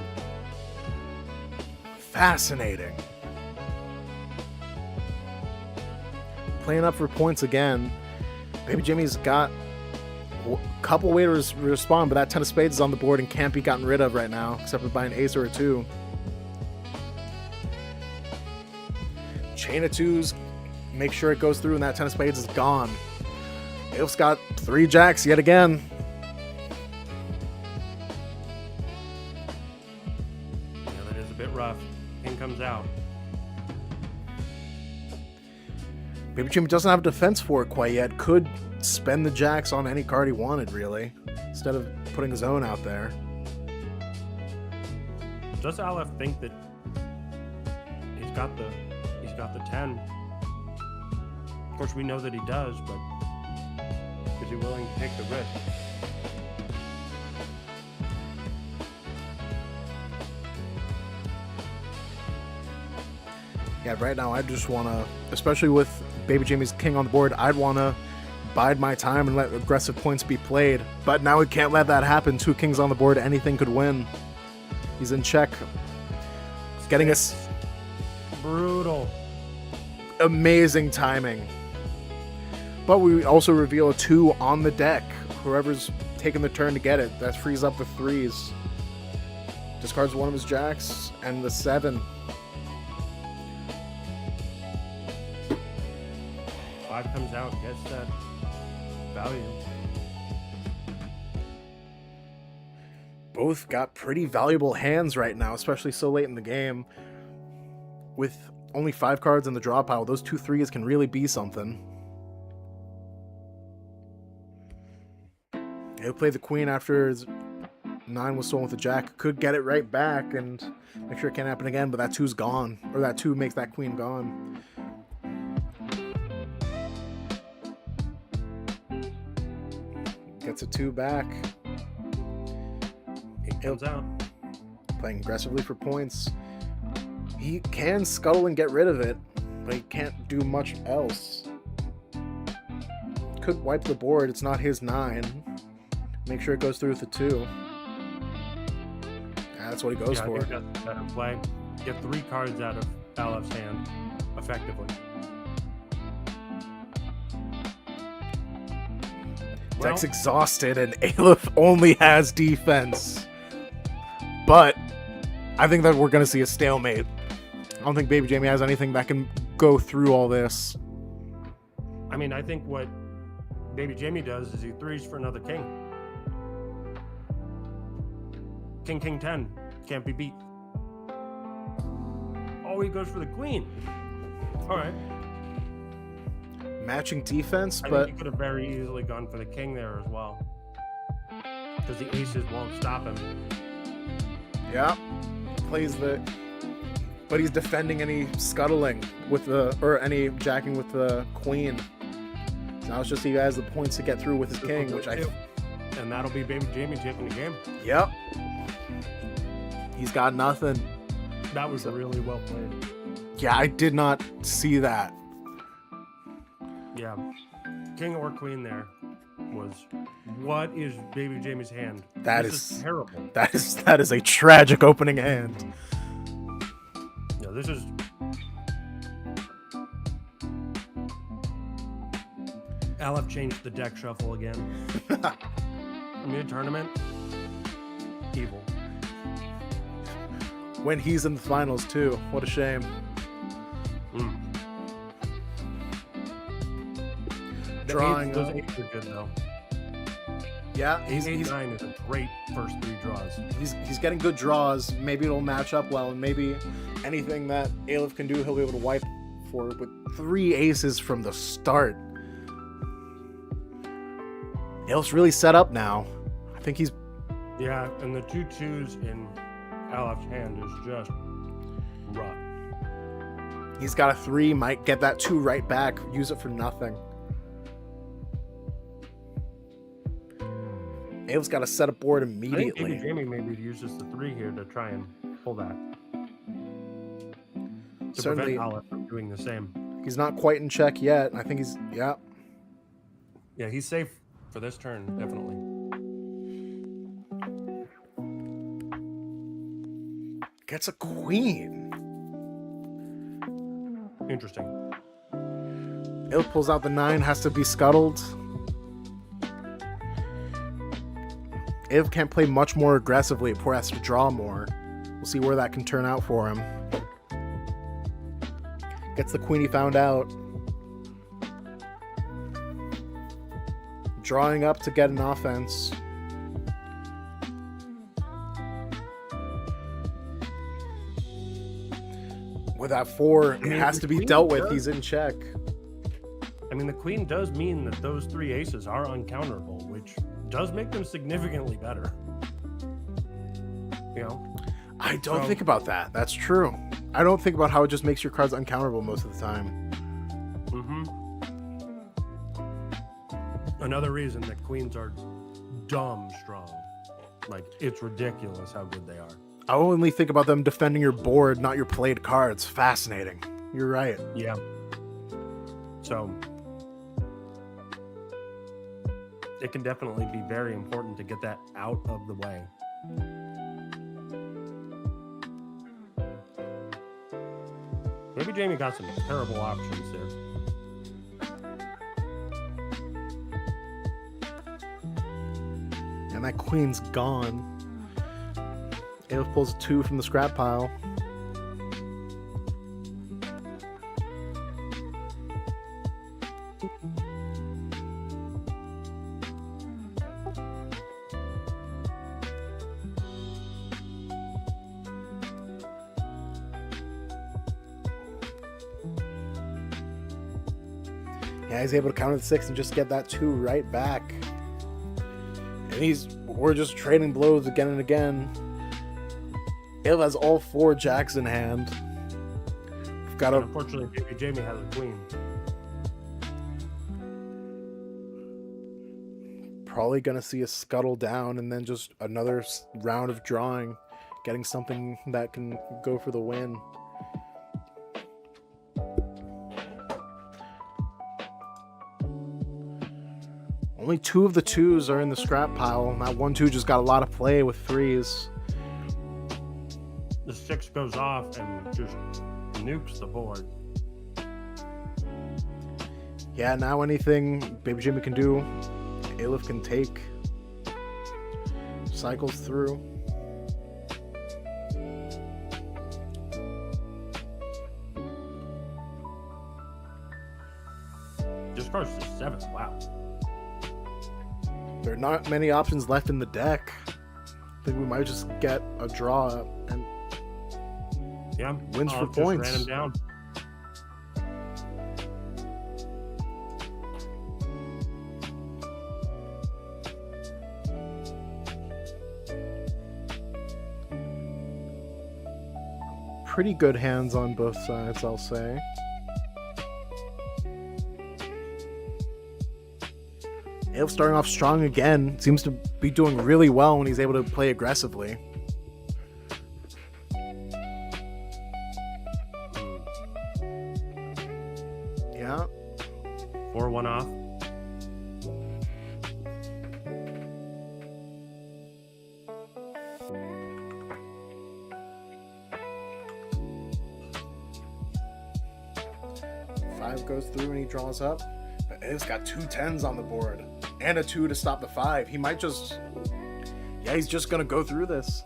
Fascinating. Playing up for points again. Baby Jimmy's got a couple ways to respond, but that 10 of spades is on the board and can't be gotten rid of right now, except for by an ace or a 2. Chain of 2s, make sure it goes through, and that 10 of spades is gone. Aleph's got 3 jacks yet again. Yeah, that is a bit rough. King comes out. Baby Jimmy doesn't have defense for it quite yet. Could spend the jacks on any card he wanted, really, instead of putting his own out there. Does Aleph think that he's got the 10? Of course, we know that he does, but is he willing to take the risk? Yeah, right now I just want to, especially with Baby Jimmy's king on the board, I'd want to bide my time and let aggressive points be played. But now we can't let that happen. 2 kings on the board, anything could win. He's in check. Getting us brutal. Amazing timing. But we also reveal a 2 on the deck. Whoever's taking the turn to get it, that frees up the 3s. Discards one of his jacks and the 7. 5 comes out, gets that value. Both got pretty valuable hands right now, especially so late in the game. With only 5 cards in the draw pile, those 2 3s can really be something. He'll play the queen after his 9 was stolen with the jack. Could get it right back and make sure it can't happen again, but that 2's gone. Or that 2 makes that queen gone. Gets a 2 back. It comes out. Playing aggressively for points. He can scuttle and get rid of it, but he can't do much else. Could wipe the board. It's not his 9. Make sure it goes through with the 2. Yeah, that's what he goes for. I think that's a better play. Get 3 cards out of Aleph's hand effectively. Deck's exhausted and Aleph only has defense. But I think that we're going to see a stalemate. I don't think Baby Jamie has anything that can go through all this. I mean, I think what Baby Jamie does is he 3s for another king. King, king, 10. Can't be beat. Oh, he goes for the queen. All right. Matching defense, I but think he could have very easily gone for the king there as well. Because the aces won't stop him. yeah, plays the. But he's defending any scuttling with the, or any jacking with the queen. So now it's just he has the points to get through with his king, which I. And that'll be Baby Jamie taking the game. Yep. He's got nothing. That was really well played. Yeah, I did not see that. Yeah. King or queen there. what is Baby Jamie's hand? That This is terrible. that is a tragic opening hand. No, this is. Aleph changed the deck shuffle again. Mid-tournament, evil. When he's in the finals too. What a shame. Mm. Drawing Those up. eights are good though. Yeah, He's he's 9 is a great first 3 draws. he's getting good draws. Maybe it'll match up well, and maybe anything that Aleph can do, he'll be able to wipe for with 3 aces from the start. Aleph's really set up now. I think he's Yeah, and the 2 2s in Aleph's hand is just rough. he's got a 3, might get that 2 right back, use it for nothing. Aleph's got to set a board I think immediately. Baby Jamie maybe uses the 3 here to try and pull that. To Certainly, prevent Aleph from doing the same. he's not quite in check yet. I think he's Yeah, he's safe for this turn, definitely. gets a queen. Interesting. Aleph pulls out the 9, has to be scuttled. Aleph can't play much more aggressively. Poor has to draw more. We'll see where that can turn out for him. Gets the queen he found out. Drawing up to get an offense. With that 4, it has to be dealt with. He's in check. I mean, the queen does mean that those 3 aces are uncounterable, which does make them significantly better. You know? I don't think about that. That's true. I don't think about how it just makes your cards uncounterable most of the time. Mm-hmm. Another reason that queens are dumb strong. Like, it's ridiculous how good they are. I only think about them defending your board, not your played cards. Fascinating. You're right. Yeah. So, it can definitely be very important to get that out of the way. Maybe Jamie got some terrible options there. And that queen's gone. Aleph pulls a 2 from the scrap pile. Yeah, he's able to counter the 6 and just get that 2 right back. And we're just trading blows again and again. Aleph has all 4 jacks in hand. We've got Unfortunately, Baby Jamie has a queen. probably gonna see a scuttle down and then just another round of drawing, getting something that can go for the win. Only 2 of the 2s are in the scrap pile, and that 1-2 just got a lot of play with 3s. The 6 goes off and just nukes the board. Yeah, now anything Baby Jimmy can do, Aleph can take. Cycles through. Just goes to 7. Wow. There are not many options left in the deck. I think we might just get a draw and Yeah. Wins for Just points. ran him down. pretty good hands on both sides, I'll say. Aleph starting off strong again. Seems to be doing really well when he's able to play aggressively. Hmm. Yeah. 4-1 off. 5 goes through and he draws up. But it's got 2 10s on the board and a 2 to stop the 5. He might just, yeah, he's just gonna go through this.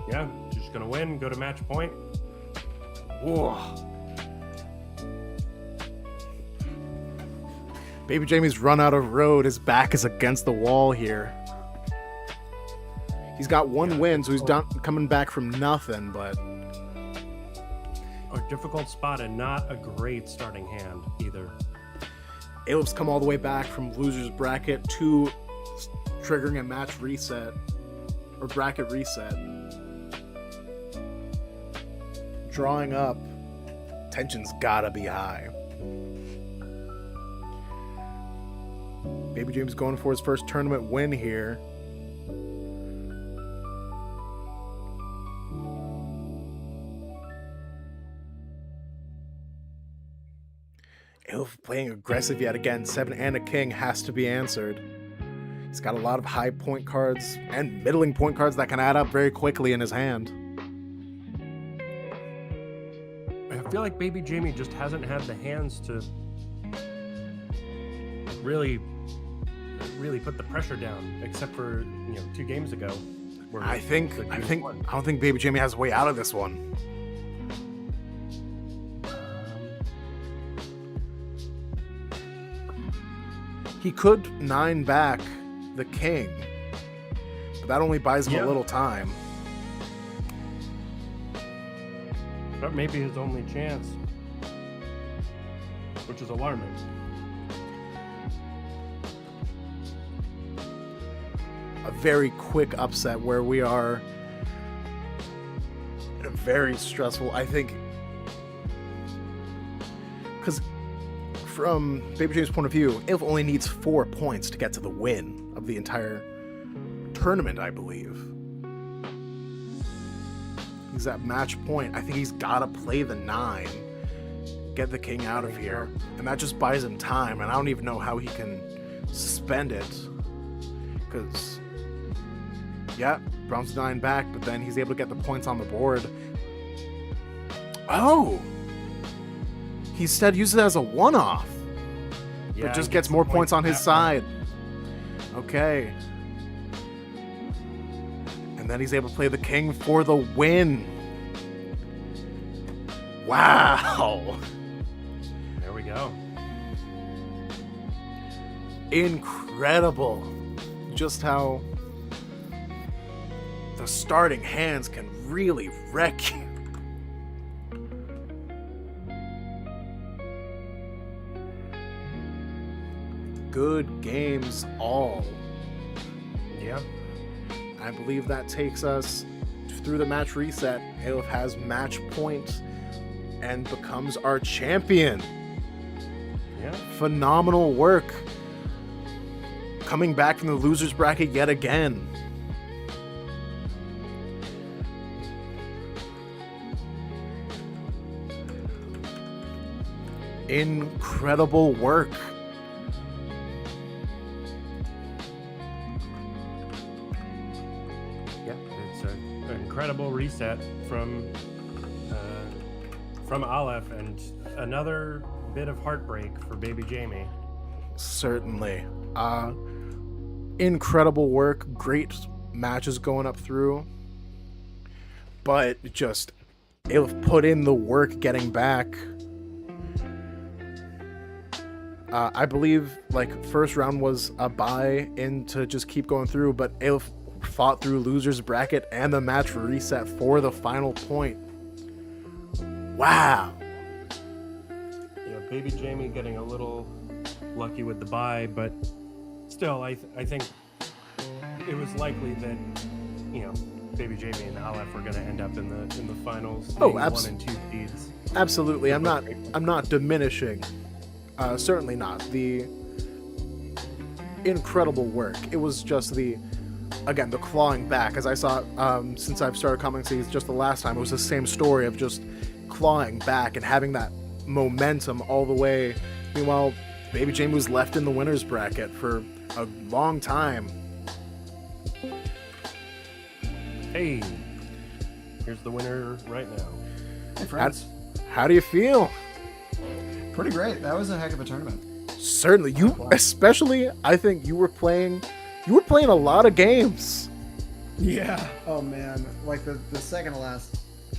Yeah, just gonna win. Go to match point. Whoa. bbjme's run out of road. His back is against the wall here. He's got 1 win, so he's done coming back from nothing, but A difficult spot and not a great starting hand either. Alep's come all the way back from loser's bracket to triggering a match reset or bracket reset. Drawing up, tension's gotta be high. bbjme's going for his first tournament win here. Alep playing aggressive yet again. 7 and a king has to be answered. He's got a lot of high point cards and middling point cards that can add up very quickly in his hand. I feel like bbjme just hasn't had the hands to really put the pressure down, except for 2 games ago. where I don't think bbjme has a way out of this one. He could 9 back the king, but that only buys him a little time. That may be his only chance, which is alarming. A very quick upset where we are in a very stressful, I think, because from bbjme's point of view, Alep only needs 4 points to get to the win of the entire tournament, I believe. He's at match point. I think he's got to play the 9, get the king out of here, and that just buys him time, and I don't even know how he can spend it, because, yeah, Brown's 9 back, but then he's able to get the points on the board. Oh! He instead uses it as a one-off, but just gets more points on his side. Okay. And then he's able to play the king for the win. Wow. There we go. Incredible. Just how the starting hands can really wreck you. Good games all. Yeah. I believe that takes us through the match reset. Alep has match point and becomes our champion. Yeah. Phenomenal work. Coming back from the loser's bracket yet again. Incredible work. Incredible reset from Aleph, and another bit of heartbreak for bbjme. Certainly. Incredible work. Great matches going up through. But just Alep put in the work getting back. I believe first round was a buy in to just keep going through, but Alep fought through loser's bracket and the match reset for the final point. Wow. Yeah, bbjme getting a little lucky with the bye, but still, I think it was likely that bbjme and Aleph were going to end up in the finals. Oh, 1 and 2 seeds. Absolutely. I'm not diminishing. Certainly not the incredible work. It was just the clawing back. As I saw since I've started commenting just the last time, it was the same story of just clawing back and having that momentum all the way. Meanwhile, bbjme was left in the winner's bracket for a long time. Hey, here's the winner right now. Hey, friends. How do you feel? pretty great. That was a heck of a tournament. Certainly, especially, I think you were playing a lot of games. Yeah. Oh man, like the second to last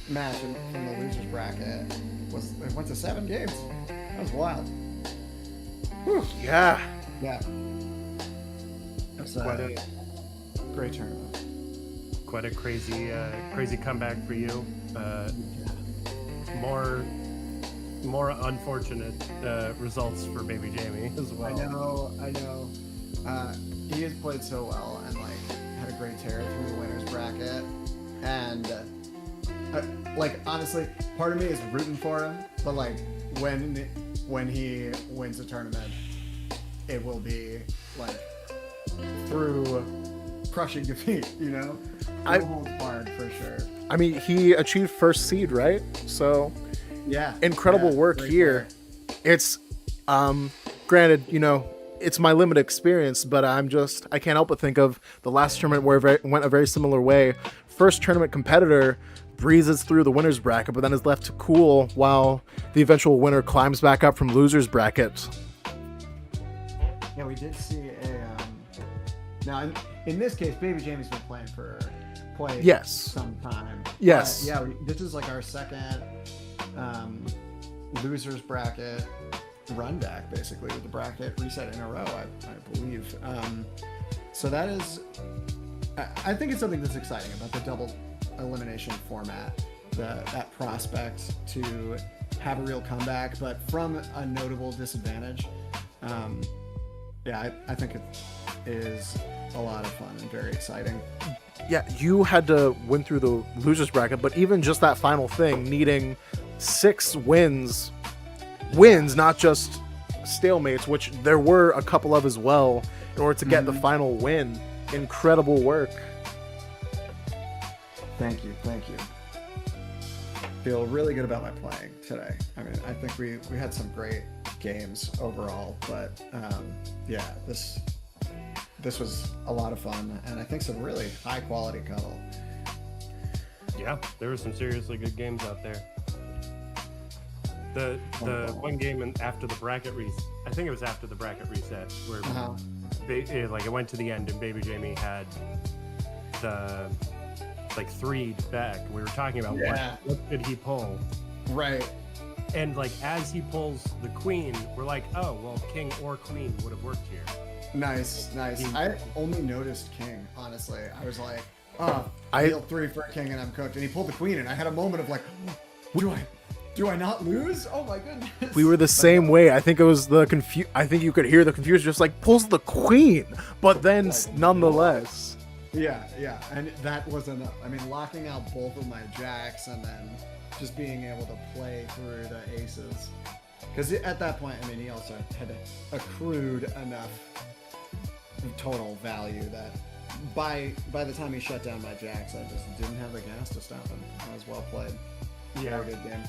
match from the losers bracket it went to 7 games. That was wild. Whew, yeah. Yeah. It was a great tournament. Quite a crazy comeback for you. More unfortunate results for bbjme as well. I know. He has played so well and like had a great tear through the winners bracket, and like honestly, part of me is rooting for him, but like when he wins the tournament, it will be like through crushing defeat, you know. I hold hard for sure. I mean, he achieved first seed, right? So yeah, incredible work here. Player. It's granted, you know, it's my limited experience, but I can't help but think of the last tournament where it went a very similar way. First tournament competitor breezes through the winner's bracket, but then is left to cool while the eventual winner climbs back up from loser's bracket. Yeah, we did see now in this case, bbjme's been playing some time. Yes. Yeah, this is like our second losers bracket run back, basically, with the bracket reset in a row, I believe. So that is, I think it's something that's exciting about the double elimination format, that prospect to have a real comeback, but from a notable disadvantage. I think it is a lot of fun and very exciting. Yeah, you had to win through the losers bracket, but even just that final thing, needing 6 wins, not just stalemates, which there were a couple of as well, in order to get the final win. Incredible work. Thank you. Feel really good about my playing today. I mean, I think we had some great games overall, but this was a lot of fun, and I think some really high quality Cuttle. Yeah, there were some seriously good games out there. The one game after the bracket reset, I think it was after the bracket reset, where it went to the end and bbjme had the 3 back. We were talking about what did he pull, right? And like as he pulls the queen, we're like, oh well, king or queen would have worked here. Nice. I only noticed king, honestly. I was like, I deal 3 for a king and I'm cooked. And he pulled the queen, and I had a moment of like, do I not lose? Oh my goodness. We were the same way. I think it was I think you could hear the confusion, just like pulls the queen, but then nonetheless. Yeah, and that was enough. I mean, locking out both of my jacks and then just being able to play through the aces. Because at that point, I mean, he also had accrued enough total value that by the time he shut down my jacks, I just didn't have the gas to stop him. That was well played. Yeah, very good game.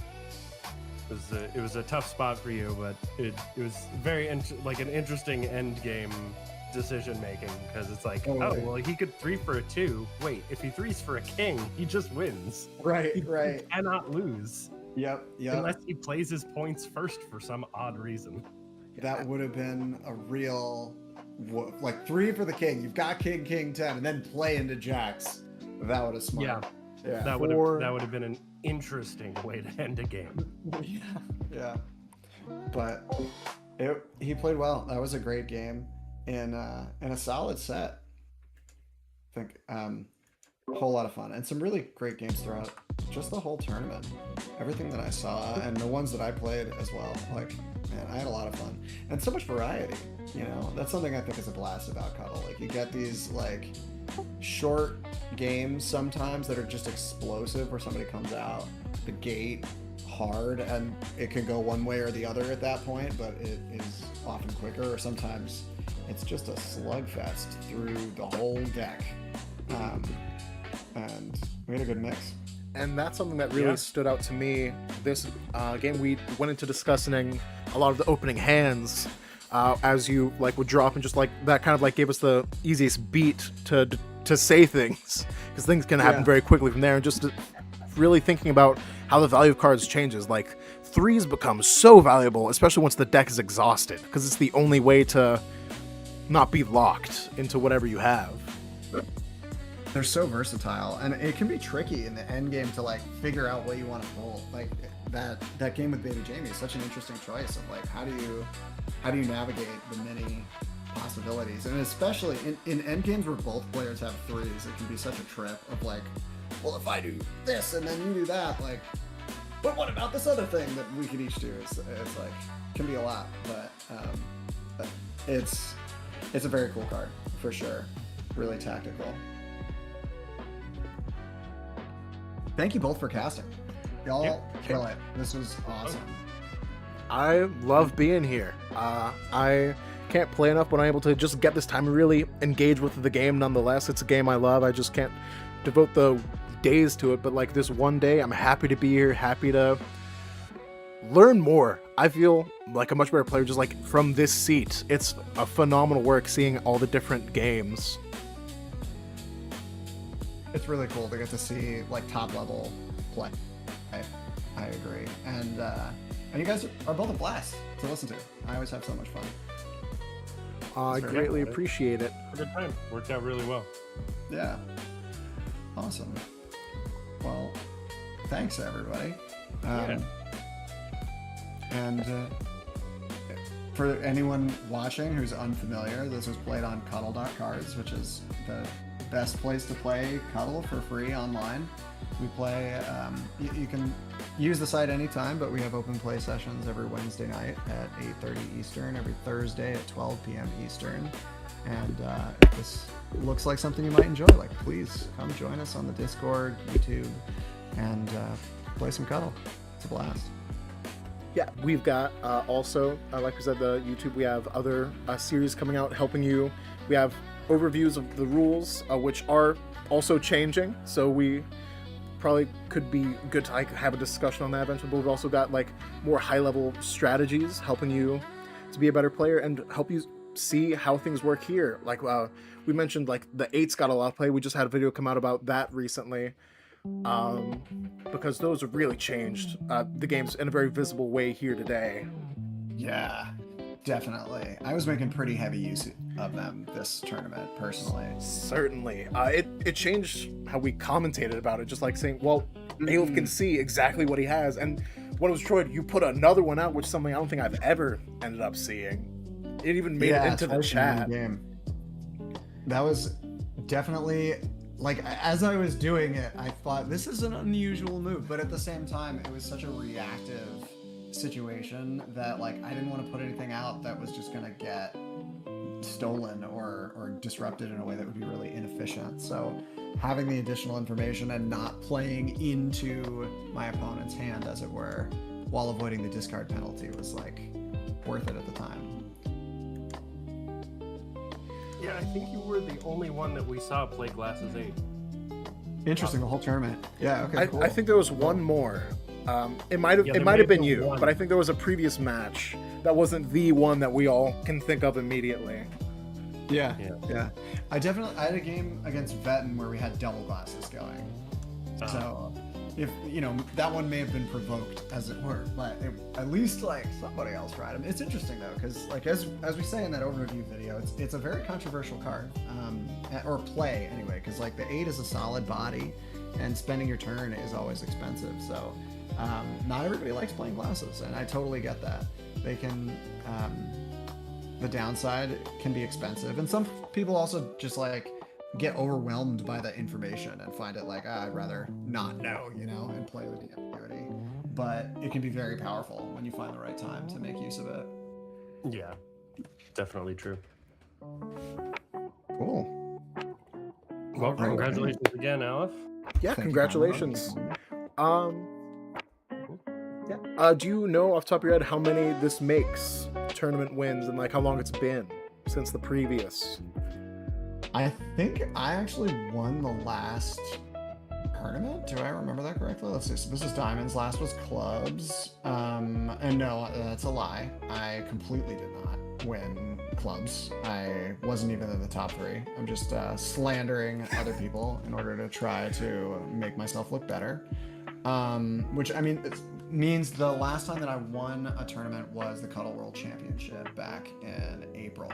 It was a tough spot for you, but it was very an interesting end game decision making, because it's like, well, he could 3 for a 2. Wait, if he 3s for a king, he just wins. Right. He cannot lose. Yep. Unless he plays his points first for some odd reason. That would have been a real, 3 for the king. You've got king, 10, and then play into jacks. That would have smart. Yeah. That would have been an interesting way to end a game. Yeah. But he played well. That was a great game in a solid set. I think a whole lot of fun and some really great games throughout just the whole tournament. Everything that I saw and the ones that I played as well. Like, man, I had a lot of fun and so much variety. You know, that's something I think is a blast about Cuttle. Like, you get these short games sometimes that are just explosive, where somebody comes out the gate hard and it can go one way or the other at that point, but it is often quicker, or sometimes it's just a slugfest through the whole deck. And we had a good mix. And that's something that really stood out to me. This game, we went into discussing a lot of the opening hands as you would drop, and just that kind of gave us the easiest beat to say things, because things can happen very quickly from there. And just really thinking about how the value of cards changes. threes become so valuable, especially once the deck is exhausted, because it's the only way to not be locked into whatever you have. They're so versatile, and it can be tricky in the end game to like figure out what you want to pull. Like that game with bbjme is such an interesting choice of like how do you navigate the many possibilities, and especially in end games where both players have threes, it can be such a trip of like, well, if I do this and then you do that, like, but what about this other thing that we could each do? It's like can be a lot, but it's a very cool card for sure. Really tactical. Thank you both for casting. Y'all kill it. This was awesome. I love being here. I can't play enough when I'm able to just get this time and really engage with the game nonetheless. It's a game I love. I just can't devote the days to it, but like this one day, I'm happy to be here, happy to learn more. I feel like a much better player just like from this seat. It's a phenomenal work seeing all the different games. It's really cool to get to see like top level play. I agree, and you guys are both a blast to listen to. I always have so much fun. I greatly appreciate it. Good time. Worked out really well. Yeah. Awesome. Well, thanks everybody. And for anyone watching who's unfamiliar, this was played on cuttle.cards, which is the best place to play Cuttle for free online. We play, you can use the site anytime, but we have open play sessions every Wednesday night at 8:30 Eastern, every Thursday at 12 p.m. Eastern. And if this looks like something you might enjoy, like please come join us on the Discord, YouTube, and play some Cuttle. It's a blast. Yeah, we've got also, like we said, the YouTube, we have other series coming out helping you. We have overviews of the rules, which are also changing, so we probably could be good to like have a discussion on that eventually, but we've also got like more high-level strategies helping you to be a better player and help you see how things work here. Like we mentioned, like the 8's got a lot of play. We just had a video come out about that recently, because those have really changed the games in a very visible way here today. Yeah, definitely. I was making pretty heavy use of them this tournament, personally. Certainly. It changed how we commentated about it, just like saying, well, Aleph can see exactly what he has, and when it was Troy, you put another one out, which is something I don't think I've ever ended up seeing. It even made it into the chat. Game. That was definitely, like, as I was doing it, I thought, this is an unusual move, but at the same time, it was such a reactive situation that, like, I didn't want to put anything out that was just going to get stolen or disrupted in a way that would be really inefficient. So having the additional information and not playing into my opponent's hand, as it were, while avoiding the discard penalty was, like, worth it at the time. Yeah, I think you were the only one that we saw play Glasses 8. Interesting, the whole tournament. Yeah, okay, cool. I think there was one more. It might have been you, but I think there was a previous match that wasn't the one that we all can think of immediately. Yeah. I had a game against Veten where we had double glasses going. So if that one may have been provoked, as it were, but at least like somebody else tried them. It's interesting though, because like as we say in that overview video, it's a very controversial card, or play anyway, because like the 8 is a solid body, and spending your turn is always expensive. So not everybody likes playing glasses, and I totally get that. They can, the downside can be expensive, and some people also just like get overwhelmed by the information and find it like, I'd rather not know, and play with the ambiguity. But it can be very powerful when you find the right time to make use of it. Yeah, definitely true. Cool. Well, congratulations again, Aleph. Yeah, Thank congratulations. Do you know off the top of your head how many this makes tournament wins and like how long it's been since the previous? I think I actually won the last tournament. Do I remember that correctly? Let's see. So this is Diamonds. Last was Clubs. And no, that's a lie. I completely did not win Clubs. I wasn't even in the top 3. I'm just slandering other people in order to try to make myself look better. Which, I mean, means the last time that I won a tournament was the Cuttle World Championship back in April.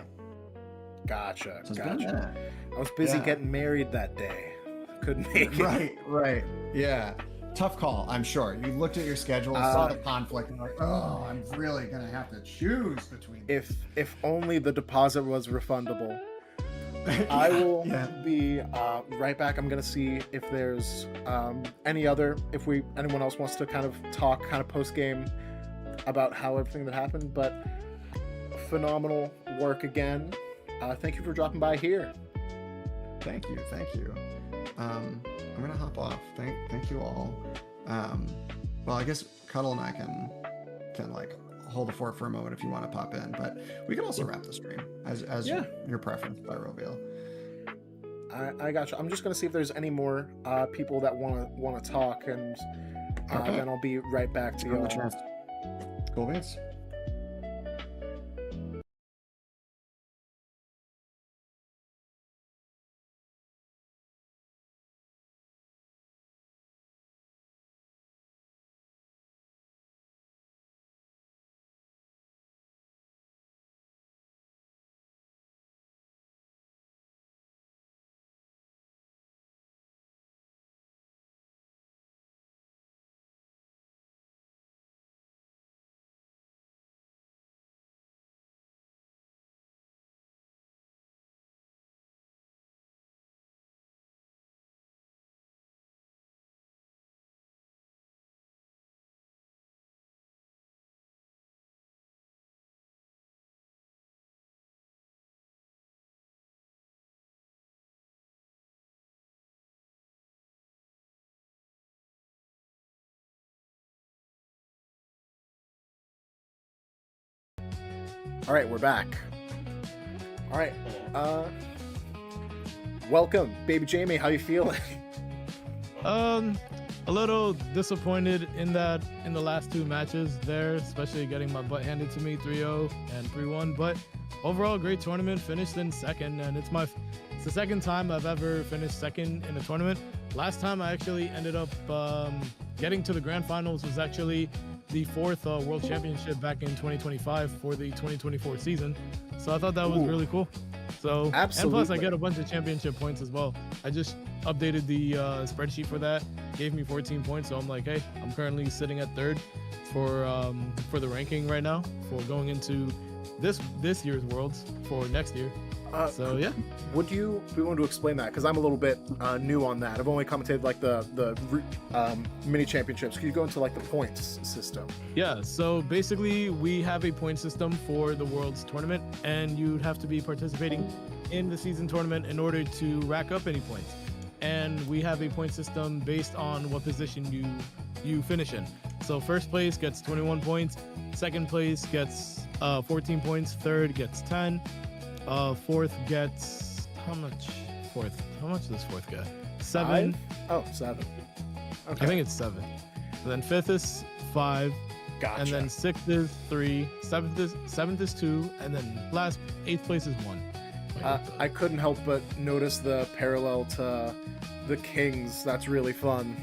Gotcha. So it's been a Gotcha. minute. I was busy Yeah. getting married that day. Couldn't make it. Right. Yeah. Tough call, I'm sure. You looked at your schedule, saw the conflict, and like, oh, I'm really gonna have to choose between. If only the deposit was refundable. I will be right back. I'm gonna see if there's anyone else wants to kind of talk kind of post game about how everything that happened. But phenomenal work again. Thank you for dropping by here. Thank you. I'm gonna hop off. Thank you all. Well, I guess Cuttle and I can like hold the fort for a moment if you want to pop in, but we can also wrap the stream as your preference by Roviel. I gotcha. I'm just gonna see if there's any more people that want to talk, and then I'll be right back to you. Cool beans. All right, we're back. All right, welcome, bbjme. How you feeling? A little disappointed in that in the last two matches there, especially getting my butt handed to me 3-0 and 3-1. But overall, great tournament. Finished in second, and it's the second time I've ever finished second in a tournament. Last time I actually ended up getting to the grand finals was actually the fourth World Championship back in 2025 for the 2024 season. So I thought that was really cool. So Absolutely. And plus I get a bunch of championship points as well. I just updated the spreadsheet for that. Gave me 14 points. So I'm like, hey, I'm currently sitting at third for the ranking right now for going into this year's Worlds for next year. So yeah. Would you be willing to explain that? Because I'm a little bit new on that. I've only commentated like the mini championships. Can you go into like the points system? Yeah, so basically we have a point system for the Worlds tournament, and you'd have to be participating in the season tournament in order to rack up any points. And we have a point system based on what position you finish in. So first place gets 21 points, second place gets 14 points, third gets 10, fourth gets how much does fourth get? 7. 5? Oh, 7. Okay. I think it's 7. And then fifth is 5. Gotcha. And then sixth is 3, seventh is 2, and then eighth place is 1. I couldn't help but notice the parallel to the Kings. That's really fun.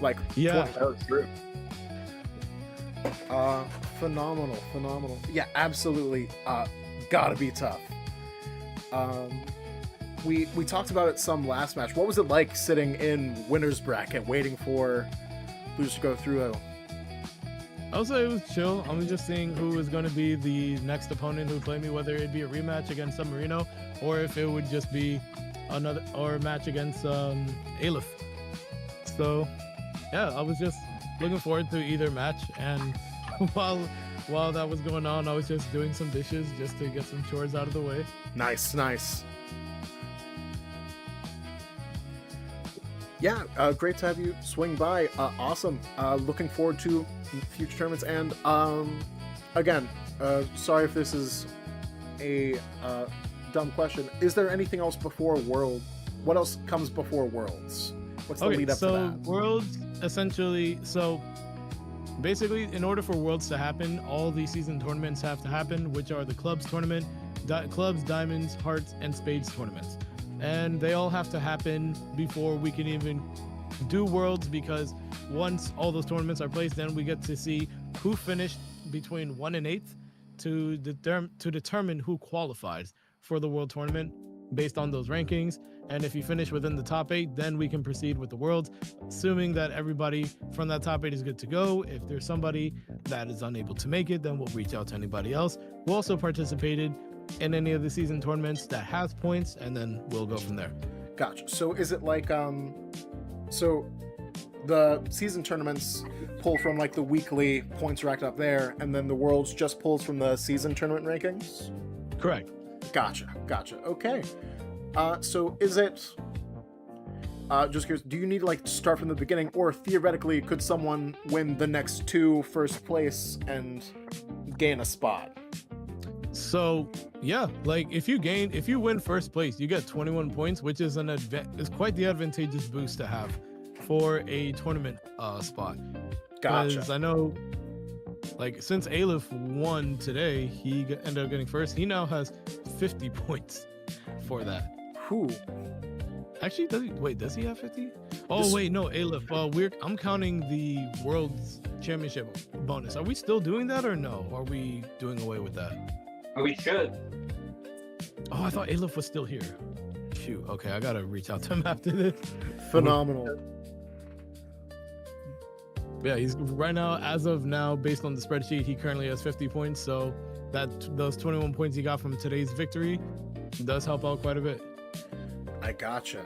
Like, Yeah. Phenomenal. Yeah, absolutely. Gotta be tough. We talked about it some last match. What was it like sitting in winner's bracket, waiting for losers to go through? I would say it was chill. I was just seeing who was going to be the next opponent who would play me, whether it'd be a rematch against SUBMARINO or if it would just be a match against Aleph. So yeah, I was just looking forward to either match, and while that was going on, I was just doing some dishes just to get some chores out of the way. Nice. Yeah, great to have you swing by. Awesome. Looking forward to future tournaments. And again, sorry if this is a dumb question. Is there anything else before World? What else comes before Worlds? What's the lead up to that? Worlds essentially. So basically, in order for Worlds to happen, all the season tournaments have to happen, which are the clubs tournament, clubs, diamonds, hearts, and spades tournaments. And they all have to happen before we can even do Worlds, because once all those tournaments are placed, then we get to see who finished between 1 and 8th to determine who qualifies for the World Tournament based on those rankings. And if you finish within the top 8, then we can proceed with the Worlds, assuming that everybody from that top 8 is good to go. If there's somebody that is unable to make it, then we'll reach out to anybody else who also participated in any of the season tournaments that has points, and then we'll go from there. Gotcha. So is it like so the season tournaments pull from like the weekly points racked up there, and then the Worlds just pulls from the season tournament rankings? Correct. Gotcha. Okay. So is it just curious, do you need to like start from the beginning, or theoretically could someone win the next 2 first place and gain a spot? So yeah, like if you win first place, you get 21 points, which is is quite the advantageous boost to have for a tournament spot. Gotcha. Because I know, like, since Aleph won today, he ended up getting first. He now has 50 points for that. Who? Actually, does he have 50? Oh, wait, no, Aleph. I'm counting the World's Championship bonus. Are we still doing that or no? Are we doing away with that? We should. Oh, I thought Aleph was still here. Shoot. Okay, I gotta reach out to him after this. Phenomenal. Yeah, he's right now, as of now, based on the spreadsheet, he currently has 50 points. So those 21 points he got from today's victory does help out quite a bit. I gotcha.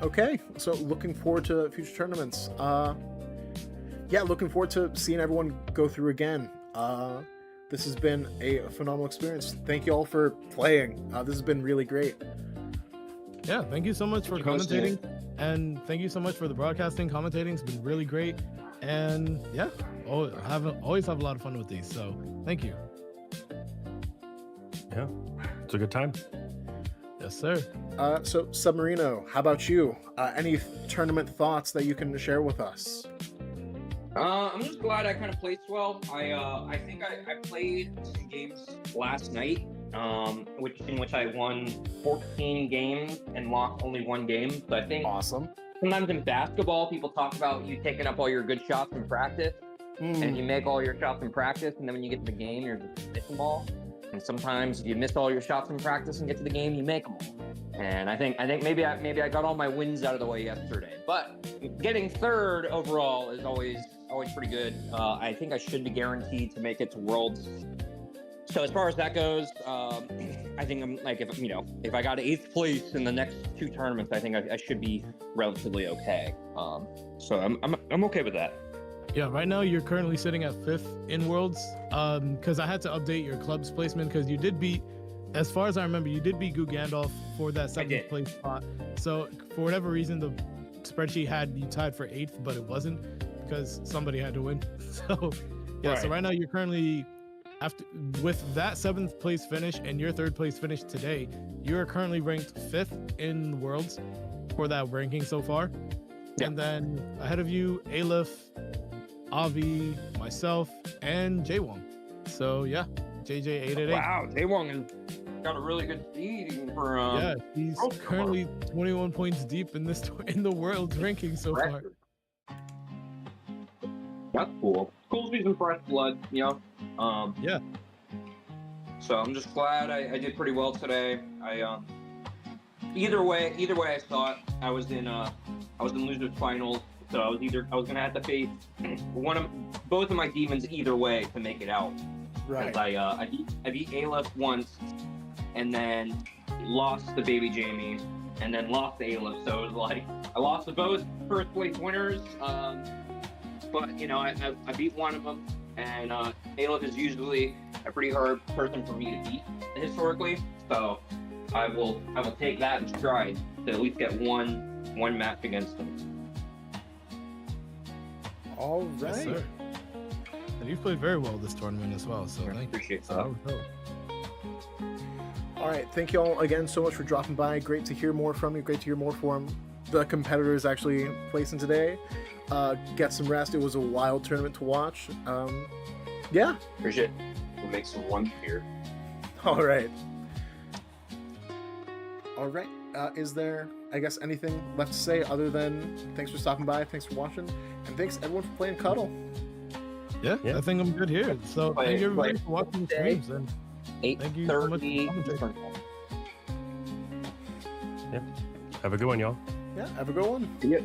Okay, so looking forward to future tournaments. Yeah, looking forward to seeing everyone go through again. This has been a phenomenal experience. Thank you all for playing. This has been really great. Yeah, thank you so much for commentating, and thank you so much for the broadcasting. Commentating has been really great, and yeah, always have a lot of fun with these. So thank you. Yeah, it's a good time. Yes, sir. So Submarino, how about you? Any tournament thoughts that you can share with us? I'm just glad I kind of played well. I think I played 2 games last night, in which I won 14 games and lost only 1 game. So I think Awesome. sometimes in basketball, people talk about you taking up all your good shots in practice, and you make all your shots in practice, and then when you get to the game, you're just missing ball. And sometimes you miss all your shots in practice and get to the game, you make them all. And I think maybe I got all my wins out of the way yesterday. But getting 3rd overall is always pretty good. I think I should be guaranteed to make it to Worlds. So as far as that goes, I think I'm like, if I got 8th place in the next 2 tournaments, I think I should be relatively okay. So I'm okay with that. Yeah, right now you're currently sitting at 5th in Worlds. Because I had to update your club's placement, because you did beat, as far as I remember, you did beat Goo Gandalf for that 7th place spot. So for whatever reason, the spreadsheet had you tied for 8th, but it wasn't, because somebody had to win. So yeah, So right now you're currently, with that 7th place finish and your 3rd place finish today, you're currently ranked 5th in Worlds for that ranking so far. Yeah. And then ahead of you, Aleph, Avi, myself, and Jaewong. So yeah, JJ888. Wow, Jaewong has got a really good speed for yeah, he's currently 21 points deep in the world's ranking so far. That's cool. Cool to be some fresh blood, Yeah. So I'm just glad I did pretty well today. Either way I thought I was in losers finals. So I was gonna have to face both of my demons either way to make it out. Right. I beat Aleph once, and then lost to bbjme, and then lost to Aleph. So it was like I lost to both first place winners. But I beat one of them, and Aleph is usually a pretty hard person for me to beat historically. So I will take that in stride to at least get one match against him. All right. Yes, sir. And you've played very well this tournament as well, so thank you. Appreciate that. All right, thank you all again so much for dropping by. Great to hear more from you. Great to hear more from the competitors actually placing today. Get some rest. It was a wild tournament to watch. Yeah. Appreciate it. We'll make some lunch here. All right. Is there, I guess, anything left to say other than thanks for stopping by, thanks for watching, And thanks everyone for playing Cuttle. Yeah, Yeah. I think I'm good here. So Play- thank you everybody play for watching the Tuesday. streams. And 8:30 much for Eastern. Have a good one, y'all. Yeah, have a good one. all right,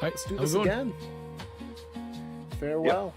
Let's do have a this good one. again. Farewell.